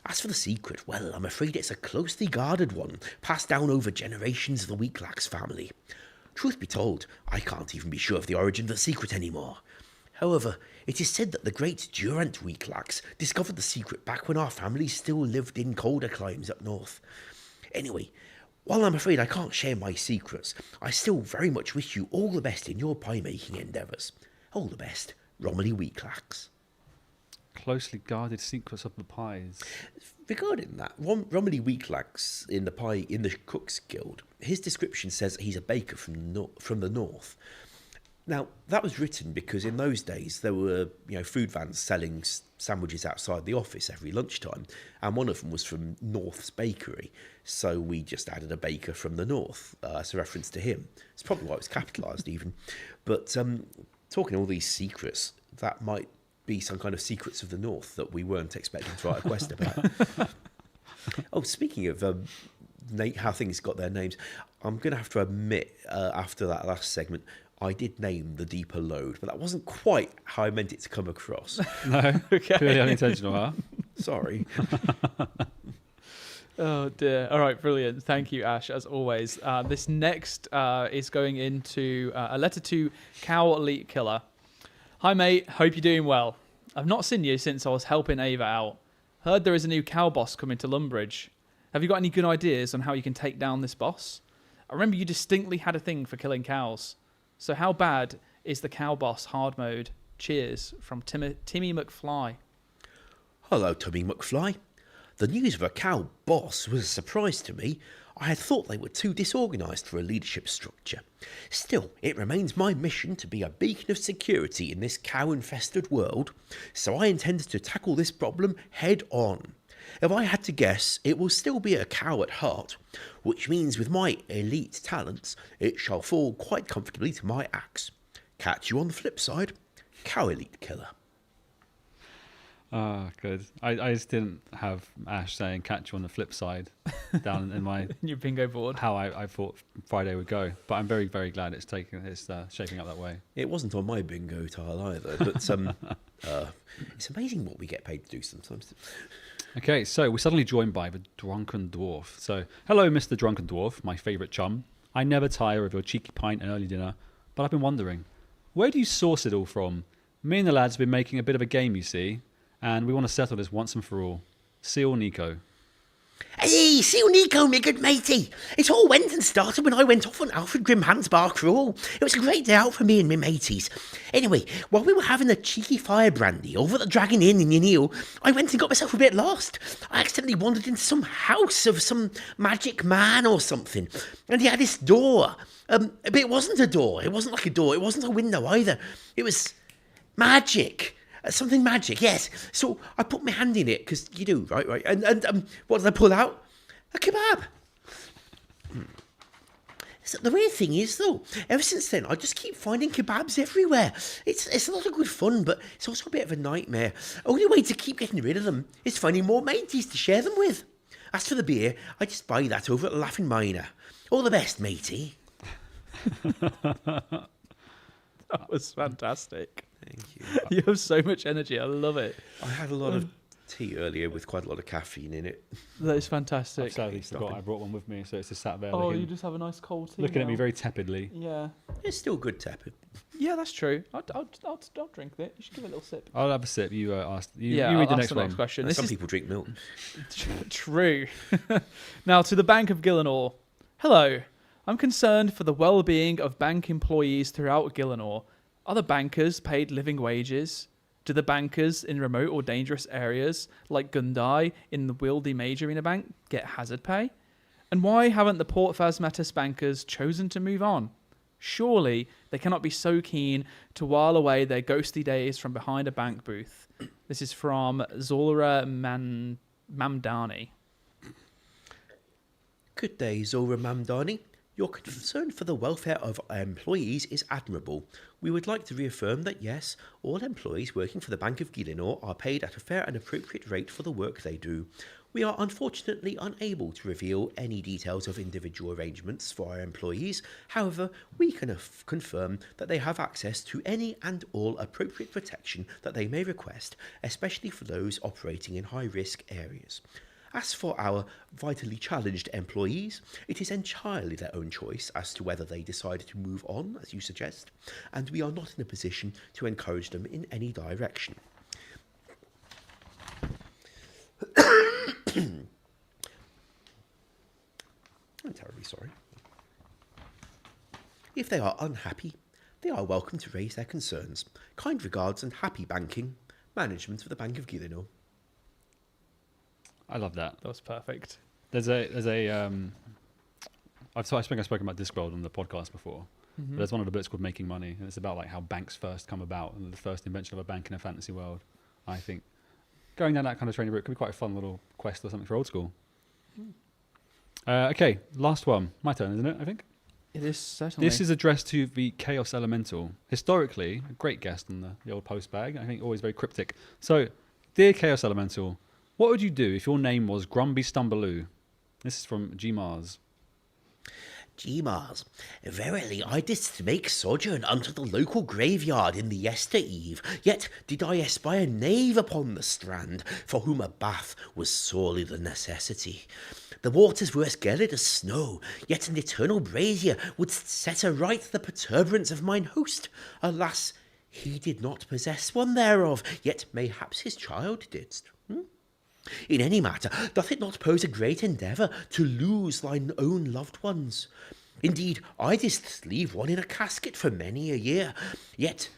As for the secret, well, I'm afraid it's a closely guarded one, passed down over generations of the Weeklax family. Truth be told, I can't even be sure of the origin of the secret anymore. However, it is said that the great Durant Weeklax discovered the secret back when our family still lived in colder climes up north. Anyway, while I'm afraid I can't share my secrets, I still very much wish you all the best in your pie-making endeavours. All the best, Romilly Weeklax. Closely guarded secrets of the pies. Regarding that, Romilly Weeklax in the Cook's Guild, his description says he's a baker from the north. Now, that was written because in those days there were food vans selling sandwiches outside the office every lunchtime, and one of them was from North's Bakery, so we just added a baker from the north as a reference to him. It's probably why it was capitalised even. But talking all these secrets, that might be some kind of secrets of the north that we weren't expecting to write a quest about. Oh, speaking of how things got their names, I'm going to have to admit after that last segment, I did name the deeper load, but that wasn't quite how I meant it to come across. No, Okay. clearly unintentional, huh? Sorry. Oh dear. All right, brilliant. Thank you, Ash, as always. This next is going into a letter to Cow Elite Killer. Hi, mate. Hope you're doing well. I've not seen you since I was helping Ava out. Heard there is a new cow boss coming to Lumbridge. Have you got any good ideas on how you can take down this boss? I remember you distinctly had a thing for killing cows. So how bad is the cow boss hard mode? Cheers from Timmy McFly. Hello, Timmy McFly. The news of a cow boss was a surprise to me. I had thought they were too disorganised for a leadership structure. Still, it remains my mission to be a beacon of security in this cow-infested world, so I intend to tackle this problem head on. If I had to guess, it will still be a cow at heart, which means with my elite talents, it shall fall quite comfortably to my axe. Catch you on the flip side, Cow Elite Killer. Ah, good. I just didn't have Ash saying catch you on the flip side down in my Your bingo board. how I thought Friday would go. But I'm very, very glad it's shaping up that way. It wasn't on my bingo tile either, but it's amazing what we get paid to do sometimes. Okay, so we're suddenly joined by the Drunken Dwarf. So, hello, Mr. Drunken Dwarf, my favourite chum. I never tire of your cheeky pint and early dinner, but I've been wondering, where do you source it all from? Me and the lads have been making a bit of a game, you see, and we want to settle this once and for all. Seal Nico. Hey, Seal Nico, me good matey. It all went and started when I went off on Alfred Grimhand's bar crawl. It was a great day out for me and me mateys. Anyway, while we were having a cheeky fire brandy over at the Dragon Inn in Yenil, I went and got myself a bit lost. I accidentally wandered into some house of some magic man or something, and he had this door. But it wasn't a door. It wasn't like a door. It wasn't a window either. It was magic. Something magic, yes. So I put my hand in it, because you do, right? And what did I pull out? A kebab. So the weird thing is, though, ever since then, I just keep finding kebabs everywhere. It's a lot of good fun, but it's also a bit of a nightmare. Only way to keep getting rid of them is finding more mateys to share them with. As for the beer, I just buy that over at the Laughing Miner. All the best, matey. That was fantastic. Thank you. You have so much energy. I love it. I had a lot of tea earlier with quite a lot of caffeine in it. That is fantastic. I've sadly forgot I brought one with me, so it's just sat there Oh, looking, you just have a nice cold tea. looking at me now. very tepidly. Yeah. It's still good tepid. Yeah, that's true. I'll drink it. You should give it a little sip. I'll have a sip. You asked. You Yeah, read I'll the ask next the one. next question. This Some is people drink milk. true. Now, to the Bank of Gillinor. Hello. I'm concerned for the well-being of bank employees throughout Gillinor. Are the bankers paid living wages? Do the bankers in remote or dangerous areas, like Gundai in the Wildy Major Arena Bank, get hazard pay? And why haven't the Port Phasmatis bankers chosen to move on? Surely they cannot be so keen to while away their ghostly days from behind a bank booth. This is from Zora Mamdani. Good day, Zora Mamdani. Your concern for the welfare of our employees is admirable. We would like to reaffirm that yes, all employees working for the Bank of Gillinor are paid at a fair and appropriate rate for the work they do. We are unfortunately unable to reveal any details of individual arrangements for our employees. However, we can confirm that they have access to any and all appropriate protection that they may request, especially for those operating in high-risk areas. As for our vitally challenged employees, it is entirely their own choice as to whether they decide to move on, as you suggest, and we are not in a position to encourage them in any direction. I'm terribly sorry. If they are unhappy, they are welcome to raise their concerns. Kind regards and happy banking. Management of the Bank of Gillinor. I love that. That was perfect. There's a I've spoken about Discworld on the podcast before. But there's one of the books called Making Money, and it's about like how banks first come about and the first invention of a bank in a fantasy world. I think going down that kind of training route could be quite a fun little quest or something for Old School. Okay, last one. My turn, isn't it? I think. It is certainly. This is addressed to the Chaos Elemental. Historically, a great guest on the old Postbag. I think always very cryptic. So, dear Chaos Elemental, what would you do if your name was Grumby Stumbaloo? This is from G Mars. G Mars, verily I didst make sojourn unto the local graveyard in the yester eve, yet did I espy a knave upon the strand, for whom a bath was sorely the necessity. The waters were as gelid as snow, yet an eternal brazier would set aright the perturbance of mine host. Alas, he did not possess one thereof, yet mayhaps his child didst. In any matter, doth it not pose a great endeavour to lose thine own loved ones? Indeed, I didst leave one in a casket for many a year, yet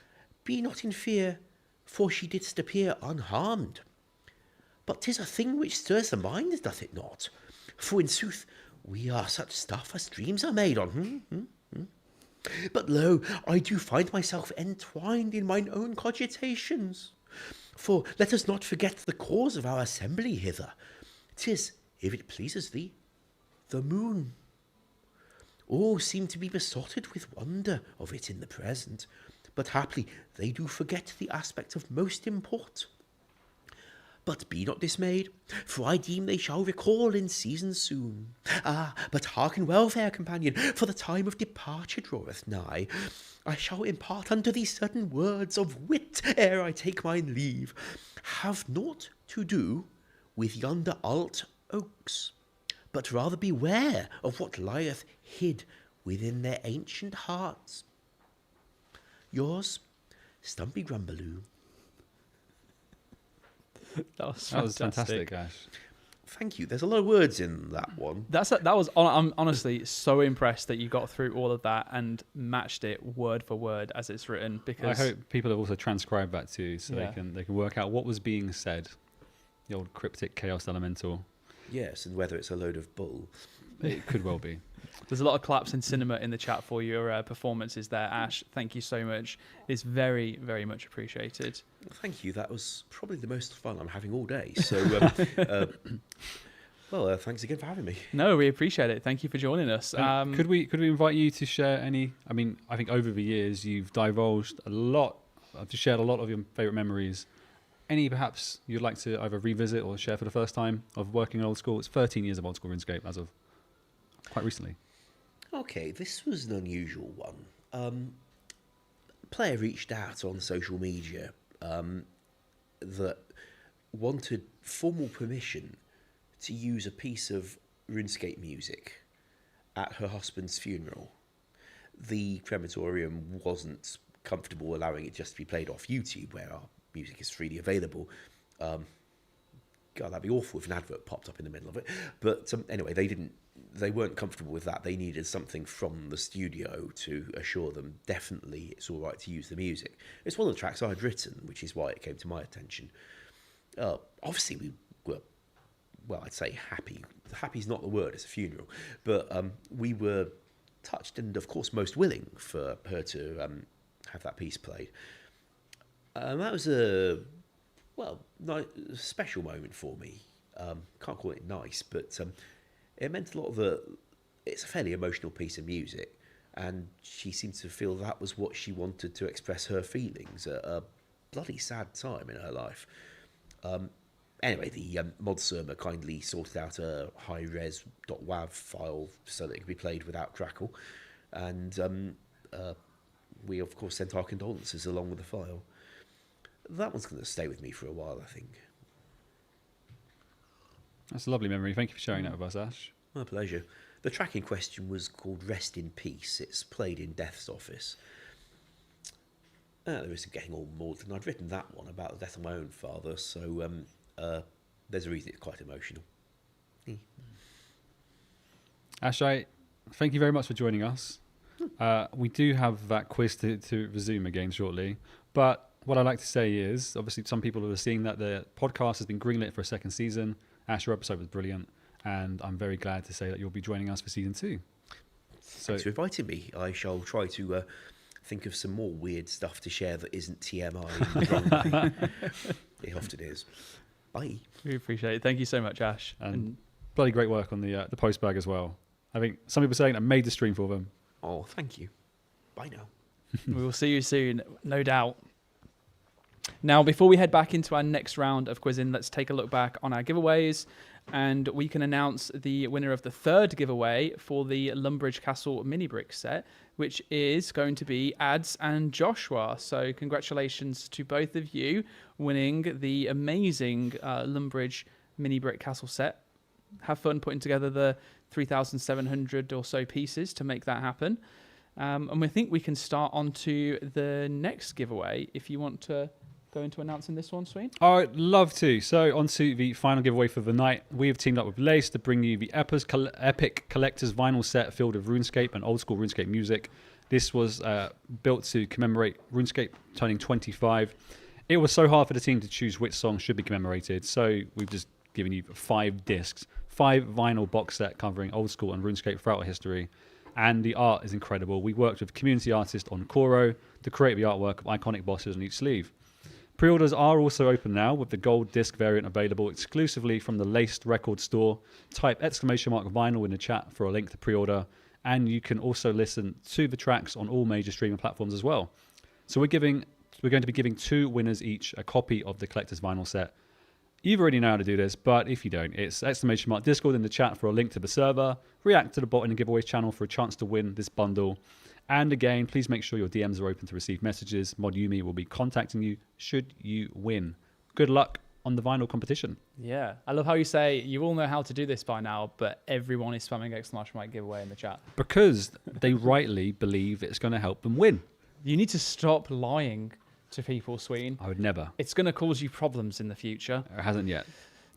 be not in fear, for she didst appear unharmed. But 'tis a thing which stirs the mind, doth it not? For in sooth, we are such stuff as dreams are made on. But lo, I do find myself entwined in mine own cogitations. For let us not forget the cause of our assembly hither. 'Tis, if it pleases thee, the moon. All seem to be besotted with wonder of it in the present, but haply they do forget the aspect of most import. But be not dismayed, for I deem they shall recall in season soon. Ah, but hearken well, fair companion, for the time of departure draweth nigh. I shall impart unto thee certain words of wit ere I take mine leave. Have naught to do with yonder alt oaks, but rather beware of what lieth hid within their ancient hearts. Yours, Stumpy Grumbaloo. That was That was fantastic. fantastic, Ash. Thank you. There's a lot of words in that one. I'm honestly so impressed that you got through all of that and matched it word for word as it's written. Because I hope people have also transcribed that too, so Yeah. they can work out what was being said. The old cryptic Chaos Elemental. Yes, and whether it's a load of bull. It could well be. there's a lot of claps in cinema in the chat for your performances there, Ash. Thank you so much. It's very, very much appreciated. Thank you. That was probably the most fun I'm having all day. So, thanks again for having me. No, we appreciate it. Thank you for joining us. Could we invite you to share any? I mean, I think over the years you've divulged a lot. You've shared a lot of your favourite memories. Any perhaps you'd like to either revisit or share for the first time of working in Old School? It's 13 years of Old School RuneScape as of quite recently. Okay, this was an unusual one. Player reached out on social media that wanted formal permission to use a piece of RuneScape music at her husband's funeral. The crematorium wasn't comfortable allowing it just to be played off YouTube, where our music is freely available. God, that'd be awful if an advert popped up in the middle of it. But anyway, they weren't comfortable with that. They needed something from the studio to assure them definitely it's all right to use the music. It's one of the tracks I had written, which is why it came to my attention. Obviously, we were, well, I'd say happy. Happy's not the word, it's a funeral. But we were touched and, of course, most willing for her to have that piece played. That was a special moment for me. Can't call it nice, but it meant a lot of it's a fairly emotional piece of music, and she seemed to feel that was what she wanted to express her feelings at a bloody sad time in her life. Anyway, the mod server kindly sorted out a high-res .wav file so that it could be played without crackle, and we, of course, sent our condolences along with the file. That one's going to stay with me for a while, I think. That's a lovely memory. Thank you for sharing that with us, Ash. My pleasure. The track in question was called Rest in Peace. It's played in Death's office. There is getting all maudlin. I'd written that one about the death of my own father, so there's a reason it's quite emotional. Ash, thank you very much for joining us. We do have that quiz to resume again shortly, but what I'd like to say is, obviously, some people are seeing that the podcast has been greenlit for a second season. Ash, your episode was brilliant, and I'm very glad to say that you'll be joining us for season 2. Thanks for inviting me. I shall try to think of some more weird stuff to share that isn't TMI. It often is. Bye. We appreciate it. Thank you so much, Ash. And bloody great work on the Postbag as well. I think some people are saying that made the stream for them. Oh, thank you. Bye now. We will see you soon, no doubt. Now, before we head back into our next round of quizzing, let's take a look back on our giveaways, and we can announce the winner of the third giveaway for the Lumbridge Castle mini brick set, which is going to be Ads and Joshua. So congratulations to both of you winning the amazing Lumbridge mini brick castle set. Have fun putting together the 3,700 or so pieces to make that happen. And we think we can start on to the next giveaway if you want to go into announcing this one, Sween? I'd love to. So on to the final giveaway for the night. We have teamed up with Lace to bring you the Epic Collector's Vinyl Set filled with RuneScape and Old School RuneScape music. This was built to commemorate RuneScape turning 25. It was so hard for the team to choose which song should be commemorated, so we've just given you 5 discs, 5 vinyl box set covering Old School and RuneScape throughout history. And the art is incredible. We worked with community artist on Koro to create the artwork of iconic bosses on each sleeve. Pre-orders are also open now with the gold disc variant available exclusively from the Laced Record Store. Type !vinyl in the chat for a link to pre-order, and you can also listen to the tracks on all major streaming platforms as well. So we're going to be giving 2 winners each a copy of the collector's vinyl set. You already know how to do this, but if you don't, it's !Discord in the chat for a link to the server, react to the bot in the giveaways channel for a chance to win this bundle. And again, please make sure your DMs are open to receive messages. Mod Yumi will be contacting you should you win. Good luck on the vinyl competition. Yeah, I love how you say you all know how to do this by now, but everyone is spamming ! giveaway in the chat. Because they rightly believe it's going to help them win. You need to stop lying to people, Sween. I would never. It's going to cause you problems in the future. It hasn't yet.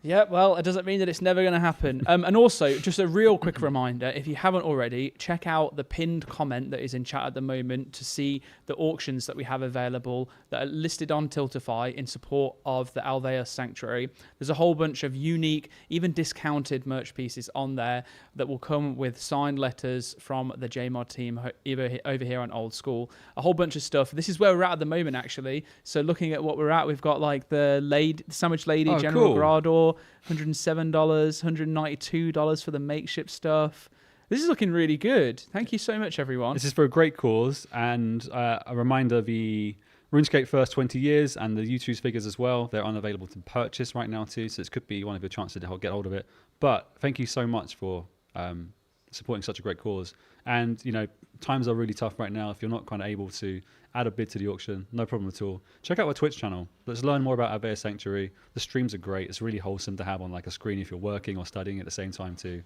Yeah, well, it doesn't mean that it's never going to happen. And also, just a real quick reminder, if you haven't already, check out the pinned comment that is in chat at the moment to see the auctions that we have available that are listed on Tiltify in support of the Alveus Sanctuary. There's a whole bunch of unique, even discounted merch pieces on there that will come with signed letters from the JMod team over here on Old School. A whole bunch of stuff. This is where we're at the moment, actually. So looking at what we're at, we've got like the Sandwich Lady, General Grador, $107, $192 for the makeshift stuff. This is looking really good. Thank you so much, everyone. This is for a great cause, and a reminder, the RuneScape first 20 years and the U2's figures as well, they're unavailable to purchase right now too, so this could be one of your chances to get hold of it. But thank you so much for supporting such a great cause. And, you know, times are really tough right now. If you're not kind of able to add a bid to the auction, no problem at all. Check out our Twitch channel. Let's learn more about Alveus Sanctuary. The streams are great. It's really wholesome to have on like a screen if you're working or studying at the same time too.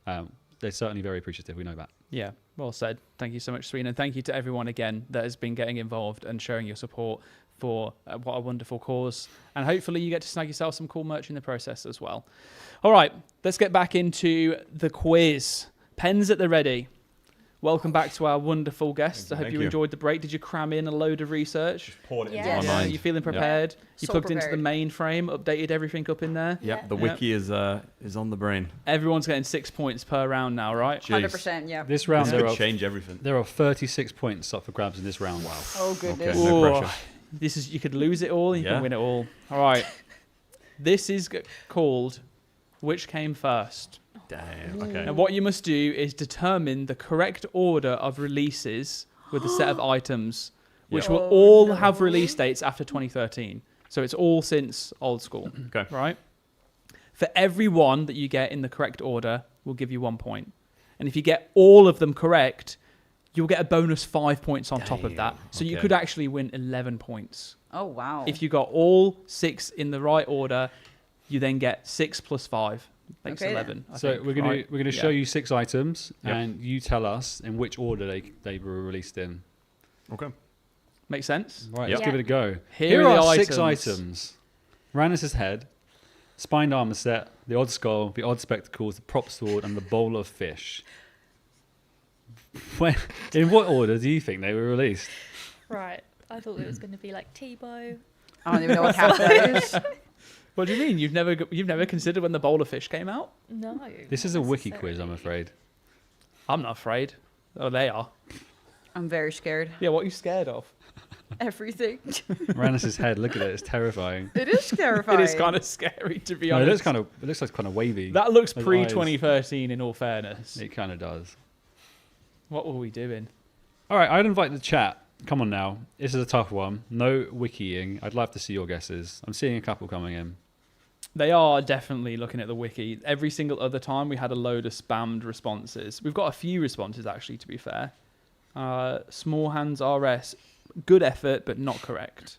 They're certainly very appreciative. We know that. Yeah, well said. Thank you so much, Sween. And thank you to everyone again that has been getting involved and showing your support for what a wonderful cause. And hopefully you get to snag yourself some cool merch in the process as well. All right, let's get back into the quiz. Pens at the ready. Welcome back to our wonderful guests. I hope you enjoyed the break. Did you cram in a load of research? Poured it into Yes. my Yeah, mind. you feeling prepared? Yep. You So plugged into the prepared. mainframe, updated everything up in there? Yep, the wiki is on the brain. Everyone's getting 6 points per round now, right? Jeez. 100%, yeah. This round, This could change everything. there are 36 points up for grabs in this round. Wow. Oh, goodness. Okay. No Ooh, pressure. this is, you could lose it all, you Yeah. can win it all. All right. This is called Which Came First. Damn. Okay. And what you must do is determine the correct order of releases with a set of items, which will all have release dates after 2013. So it's all since Old School. Okay. Right? For every one that you get in the correct order, we'll give you 1 point. And if you get all of them correct, you'll get a bonus 5 points on top of that. So you Okay. could actually win 11 points. Oh, wow. If you got all 6 in the right order, you then get 6 plus 5 makes Okay, 11. I So think, we're gonna right? we're gonna show Yeah. you 6 items, Yep. and you tell us in which order they were released in. Okay. Make sense? Right, Yep. let's give it a go. Here are are the 6 items: Rannis's head, spined armor set, the odd skull, the odd spectacles, the prop sword, and the bowl of fish. In what order do you think they were released? Right. I thought it was going to be like Tebow. I don't even know what half that is. What do you mean? You've never considered when the bowl of fish came out? No. This is a not wiki quiz, I'm necessarily. afraid. I'm not afraid. Oh, they are. I'm very scared. Yeah, what are you scared of? Everything. Rannis's head, look at it, it's terrifying. It is terrifying. It is kind of scary, to be No, honest. it looks like kind of wavy. That looks Those pre-2013, in all fairness. It kind of does. What were we doing? All right, I'd invite the chat. Come on now. This is a tough one. No wikiing. I'd love to see your guesses. I'm seeing a couple coming in. They are definitely looking at the wiki. Every single other time we had a load of spammed responses. We've got a few responses, actually, to be fair. Small Hands RS. Good effort, but not correct.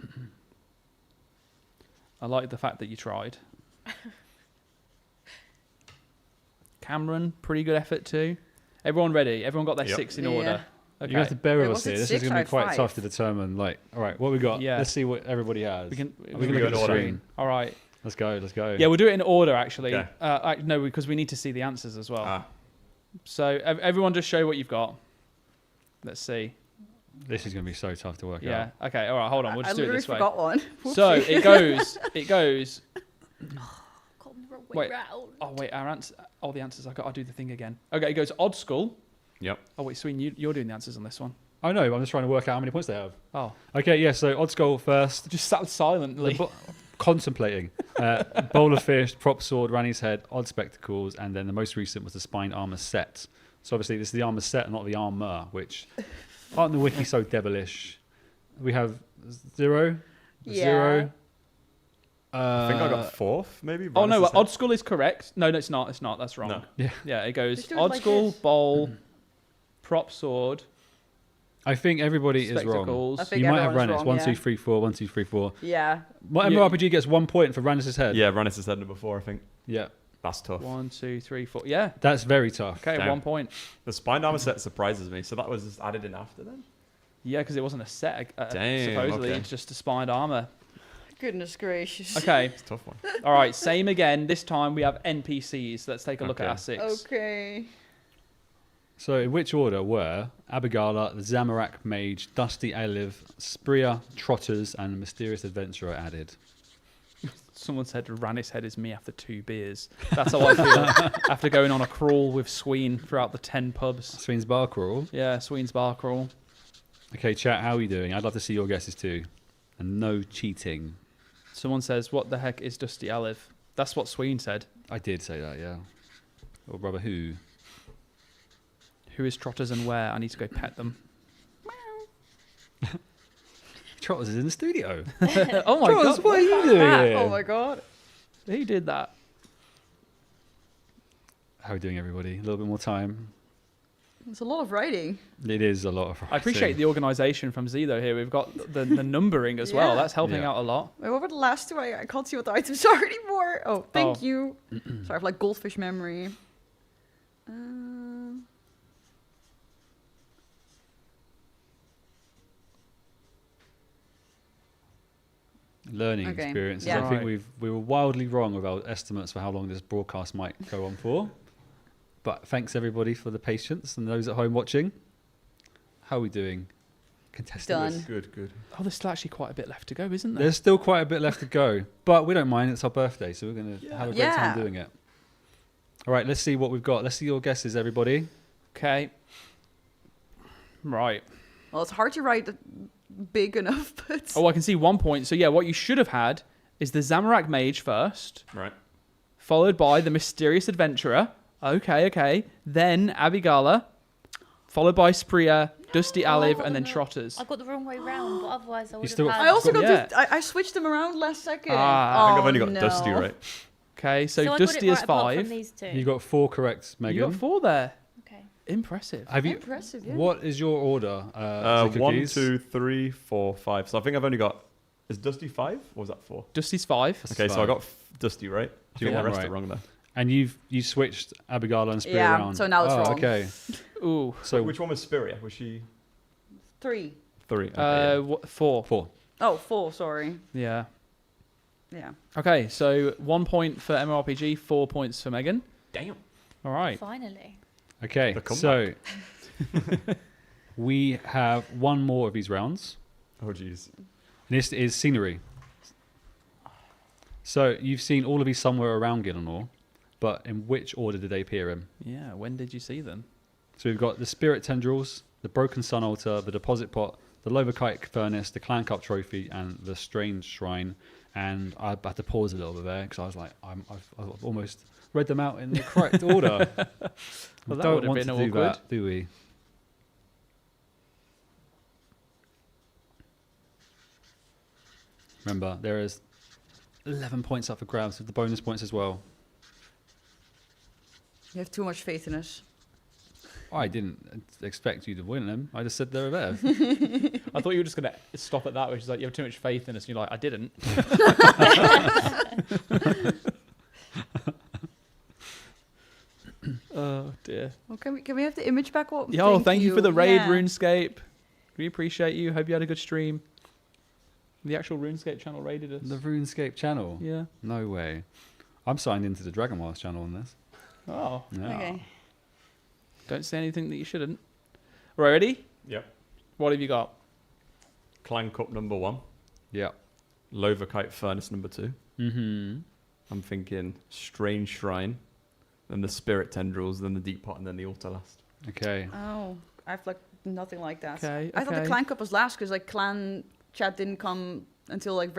I like the fact that you tried. Cameron, pretty good effort too. Everyone ready? Everyone got their Yep. 6 in Yeah. order? Okay. You have to bear with Wait, us was here. it This is 6 going to or be quite 5? tough to determine. Like, all right, what we got? Yeah. Let's see what everybody has. We can Are we we going to go go to in the order? screen? All right. Let's go. Let's go. Yeah, we'll do it in order, actually. Okay. No, because we need to see the answers as well. Ah. So everyone just show what you've got. Let's see. This is going to be so tough to work Yeah. out. Okay. All right. Hold on. We'll I just do it literally this way. forgot one. So it goes. Gone the wrong way Wait. round. Oh wait, our answer. All the answers. I'll do the thing again. Okay. It goes Odd School. Yep. Oh wait, Sween, you're doing the answers on this one. I know. I'm just trying to work out how many points they have. Oh, Okay. Yeah. So odd skull first. just sat silently. Contemplating. Bowl of fish, prop sword, Ranni's head, odd spectacles, and then the most recent was the spined armor set. So obviously this is the armor set, not the armor, which aren't the wiki so devilish. We have 0, Yeah. 0. I think I got 4th, maybe. Oh no, Rannis's head. Odd School is correct. No, it's not. It's not. That's wrong. No. Yeah. Yeah, it goes Just do it Odd like School, this. bowl, prop sword, I think everybody is wrong. spectacles. I think You might have everyone's Rannis. wrong, 1, yeah. 2, 3, 4. 1, 2, 3, 4. Yeah. What You- MMORPG gets 1 point for Rannis's head? Yeah, Rannis's head number 4, I think. Yeah. That's tough. 1, 2, 3, 4. Yeah. That's very tough. Okay, Damn. 1 point. The spined armor set surprises me, so that was just added in after then? Yeah, because it wasn't a set. Damn, Supposedly, okay. it's just a spined armor. Goodness gracious. Okay. It's a tough one. All right. Same again. This time we have NPCs. Let's take a look at Okay. our 6. Okay. So in which order were Abigala, the Zamorak Mage, Dusty Aliv, Spria, Trotters, and Mysterious Adventurer added? Someone said Rannis head is me after 2 beers. That's how I feel after going on a crawl with Sween throughout the 10 pubs. Sween's Bar Crawl. Yeah, Sween's bar crawl. Okay, chat, how are you doing? I'd love to see your guesses too. And no cheating. Someone says, what the heck is Dusty Aliv? That's what Sween said. I did say that, yeah. Or brother who? Who is Trotters and where? I need to go pet them. Trotters is in the studio. Oh my Trotters, god. what are you doing here? Oh my god. Who did that? How are we doing, everybody? A little bit more time. It's a lot of writing. It is a lot of. I appreciate the organisation from Z though. Here we've got the numbering as well. Yeah. That's helping Yeah. out a lot. Wait, what were the last two? I can't see what the items are anymore. Oh, thank you. Sorry, I have like goldfish memory. Learning Okay. experiences. Yeah. I think Right. we were wildly wrong with our estimates for how long this broadcast might go on for. But thanks everybody for the patience and those at home watching. How are we doing? Contestants. Done. Good. Oh, there's still actually quite a bit left to go, isn't there? There's still quite a bit left to go, but we don't mind. It's our birthday, so we're going to have a great Yeah. time doing it. All right, let's see what we've got. Let's see your guesses, everybody. Okay. Right. Well, it's hard to write big enough, but Oh, I can see 1 point. So yeah, what you should have had is the Zamorak Mage first, Right. followed by the Mysterious Adventurer. Okay. Then Abigala, followed by Spria, Dusty Aliv, and then no. Trotters. I got the wrong way round, but otherwise I would still have got- had... I also got Yeah. this. I switched them around last second. Ah. I think I've Oh, only got no. Dusty right. Okay, so I got Dusty it is right apart from 5. these two. You got 4 correct, You Megan. got 4 there. Okay. Impressive. Have you? Impressive, yeah. What is your order? The 1, cookies? 2, 3, 4, 5. So I think I've only got. Is Dusty 5 or was that 4? Dusty's 5. Okay, so I got Dusty right. I You think got the rest right. are wrong there. And you switched Abigala and Spear Yeah, around. so now it's wrong. Okay. Ooh. So Which one was Spiria? Was she 3. 3? Okay, 4. 4. Oh, 4. Sorry. Yeah. Yeah. Okay, so 1 point for MMORPG, 4 points for Megan. Damn. All right. Finally. Okay, The so we have one more of these rounds. Oh, jeez. This is scenery. So you've seen all of these somewhere around Gillenor, but in which order did they appear in? Yeah, when did you see them? So we've got the Spirit Tendrils, the Broken Sun Altar, the Deposit Pot, the Lovakite Furnace, the Clan Cup Trophy, and the Strange Shrine. And I had to pause a little bit there because I was like, I've almost read them out in the correct order. Well, We that don't would have want been to do awkward. that, do we? Remember, there is 11 points up for grabs with the bonus points as well. You have too much faith in us. I didn't expect you to win them. I just said they were there. I thought you were just going to stop at that, which is like, you have too much faith in us. And you're like, I didn't. Oh, dear. Well, can we have the image back up? Yo, thank you for the raid, Yeah. RuneScape. We appreciate you. Hope you had a good stream. The actual RuneScape channel raided us. The RuneScape channel? Yeah. No way. I'm signed into the Dragon Wars channel on this. Oh, Yeah. Okay. don't say anything that you shouldn't. Right, ready? Yep. What have you got? Clan Cup number 1. Yeah. Lovakite Furnace number 2. Mm-hmm. I'm thinking Strange Shrine, then the Spirit Tendrils, then the Deep Pot, and then the Altar last. Okay. Oh, I have like nothing like that. Okay, I thought the okay. clan cup was last because like clan chat didn't come until like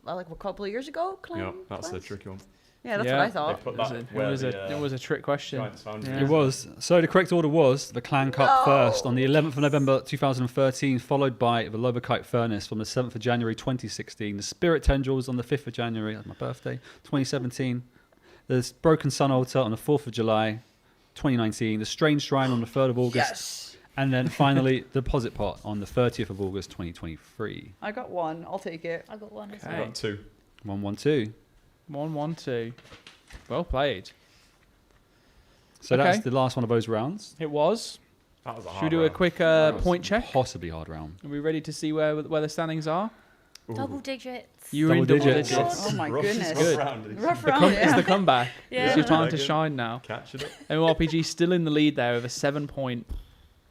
like a couple of years ago. Clan. Yeah, that's the clans? tricky one. Yeah, that's Yeah. what I thought. They put It was, that a, where it, was the, it was a trick question. Giants found Yeah. It was. So the correct order was the Clan Cup first on the 11th of November 2013, followed by the Lovakite Furnace from the 7th of January 2016, the Spirit Tendrils on the 5th of January, that's my birthday, 2017, the Broken Sun Altar on the 4th of July 2019, the Strange Shrine on the 3rd of August, Yes, and then finally the Deposit Pot on the 30th of August 2023. I got one. I'll take it. I got one as Okay. I well. got 2. 112. 1-1-2. Well played. So that's Okay. the last one of those rounds. It was. That was a Should we hard do a round. quick That was point check? Possibly hard round. Are we ready to see where the standings are? Ooh. Double digits. You were in Double double digits. digits. Oh my Rough- goodness. rough Good. round. Rough The round. It's Yeah. the comeback. Yeah. It's your time to Megan. shine now. Catching it. MMORPG still in the lead there with a 7-point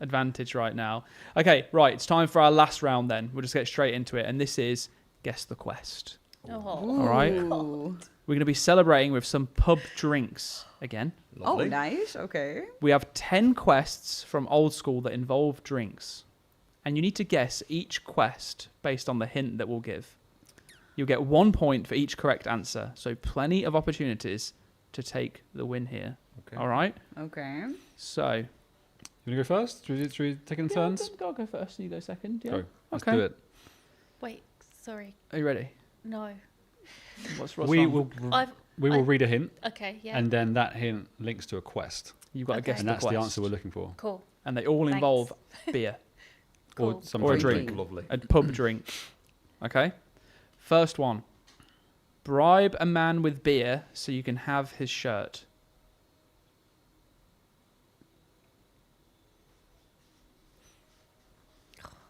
advantage right now. Okay, right. It's time for our last round then. We'll just get straight into it. And this is Guess the Quest. Oh. All right. Ooh. We're going to be celebrating with some pub drinks again. Oh, Lovely. nice. Okay. We have 10 quests from Old School that involve drinks. And you need to guess each quest based on the hint that we'll give. You'll get 1 point for each correct answer. So plenty of opportunities to take the win here. Okay. All right. Okay. So You want to go first? Should we take it in turns? I'll go first and you go second. Yeah. Go. Let's Okay. do it. Wait, sorry. Are you ready? No. What's We wrong? will read a hint, Okay, yeah. and then that hint links to a quest, You've got to Okay. guess and the that's quest. the answer we're looking for. Cool. and they all Thanks. involve beer Cool. Or some or a drink. drink, Lovely. a pub drink. Okay. First one. Bribe a man with beer so you can have his shirt.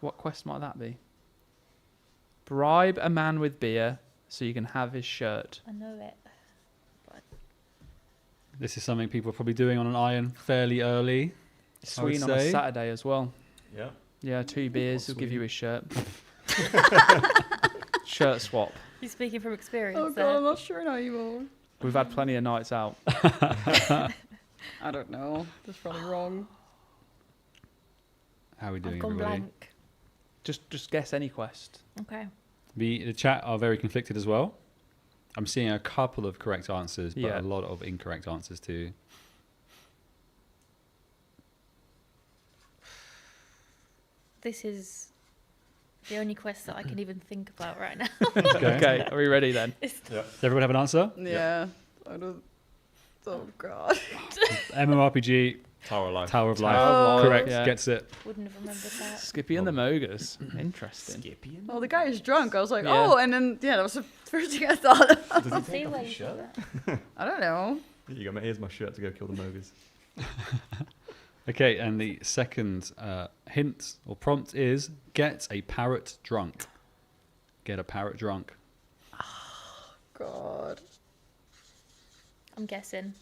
What quest might that be? Bribe a man with beer so you can have his shirt. I know it. This is something people are probably doing on an iron fairly early. Sween on a say. Saturday as well. Yeah. Yeah, 2 beers, he'll give Sween. you his shirt. Shirt swap. You're speaking from experience Oh there. god, I'm not sure now anymore. We've had plenty of nights out. I don't know. That's probably wrong. How are we doing, I've gone everybody? blank. Just guess any quest. Okay. The chat are very conflicted as well. I'm seeing a couple of correct answers, but Yeah. a lot of incorrect answers too. This is the only quest that I can even think about right now. Okay, are we ready then? Does everyone have an answer? Yeah. I don't. Oh god. MMORPG, Tower of Life. Tower of Life. Tower of Life, Correct, yeah. gets it. Wouldn't have remembered that. Skippy and the Mogres. Interesting. Skippy. Oh, the guy is drunk. I was like, Yeah. oh, and then yeah, that was the first thing I thought of. Does I he see take off where his you shirt? saw that. I don't know. Here you go, mate. Here's my shirt to go kill the Mogers. Okay, and the second hint or prompt is get a parrot drunk. Get a parrot drunk. God. I'm guessing.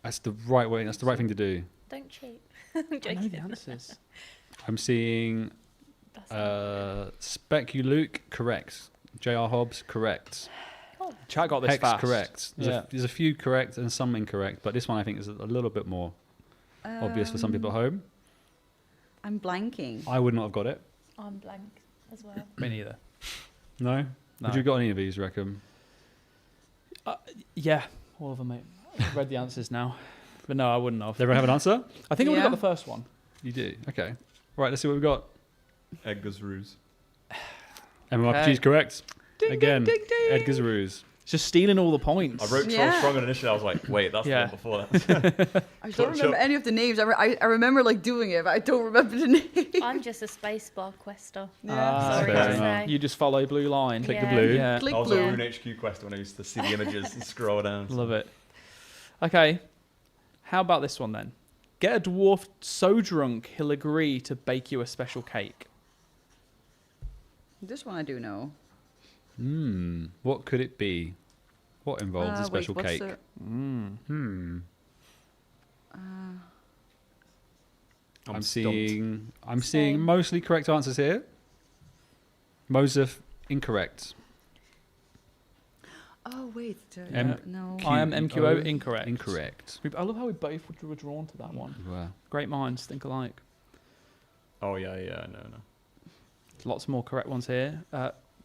That's the right way. That's the right thing to do. Don't cheat. I'm I know joking. the answers. I'm seeing That's not Speculuke, correct. J.R. Hobbs, correct. cool. Chat got this Hex, fast. correct. Yeah. There's a few correct and some incorrect, but this one I think is a little bit more obvious for some people at home. I'm blanking. I would not have got it. I'm blank as well. Me neither. No? No. Would you have got any of these, reckon? Yeah, all of them, mate. I've read the answers now. But no, I wouldn't have. Does everyone have an answer? I think I would have Yeah. got the first one. You do? Okay. Right, let's see what we've got. Edgar's Ruse. MMORPG Okay. is correct. Ding, Again, ding, ding, ding. Edgar's Ruse. It's just stealing all the points. I wrote Troll Yeah. Strong, and initially I was like, wait, that's Yeah. the one before that. I Sure, don't remember sure. any of the names. I remember like doing it, but I don't remember the name. I'm just a spacebar quester. Ah, Sorry fair to enough. say. You just follow blue line. Click Yeah. the blue. Yeah, Click I was blue. on Rune HQ Quest when I used to see the images and scroll down. love it. Okay, how about this one then? Get a dwarf so drunk he'll agree to bake you a special cake. This one I do know. What could it be? What involves a special what's cake? the- I'm stumped. seeing Same. mostly correct answers here. Mosef, incorrect. Oh wait, M- no. I am MQO QO, incorrect. Incorrect. I love how we both were drawn to that one. You were. Great minds think alike. Oh, yeah, no. Lots more correct ones here.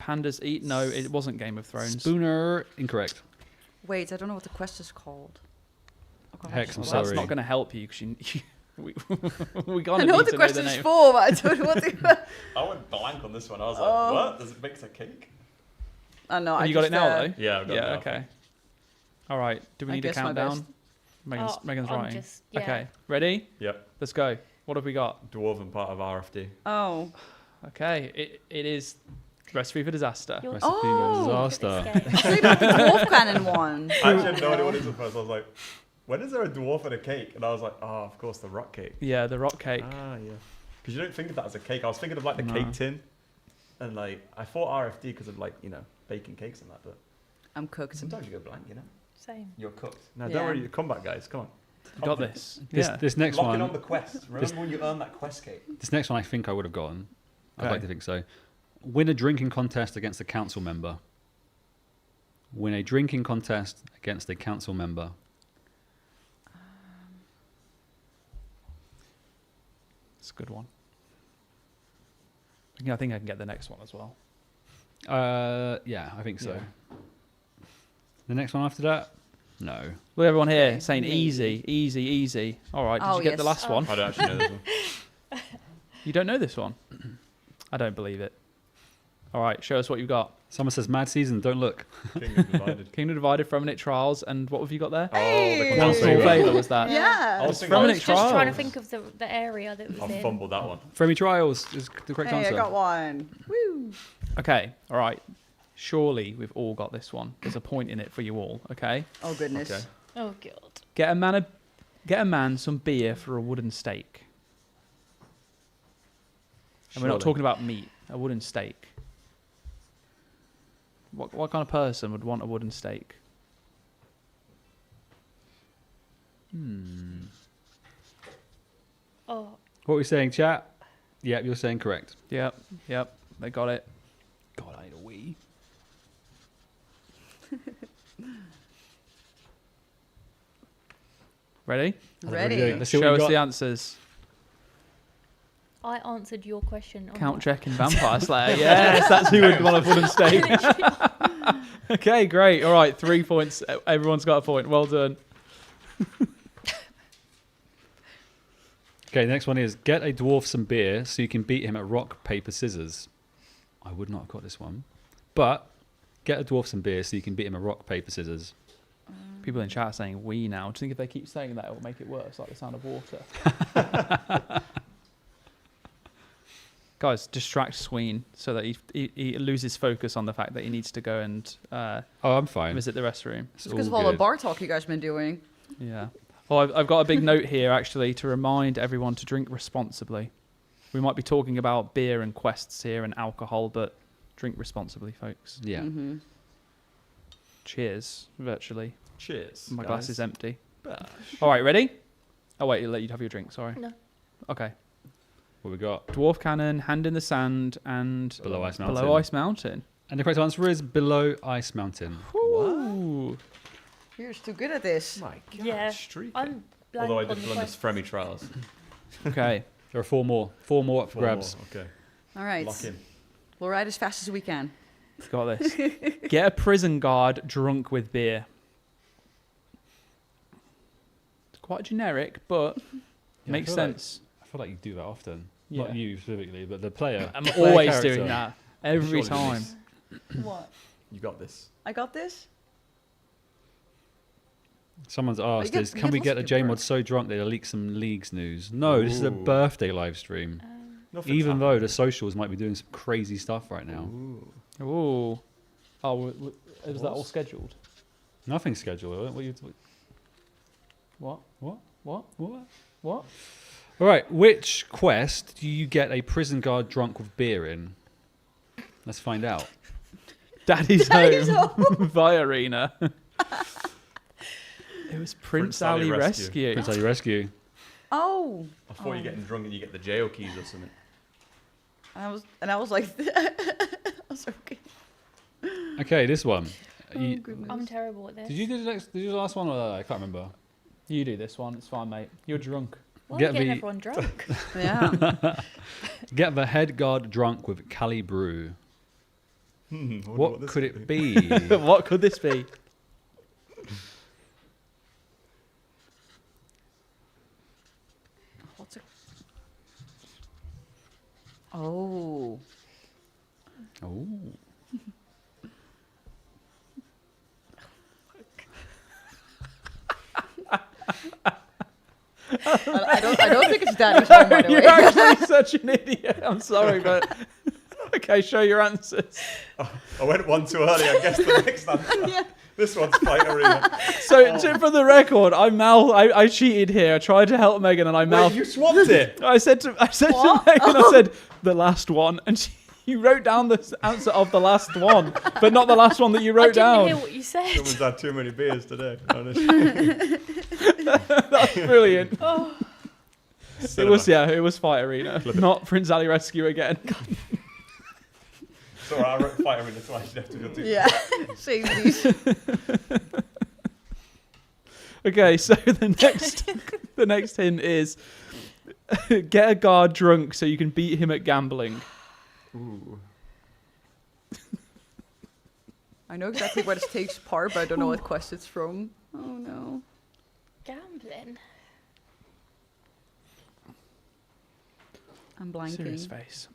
Pandas eat. No, it wasn't Game of Thrones. Spooner, incorrect. Wait, I don't know what the quest is called. Oh, God, Hex, I'm Well, sorry. that's not going to help you because we I gonna know need what the to question know is the name. for, but I don't know what the. I went blank on this one. I was Oh. like, what? Does it mix a cake? I know. Have you got it now though? Yeah, I've got it Yeah. now. Okay. All right. Do we I need a guess my best. countdown? Megan's, Oh, Megan's I'm writing. just- yeah. Okay. Ready? Yep. Let's go. What have we got? Dwarven part of RFD. Oh. Okay. It is Recipe for Disaster. You're Recipe Oh. of disaster. this game. I think about the dwarf cannon one. I actually had no idea what it was at first. I was like, when is there a dwarf and a cake? And I was like, oh, of course, the rock cake. Yeah, the rock cake. Ah, yeah. Because you don't think of that as a cake. I was thinking of like the No. cake tin. And like, I thought RFD because of like, baking cakes and that. But I'm cooked. sometimes you go blank, Same. You're cooked. No, Yeah. don't worry. Come back, guys. Come on. You got this. This, Yeah. this next Lock one. in on the quest. Remember when you earned that quest cake? This next one I think I would have gotten. I'd Okay. like to think so. Win a drinking contest against a council member. Win a drinking contest against a council member. It's a good one. Yeah, I think I can get the next one as well. Yeah, I think so. Yeah. The next one after that? No. Look, everyone here Okay, saying me. easy, easy, easy. All right. Did Oh, you get the yes. last one? I don't actually know this one. You don't know this one? I don't believe it. All right. Show us what you've got. Someone says mad season. Don't look. Kingdom Divided. Kingdom Divided, Fremennik Trials, and what have you got there? Hey! the Council console. Failure was that? Yeah. I was Fremennik thinking, I was just trying to Trials. think of the area that was I've in. fumbled that one. Fremy Trials is the correct Hey, I answer. got one. Woo. Okay, all right. Surely we've all got this one. There's a point in it for you all. Okay. Oh goodness. Okay. Oh god. Get a man some beer for a wooden stake. And we're not Surely. talking about meat. A wooden stake. What kind of person would want a wooden stake? Oh, What are we saying, chat? Yep, you're saying correct. Yep. They got it. God, I need a wee. Ready? Ready. Let's see what Show you us got. the answers. I answered your question. on Count that. check and Vampire Slayer. Yes, that's who would want a wooden stake. Okay, great. All right, 3 points. Everyone's got a point. Well done. Okay, the next one is get a dwarf some beer so you can beat him at rock, paper, scissors. I would not have got this one. But get a dwarf some beer so you can beat him at rock, paper, scissors. People in chat are saying we now. Do you think if they keep saying that, it will make it worse, like the sound of water? Guys, distract Sween so that he loses focus on the fact that he needs to go and Oh, I'm fine. visit the restroom. It's It's because of all all the good. bar talk you guys been doing. Yeah. Well, I've got a big note here, actually, to remind everyone to drink responsibly. We might be talking about beer and quests here and alcohol, but drink responsibly, folks. Yeah. Mm-hmm. Cheers, virtually. Cheers. My guys. glass is empty. All right, ready? Oh, wait, I'll let you have your drink, sorry. No. Okay. What we got? Dwarf Cannon, Hand in the Sand, and Below Ice Mountain. Below Ice Mountain. And the correct answer is below Ice Mountain. Ooh. You're just too good at this. My God, Yeah. streaking. I'm blank Although I on did the Blunder's quest. Fremy Trials. Okay. There are four more. Four more up for Four grabs. more, Okay. All right. Lock in. We'll ride as fast as we can. Got this. Get a prison guard drunk with beer. It's quite generic, but Yeah, makes I feel like- sense. I feel like you do that often. Yeah. Not you specifically, but the player. I'm the player always character. doing that. Every Surely time. Denise, What? You got this. I got this? Someone's asked, get- is, you can get we lots get of a good JMod work. so drunk they leak some leagues news? No, this is a Ooh. birthday live stream. Nothing's Even though happened. the socials might be doing some crazy stuff right now. Ooh. Ooh. Oh, is that all scheduled? Nothing's scheduled. What? What? What? What? What? All right, which quest do you get a prison guard drunk with beer in? Let's find out. Daddy's, Daddy's home. Via Arena. It was Prince Ali Ali Rescue. Prince Ali Rescue. Oh. I thought you're getting drunk and you get the jail keys or something. And I was like, I was okay. Okay, this one. You- I'm terrible at this. did you do the next? Did you do the last one? Or I can't remember. You do this one. It's fine, mate. You're drunk. Why get are you getting the- everyone drunk? Yeah. Get the head guard drunk with Cali Brew. What could it be? What could this be? What's it? Oh. Oh. I don't think it's Daddy's home, by the You're way. actually such an idiot. I'm sorry, but okay, show your answers. I went one too early. I guess the next answer. Yeah. This one's Fight Arena. So, for the record, I cheated here. I tried to help Megan, and I Wait, mouthed. you swapped it. I said to Megan, I said the last one, and you wrote down the answer of the last one, but not the last one that you I wrote didn't down. hear what you said. Someone's had too many beers today. Honestly. That's brilliant. Oh, It was Fight Arena, not Prince Ali Rescue again. It's alright, I wrote Fight Arena twice. You have to go do Yeah. Same these. Okay, so the next hint is get a guard drunk so you can beat him at gambling. Ooh. I know exactly where this takes part, but I don't know what quest it's from. Oh no. gambling. I'm blanking. Serious face.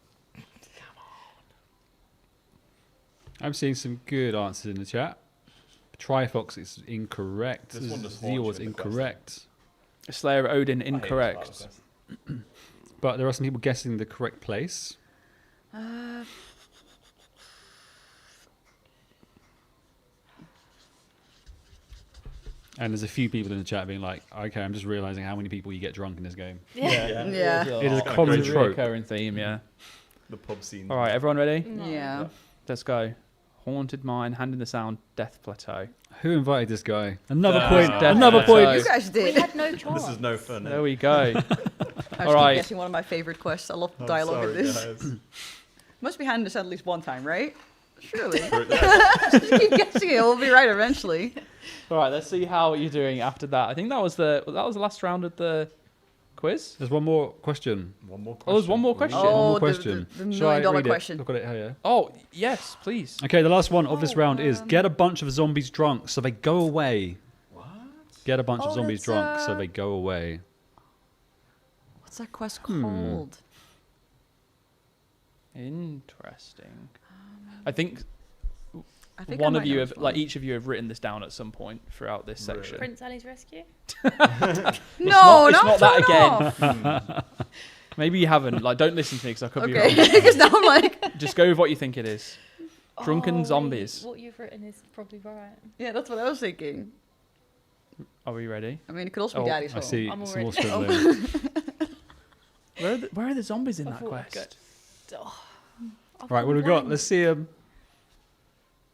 I'm seeing some good answers in the chat. Trifox is incorrect. This one does Zio haunt was you in the incorrect. Slayer of Odin, I hate this incorrect. quest. But there are some people guessing the correct place. And there's a few people in the chat being like, okay, I'm just realizing how many people you get drunk in this game. Yeah. Yeah. It is a kinda common It's a trope. recurring theme, yeah. The pub scene. All right, everyone ready? Yeah. Let's go. Haunted Mine, Hand in the Sound, Death Plateau. Who invited this guy? Another Death point. Plateau. Another point. You guys We did. had no chance. This is no fun. There we go. I was All right. guessing one of my favorite quests. I love the I'm dialogue sorry, of this. guys. Must be handed this at least one time, right? Surely. Just keep guessing it. We'll be right eventually. All right, let's see how you're doing after that. I think that was the last round of the quiz. There's one more question. One more question. Oh, there's one more question. One Oh, more the- question. the Shall I million-dollar read it? question. I've got it here. Oh, yes, please. Okay, the last one of this round is get a bunch of zombies drunk so they go away. What? Get a bunch of Oh, zombies that's, drunk so they go away. What's that quest called? Interesting. I think I think I one might of you know have, this like one. each of you have written this down at some point throughout this section. Prince Ali's Rescue. No, it's not that turn again. off. Maybe you haven't. Like, don't listen to me because I could be Okay, wrong. because now I'm like, Just go with what you think it is. Drunken Oh, wait, zombies. What you've written is probably right. yeah, that's what I was thinking. Are we ready? I mean, it could also be Oh, Daddy's I home. see I'm some more already- scribbling. Where are the zombies in I that thought I quest? Right, what have we got? Let's see him.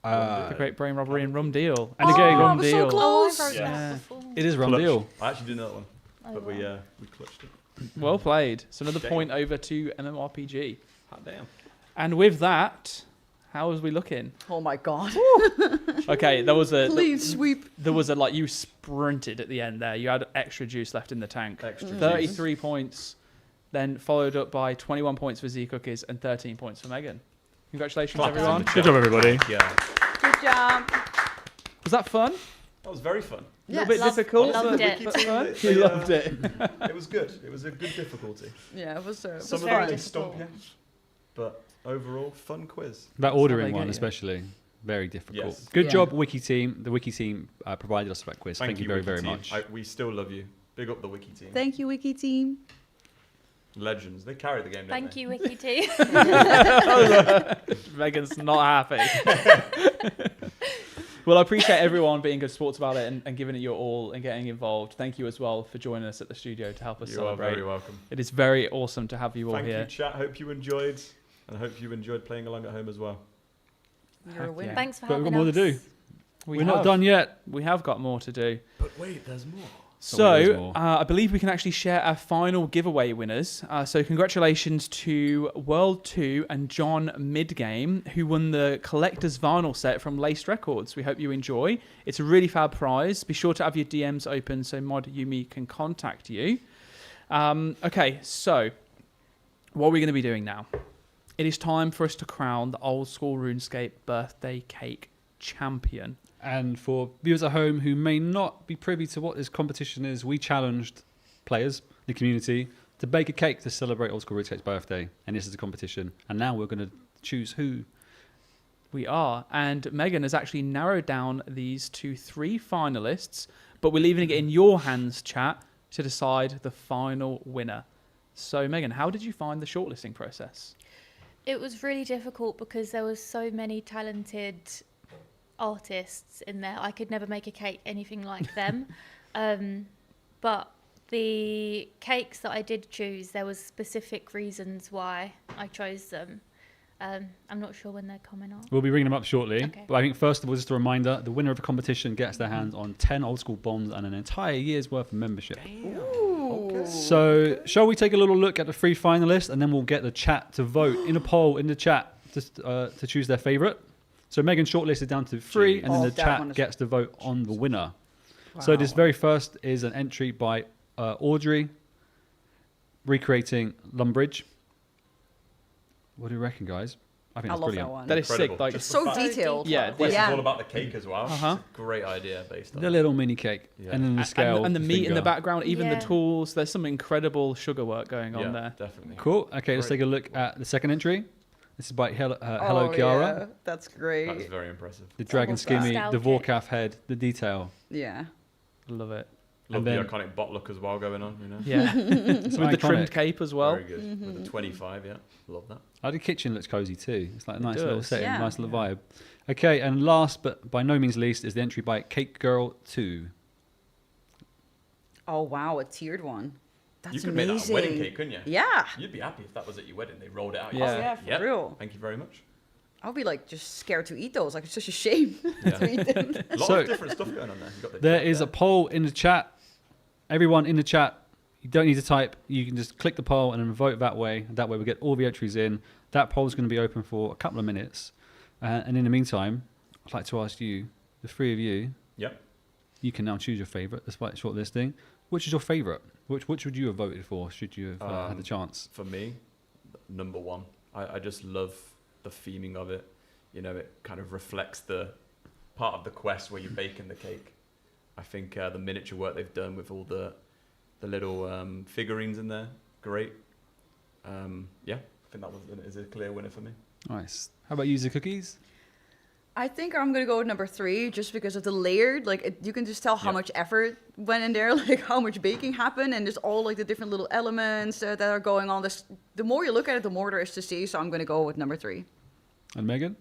The Great Brain Robbery and Rum Deal. And again, Oh, I Rum was so Deal. close. Oh, I wrote Yeah. that before. it is Rum Clutch. Deal. I actually didn't know that one, Oh, but wow. we clutched it. Well played. So another Damn. point over to MMORPG. Hot damn. And with that, how was we looking? Oh my god. Okay, there was a Please sweep. there was a like you sprinted at the end there. You had extra juice left in the tank. Extra juice. 33 points, then followed up by 21 points for Z Cookies and 13 points for Megan. Congratulations, Claps in everyone. the Good job, everybody. Yeah, Good job. Was that fun? that was very fun. A little bit Loved- difficult, loved but, it. but Wiki team, fun. they, You loved it. It was good. It was a good difficulty. Yeah, it was Some of very them they difficult. stump you, but overall, fun quiz. That how they ordering get one, you. especially, very difficult. Yes. Good Yeah. job, Wiki team. The Wiki team provided us with that quiz. Thank you very, Wiki very team. much. We still love you. Big up the Wiki team. Thank you, Wiki team. Legends. They carry the game, don't Thank they? you, Wiki T. Megan's not happy. Well, I appreciate everyone being good sports about it and giving it your all and getting involved. Thank you as well for joining us at the studio to help us You are celebrate. very welcome. It is very awesome to have you all Thank here. you, chat. Hope you enjoyed, and I hope you enjoyed playing along at home as well. You're a Heck winner. yeah. Thanks for But we've having got more to us. do. We We're have. not done yet. We have got more to do. But wait, there's more. there is So, more. I believe we can actually share our final giveaway winners. So, congratulations to World 2 and John Midgame, who won the collector's vinyl set from Laced Records. We hope you enjoy. It's a really fab prize. Be sure to have your DMs open so Mod Yumi can contact you. Okay, so what are we going to be doing now? It is time for us to crown the Old School RuneScape birthday cake champion. And for viewers at home who may not be privy to what this competition is, we challenged players, the community, to bake a cake to celebrate Old School RuneScape's birthday. And this is a competition. And now we're going to choose who. We are. And Megan has actually narrowed down these to 3 finalists, but we're leaving it in your hands, chat, to decide the final winner. So, Megan, how did you find the shortlisting process? It was really difficult because there was so many talented artists in there. I could never make a cake anything like them. But the cakes that I did choose, there was specific reasons why I chose them. I'm not sure when they're coming up. We'll be bringing them up shortly. Okay. But I think first of all, just a reminder, the winner of the competition gets their hands on 10 Old School bonds and an entire year's worth of membership. So shall we take a little look at the 3 finalists and then we'll get the chat to vote in a poll in the chat just to choose their favourite. So Megan shortlisted down to 3 and then Oh, the that one chat is- gets to vote on the winner. So this very first is an entry by Audrey recreating Lumbridge. What do you reckon, guys? I think I that's love brilliant. that one. That is sick. Incredible. Like, Just So the fact- detailed. Yeah, This Yeah. is all about the cake as well. Uh-huh. It's a great idea based on The it. little mini cake. Yeah. And then the scale. and the meat in the finger. background, even the Yeah. tools. There's some incredible sugar work going Yeah, on there. definitely. Cool. Okay, let's Great. take a look at the second entry. This is by Hello Oh, Kiara. yeah, that's great. That's very impressive. The dragon almost skimmy, the nostalgic. Vorkath head, the detail. Yeah. Love it. Love And the then- iconic bot look as well going on, you know. Yeah. It's With the trimmed iconic. cape as well. Very good. With the 25, yeah. Love that. The kitchen looks cozy too. It's like a nice little does. setting, Yeah. nice little vibe. Okay, and last but by no means least is the entry by Cake Girl 2. Oh, wow, a tiered one. That's You could amazing. make that a wedding cake, couldn't you? Yeah. You'd be happy if that was at your wedding. They rolled it out. Yeah. Oh, yeah, for real. Thank you very much. I'll be like just scared to eat those. Like it's such a shame Yeah. to eat them. A lot So- of different stuff going on there. You've got the There cake is a there. poll in the chat. Everyone in the chat, you don't need to type. You can just click the poll and then vote that way. That way we get all the entries in. That poll is going to be open for a couple of minutes. And in the meantime, I'd like to ask you, the three of you, Yep. you can now choose your favourite despite shortlisting. Which is your favourite? Which would you have voted for should you have had the chance? For me, number one. I just love the theming of it. You know, it kind of reflects the part of the quest where you're baking the cake. I think the miniature work they've done with all the little figurines in there, great. Yeah, I think that is a clear winner for me. Nice. How about user cookies? I think I'm gonna go with number 3 just because of the layered. Like you can just tell how Yeah. much effort went in there, like how much baking happened, and just all like the different little elements that are going on. This, the more you look at it, the more there is to see. So I'm gonna go with number 3. And Megan?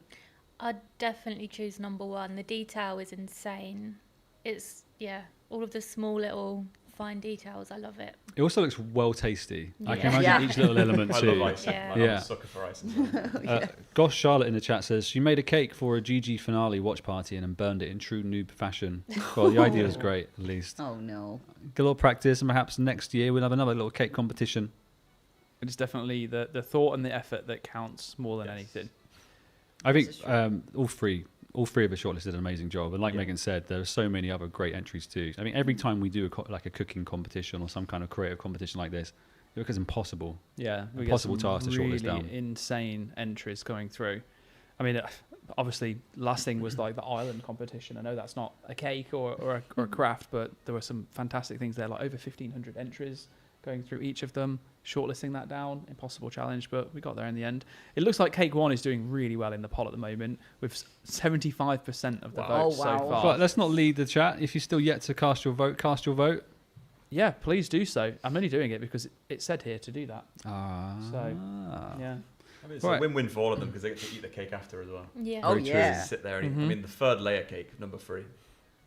I'd definitely choose number 1. The detail is insane. It's, yeah, all of the small little fine details. I love it. It also looks well tasty. I can Yeah. imagine Yeah. each little element I too. love ice. Yeah. I'm Yeah. a sucker for ice. As well. Gosh Charlotte in the chat says she made a cake for a GG finale watch party and then burned it in true noob fashion. Well, the idea is great, at least. Oh no. Get a little practice, and perhaps next year we'll have another little cake competition. It's definitely the thought and the effort that counts more than Yes. anything. I This think is true. all three of the shortlists did an amazing job, and like Yeah. Megan said, there are so many other great entries too. I mean, every time we do like a cooking competition or some kind of creative competition like this, it becomes impossible. Yeah, we Impossible get some task to shortlist really down. insane entries coming through. I mean, obviously, last thing was like the island competition. I know that's not a cake or a craft, but there were some fantastic things there, like over 1,500 entries going through each of them, shortlisting that down. Impossible challenge, but we got there in the end. It looks like Cake 1 is doing really well in the poll at the moment, with 75% of the Wow. votes Oh, so wow. far. But let's not lead the chat. If you're still yet to cast your vote, cast your vote. Yeah, please do so. I'm only doing it because it said here to do that. So, yeah. I mean, it's Right. a win-win for all of them because they get to eat the cake after as well. Yeah. Oh Very true. yeah. Sit there and eat. Mhm. I mean, the third layer cake, number 3.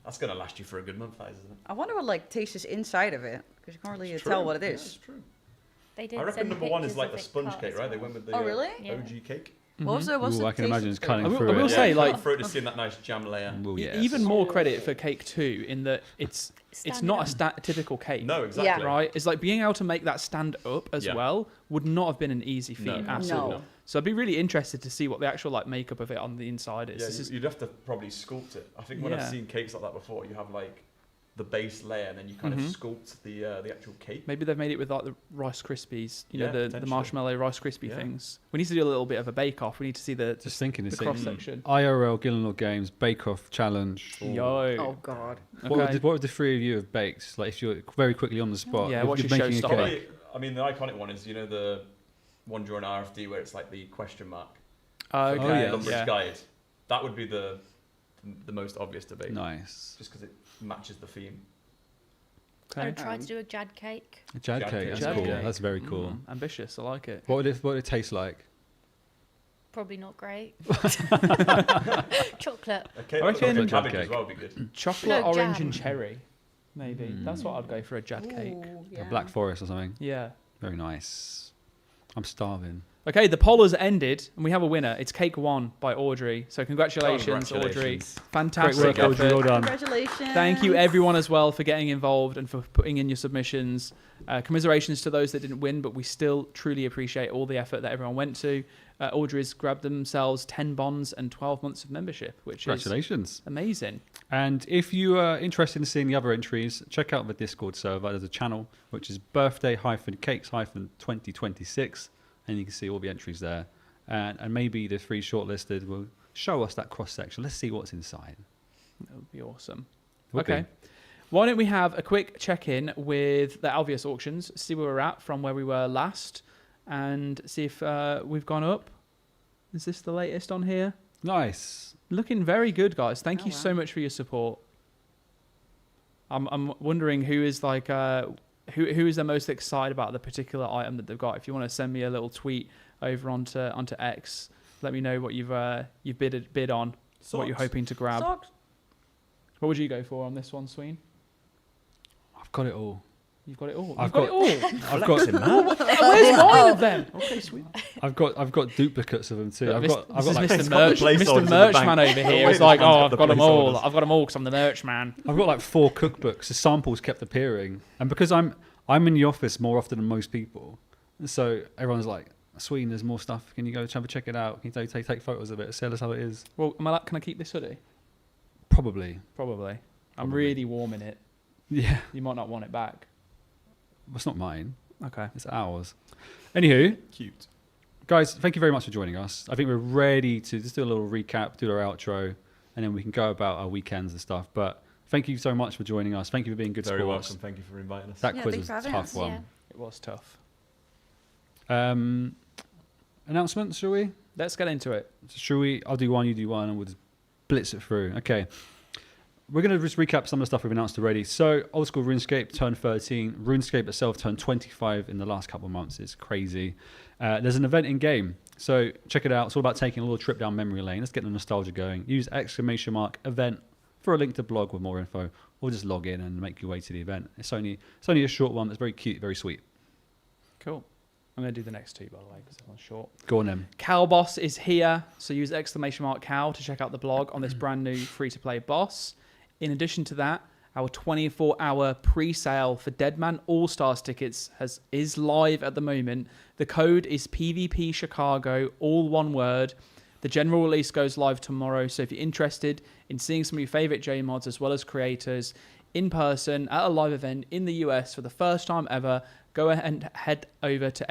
That's going to last you for a good month, that is, isn't it? I wonder what like taste is inside of it because you can't really It's tell true. what it Yeah, is. it's true. They did I reckon send number 1 is pictures like of the it sponge cut cake, as right? They well. went with the Oh really? Yeah. OG cake. What's the Ooh, I can taste imagine of it's it? cutting I will- through I will it. say, like- for it to see that nice jam layer. Well, yes. Even more credit for Cake 2 in that it's Stand not up. a typical cake. No, exactly. Right? It's like being able to make that stand up as Yeah. well would not have been an easy feat No. at No. all. So I'd be really interested to see what the actual like makeup of it on the inside is. Yeah, This is you'd have to probably sculpt it. I think when I've Yeah. seen cakes like that before, you have like the base layer and then you kind Mhm. of sculpt the actual cake. maybe they've made it with like the Rice Krispies, you Yeah, know, the potentially. marshmallow Rice Krispie Yeah. things. We need to do a little bit of a bake off. We need to see the Just thinking, the it's cross section. IRL Gillenor Games Bake Off Challenge. Yo. Oh god. What would the three of you have baked? Like if you're very quickly on the spot. Yeah, if what's you're your making a showstopper? cake. Probably, I mean, the iconic one is, you know, the one during RFD where it's like the question mark. Okay. for Oh, yeah. Lumbridge yeah. Guide. That would be the most obvious debate. Nice. Just because it matches the theme. I Okay. would try to do a jad cake. A jad Jad cake. cake. That's Jad cool. cake. That's very cool. Ambitious. I like it. What would it taste like? Probably not great. Chocolate. A cake, I reckon- chocolate Jad cabbage cake. as well would be good. Chocolate, No, orange, jam. and cherry. Maybe. That's what I'd go for a jad cake. Ooh, A yeah. black forest or something. Yeah. Very nice. I'm starving. Okay, the poll has ended, and we have a winner. It's Cake 1 by Audrey. So congratulations, Audrey. Congratulations. Fantastic Great work, Audrey. effort. Well done. Congratulations. Thank you, everyone, as well, for getting involved and for putting in your submissions. Commiserations to those that didn't win, but we still truly appreciate all the effort that everyone went to. Audrey's grabbed themselves 10 bonds and 12 months of membership, which is Congratulations. amazing. And if you are interested in seeing the other entries, check out the Discord server. There's a channel which is birthday-cakes-2026, and you can see all the entries there. And maybe the three shortlisted will show us that cross section. Let's see what's inside. That would be awesome. Would be. Okay. Why don't we have a quick check-in with the Alveus auctions, see where we're at from where we were last, and see if we've gone up Is this the latest on here? Nice. Looking very good, guys. Thank you wow. so much for your support. I'm wondering who is like who is the most excited about the particular item that they've got. If you want to send me a little tweet over onto X, let me know what you've bid on, what you're hoping to grab. Socks. What would you go for on this one, Sween? I've got it all. You've got it all. I've You've got it all. I've got Where's mine of them? Okay, sweet. I've got duplicates of them too. I've got This like is It's Mr. got Merch. the placeholders Mr. in the Merch bank. man over here Wait, is like, this man's oh, got I've the got them all. placeholders. I've got them all because I'm the merch man. I've got like 4 cookbooks. The samples kept appearing, and because I'm in the office more often than most people, so everyone's like, "Sween, there's more stuff. Can you go check it out? Can you take photos of it? Tell us how it is." Well, can I keep this hoodie? Probably. Probably. I'm really warm in it. Yeah. You might not want it back. Well, it's not mine. Okay. It's ours. Anywho, Cute. guys, thank you very much for joining us. I think we're ready to just do a little recap, do our outro, and then we can go about our weekends and stuff. But thank you so much for joining us. Thank you for being good Very sports. welcome. Thank you for inviting us. That Yeah, quiz thanks was for a having tough us. one. Yeah. It was tough. Announcements, shall we? Let's get into it. Shall we? I'll do one, you do one, and we'll just blitz it through. Okay. We're going to just recap some of the stuff we've announced already. So, Old School RuneScape turned 13. RuneScape itself turned 25 in the last couple of months. It's crazy. There's an event in-game. So, check it out. It's all about taking a little trip down memory lane. Let's get the nostalgia going. Use !event for a link to blog with more info. Or just log in and make your way to the event. It's only a short one. It's very cute, very sweet. Cool. I'm going to do the next two, by the way, because they're short. Go on then. Cow Boss is here. So, use !cow to check out the blog on this brand new free-to-play boss. In addition to that, our 24-hour pre-sale for Deadman All-Stars tickets is live at the moment. The code is PvP Chicago, all one word. The general release goes live tomorrow, so if you're interested in seeing some of your favorite JMods as well as creators in person at a live event in the US for the first time ever, go ahead and head over to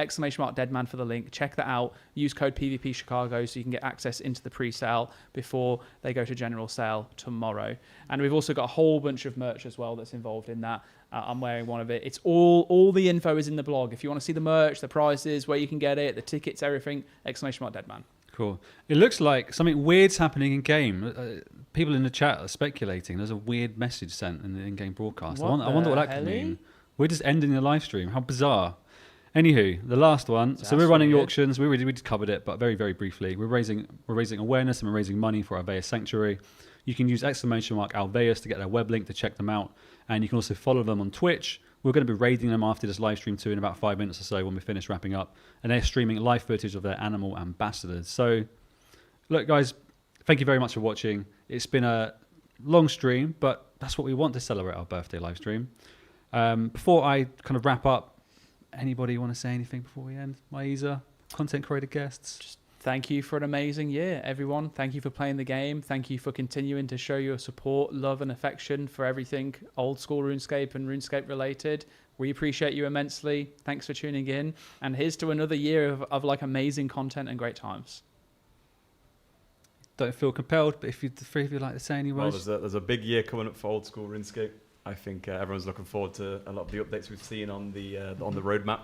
!Deadman for the link. Check that out. Use code PvP Chicago so you can get access into the pre-sale before they go to general sale tomorrow. And we've also got a whole bunch of merch as well that's involved in that. I'm wearing one of it. It's all the info is in the blog. If you want to see the merch, the prices, where you can get it, the tickets, everything, !Deadman. Cool. It looks like something weird's happening in game. People in the chat are speculating. There's a weird message sent in the in-game broadcast. I wonder what that could mean. We're just ending the live stream. How bizarre. Anywho, the last one. So we're running the auctions. We just covered it, but very, very briefly. We're raising awareness and we're raising money for Alveus Sanctuary. You can use !Alveus to get their web link to check them out. And you can also follow them on Twitch. We're going to be raiding them after this live stream too in about 5 minutes or so when we finish wrapping up. And they're streaming live footage of their animal ambassadors. So, look, guys, thank you very much for watching. It's been a long stream, but that's what we want to celebrate our birthday live stream. Before I kind of wrap up, anybody want to say anything before we end? Ayiza, content creator guests. Just thank you for an amazing year, everyone. Thank you for playing the game. Thank you for continuing to show your support, love, and affection for everything Old School RuneScape and RuneScape related. We appreciate you immensely. Thanks for tuning in. And here's to another year of like amazing content and great times. Don't feel compelled, but if you three of you like to say any Well, words. there's a big year coming up for Old School RuneScape. I think everyone's looking forward to a lot of the updates we've seen on the roadmap.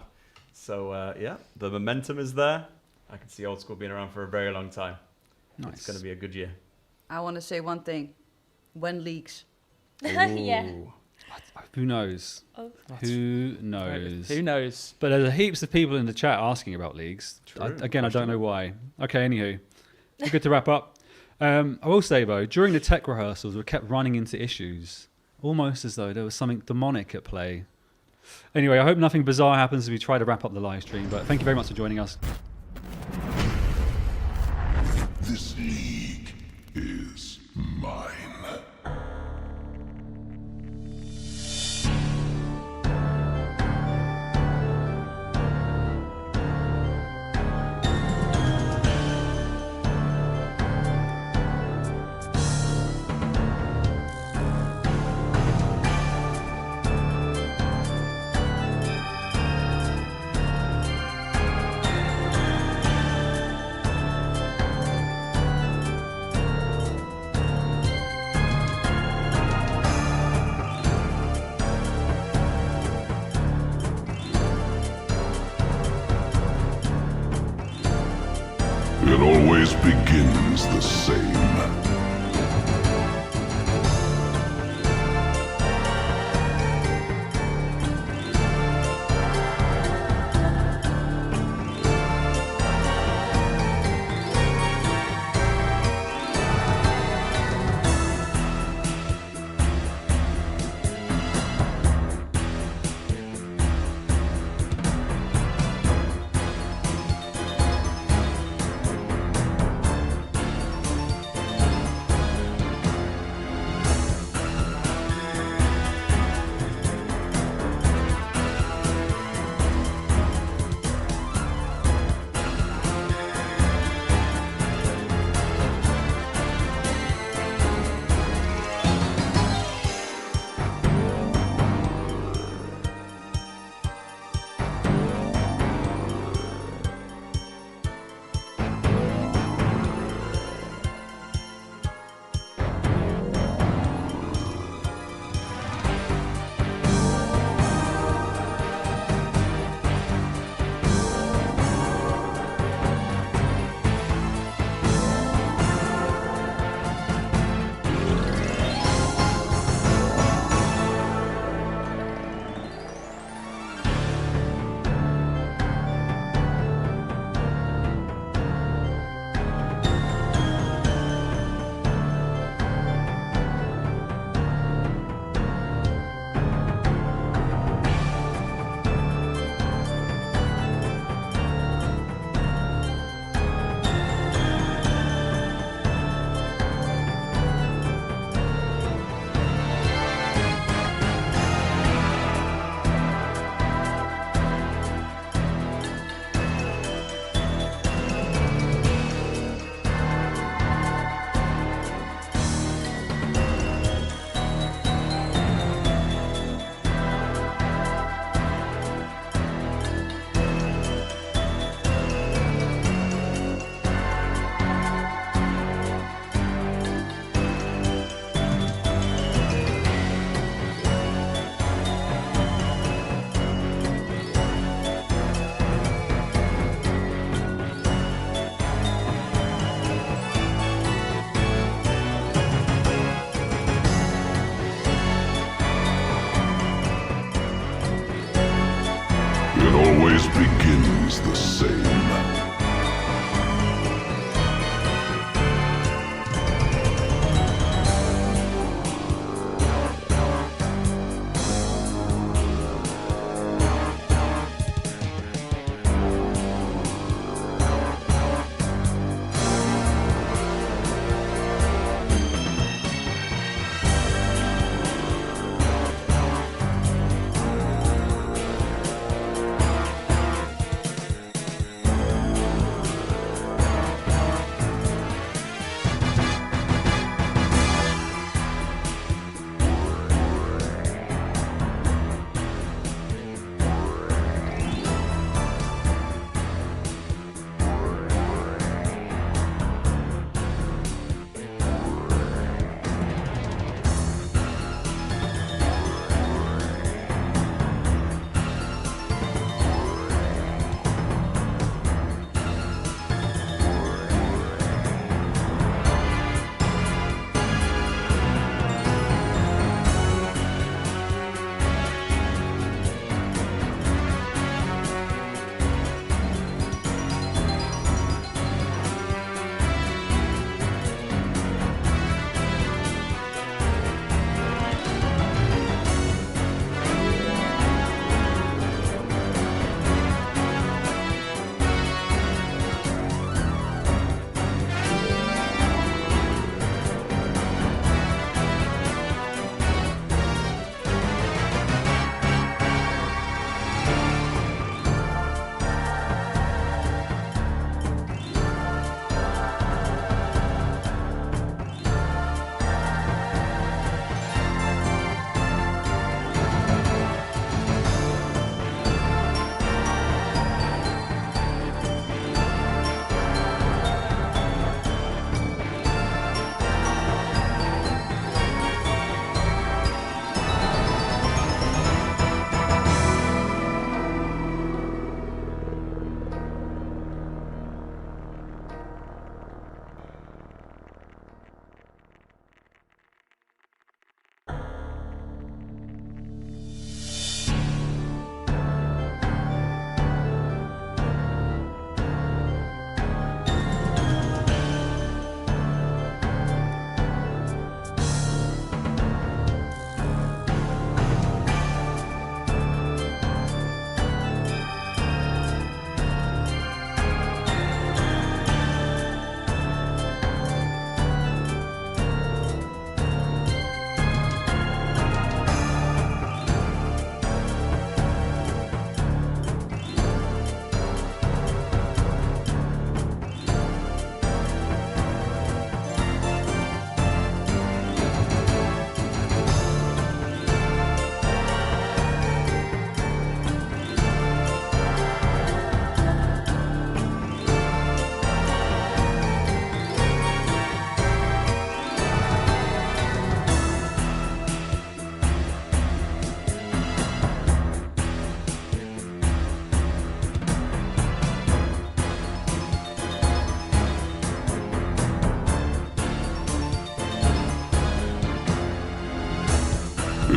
So yeah, the momentum is there. I can see Old School being around for a very long time. Nice. It's going to be a good year. I want to say one thing. When leaks? Yeah. Ooh. Who knows? Oh. Who knows? Who knows? But there's heaps of people in the chat asking about leagues. True. I don't know why. Okay, anywho. We're good to wrap up. I will say, though, during the tech rehearsals, we kept running into issues. Almost as though there was something demonic at play. Anyway, I hope nothing bizarre happens as we try to wrap up the live stream. But thank you very much for joining us. This league is mine. begins the same. Always begins the same.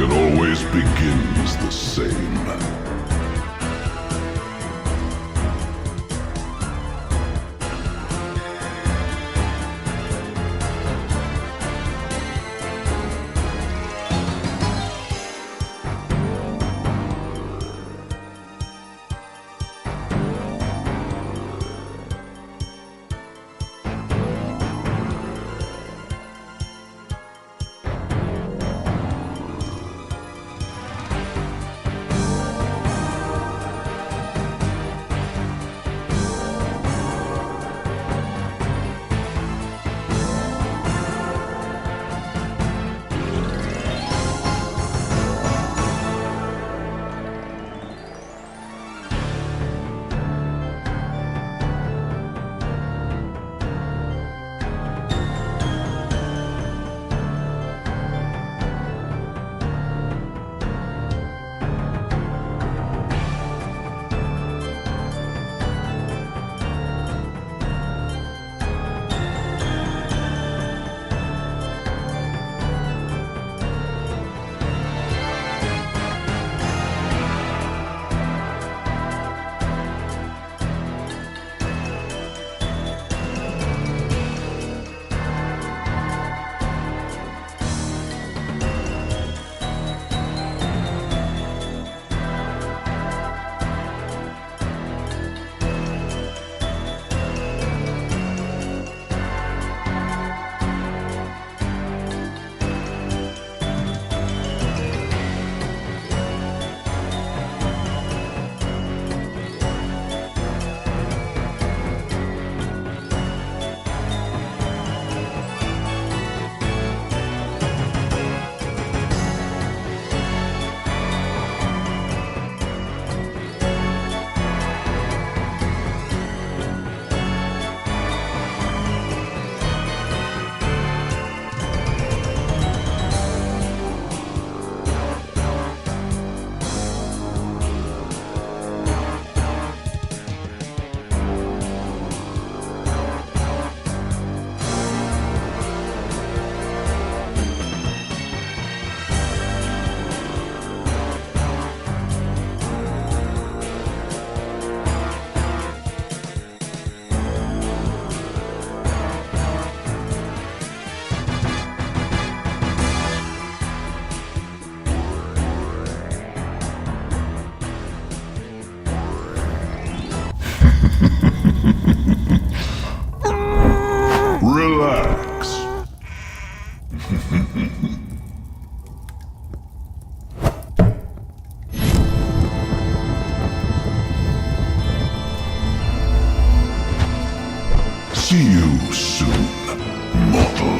It always begins the same. Relax. See you soon, mortal.